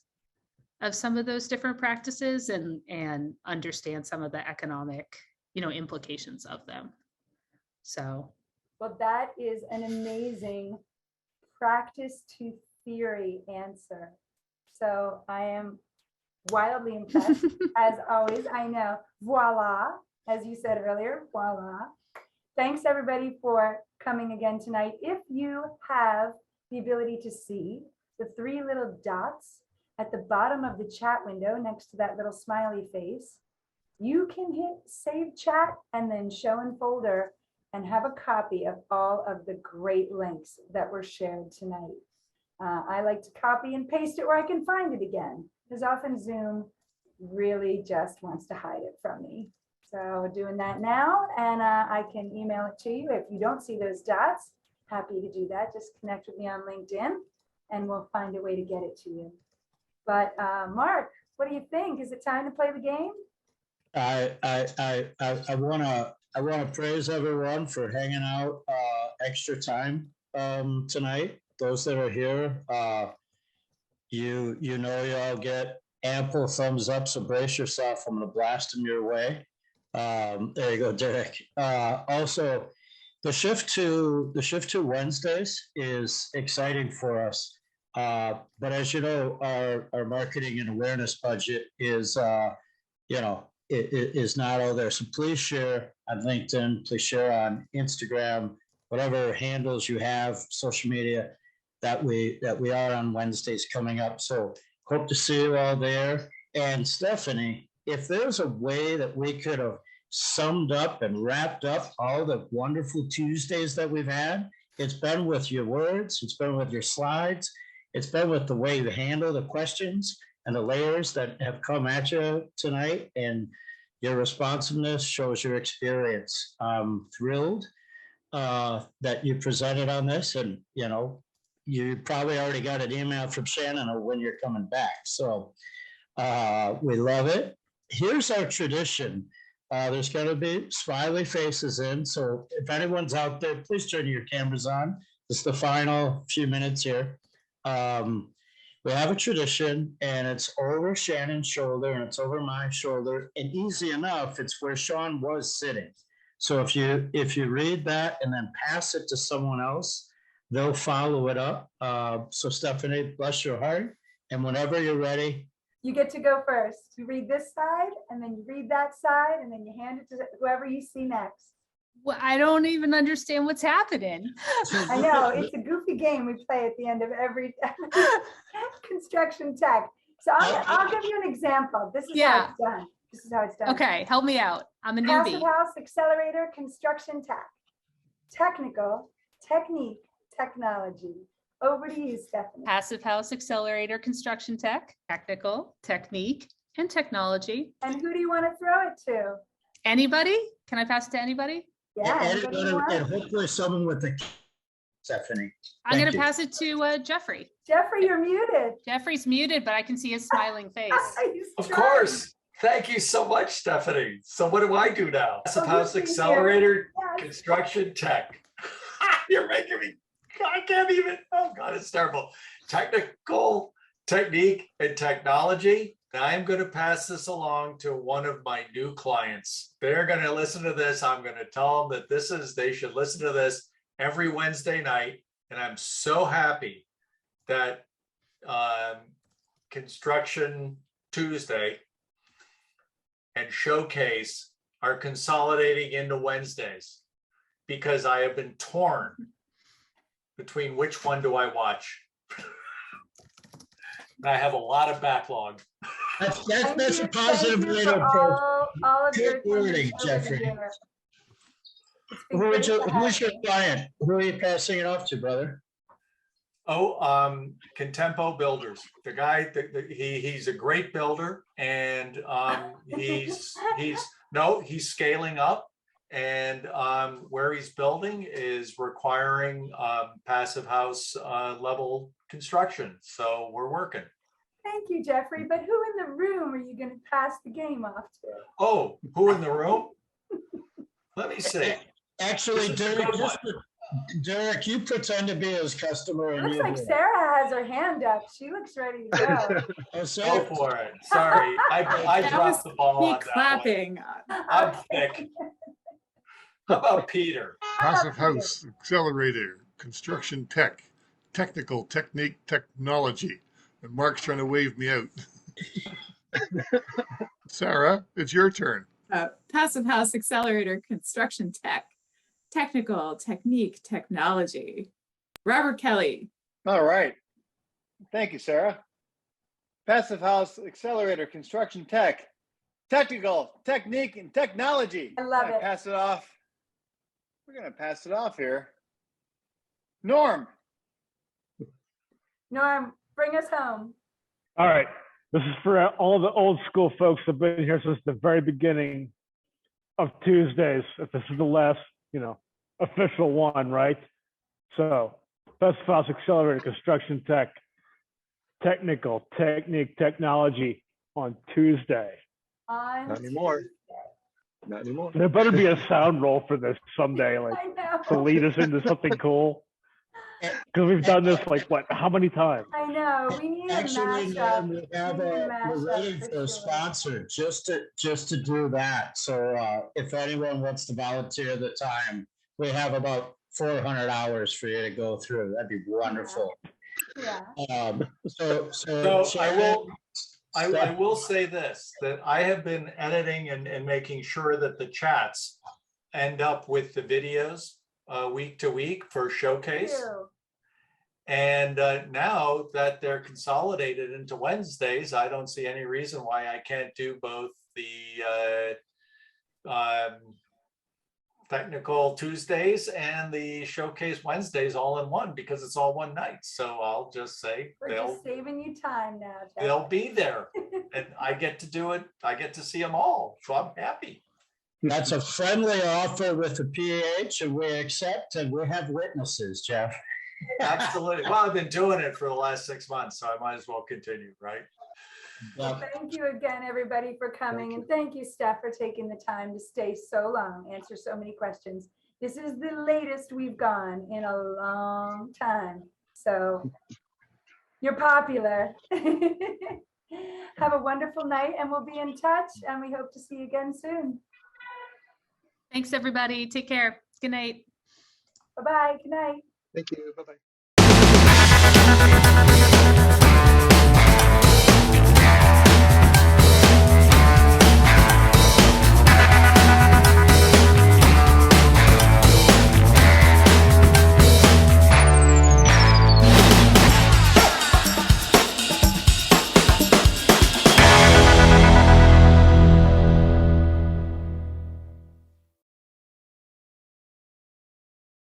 Speaker 6: of some of those different practices and understand some of the economic, implications of them. So
Speaker 5: Well, that is an amazing practice to theory answer. So I am wildly impressed. As always, I know, voila, as you said earlier, voila. Thanks everybody for coming again tonight. If you have the ability to see the 3 little dots at the bottom of the chat window next to that little smiley face, you can hit save chat and then show in folder and have a copy of all of the great links that were shared tonight. I like to copy and paste it where I can find it again, because often Zoom really just wants to hide it from me. So doing that now, and I can email it to you. If you don't see those dots, happy to do that. Just connect with me on LinkedIn and we'll find a way to get it to you. But Mark, what do you think? Is it time to play the game?
Speaker 3: I wanna praise everyone for hanging out extra time tonight. Those that are here, you know you all get ample thumbs up, so brace yourself. I'm gonna blast them your way. There you go, Derek. Also, the shift to Wednesdays is exciting for us. But as you know, our marketing and awareness budget is it is not all there. So please share on LinkedIn, please share on Instagram, whatever handles you have, social media, that we are on Wednesdays coming up. So hope to see you all there. And Stephanie, if there's a way that we could have summed up and wrapped up all the wonderful Tuesdays that we've had, it's been with your words, it's been with your slides, it's been with the way you handle the questions and the layers that have come at you tonight, and your responsiveness shows your experience. I'm thrilled that you presented on this, and you probably already got an email from Shannon or when you're coming back. So we love it. Here's our tradition. There's going to be smiley faces in. So if anyone's out there, please turn your cameras on. It's the final few minutes here. We have a tradition, and it's over Shannon's shoulder and it's over my shoulder, and easy enough, it's where Sean was sitting. So if you read that and then pass it to someone else, they'll follow it up. So Stephanie, bless your heart, and whenever you're ready,
Speaker 5: you get to go first. You read this side, and then you read that side, and then you hand it to whoever you see next.
Speaker 6: Well, I don't even understand what's happening.
Speaker 5: I know, it's a goofy game we play at the end of every construction tech. So I'll give you an example. This is how it's done. This is how it's done.
Speaker 6: Okay, help me out. I'm a
Speaker 5: Passive
Speaker 6: newbie.
Speaker 5: House Accelerator Construction Tech. Technical, technique, technology. Over to you, Stephanie.
Speaker 6: Passive House Accelerator Construction Tech, technical, technique, and technology.
Speaker 5: And who do you want to throw it to?
Speaker 6: Anybody? Can I pass it to anybody?
Speaker 5: Yeah.
Speaker 3: and hopefully someone with the Stephanie.
Speaker 6: I'm going to pass it to Jeffrey.
Speaker 5: Jeffrey, you're muted.
Speaker 6: Jeffrey's muted, but I can see his smiling face.
Speaker 8: Of course. Thank you so much, Stephanie. So what do I do now? Passive House Accelerator Construction Tech. You're making me, I can't even, oh God, it's terrible. Technical, technique, and technology. I'm going to pass this along to one of my new clients. They're going to listen to this. I'm going to tell them that they should listen to this every Wednesday night. And I'm so happy that Construction Tuesday and Showcase are consolidating into Wednesdays, because I have been torn between which one do I watch. And I have a lot of backlog.
Speaker 3: That's a positive way to approach. Good wording, Jeffrey. Who's your client? Who are you passing it off to, brother?
Speaker 8: Oh, Contempo Builders. The guy, he's a great builder, and he's scaling up, and where he's building is requiring passive house level construction. So we're working.
Speaker 5: Thank you, Jeffrey. But who in the room are you going to pass the game off to?
Speaker 8: Oh, who in the room? Let me see.
Speaker 3: Actually, Derek, you pretend to be his customer.
Speaker 5: It looks like Sarah has her hand up. She looks ready to go.
Speaker 8: Go for it. Sorry, I dropped the ball on that
Speaker 9: clapping.
Speaker 8: one. I'm thick. How about Peter?
Speaker 12: Passive House Accelerator, Construction Tech, Technical Technique Technology. And Mark's trying to wave me out. Sarah, it's your turn.
Speaker 9: Passive House Accelerator, Construction Tech, Technical Technique Technology. Robert Kelly.
Speaker 13: All right. Thank you, Sarah. Passive House Accelerator, Construction Tech, Technical Technique and Technology.
Speaker 5: I love it.
Speaker 13: Pass it off. We're going to pass it off here. Norm.
Speaker 5: Norm, bring us home.
Speaker 10: All right. This is for all the old school folks that have been here since the very beginning of Tuesdays. If this is the last, official one, right? So, Passive House Accelerator, Construction Tech, Technical Technique Technology on Tuesday.
Speaker 11: Not anymore. Not anymore.
Speaker 10: There better be a sound roll for this someday, like to lead us into something cool. Because we've done this how many times?
Speaker 5: I know. We need
Speaker 3: Actually,
Speaker 5: a mashup.
Speaker 3: we have we're waiting for a sponsor just to do that. So if anyone wants to volunteer the time, we have about 400 hours for you to go through. That'd be wonderful.
Speaker 5: Yeah.
Speaker 3: So
Speaker 8: I will say this, that I have been editing and making sure that the chats end up with the videos week to week for showcase. And now that they're consolidated into Wednesdays, I don't see any reason why I can't do both the technical Tuesdays and the showcase Wednesdays all in one, because it's all one night. So I'll just say
Speaker 5: we're just saving you time now, Jeff.
Speaker 8: They'll be there, and I get to do it. I get to see them all, so I'm happy.
Speaker 3: That's a friendly offer with a PH, and we accept, and we have witnesses, Jeff.
Speaker 8: Absolutely. Well, I've been doing it for the last 6 months, so I might as well continue, right?
Speaker 5: Well, thank you again, everybody, for coming. And thank you, Steph, for taking the time to stay so long, answer so many questions. This is the latest we've gone in a long time. So you're popular. Have a wonderful night, and we'll be in touch, and we hope to see you again soon.
Speaker 6: Thanks, everybody. Take care. Good night.
Speaker 5: Bye-bye. Good night.
Speaker 11: Thank you. Bye-bye.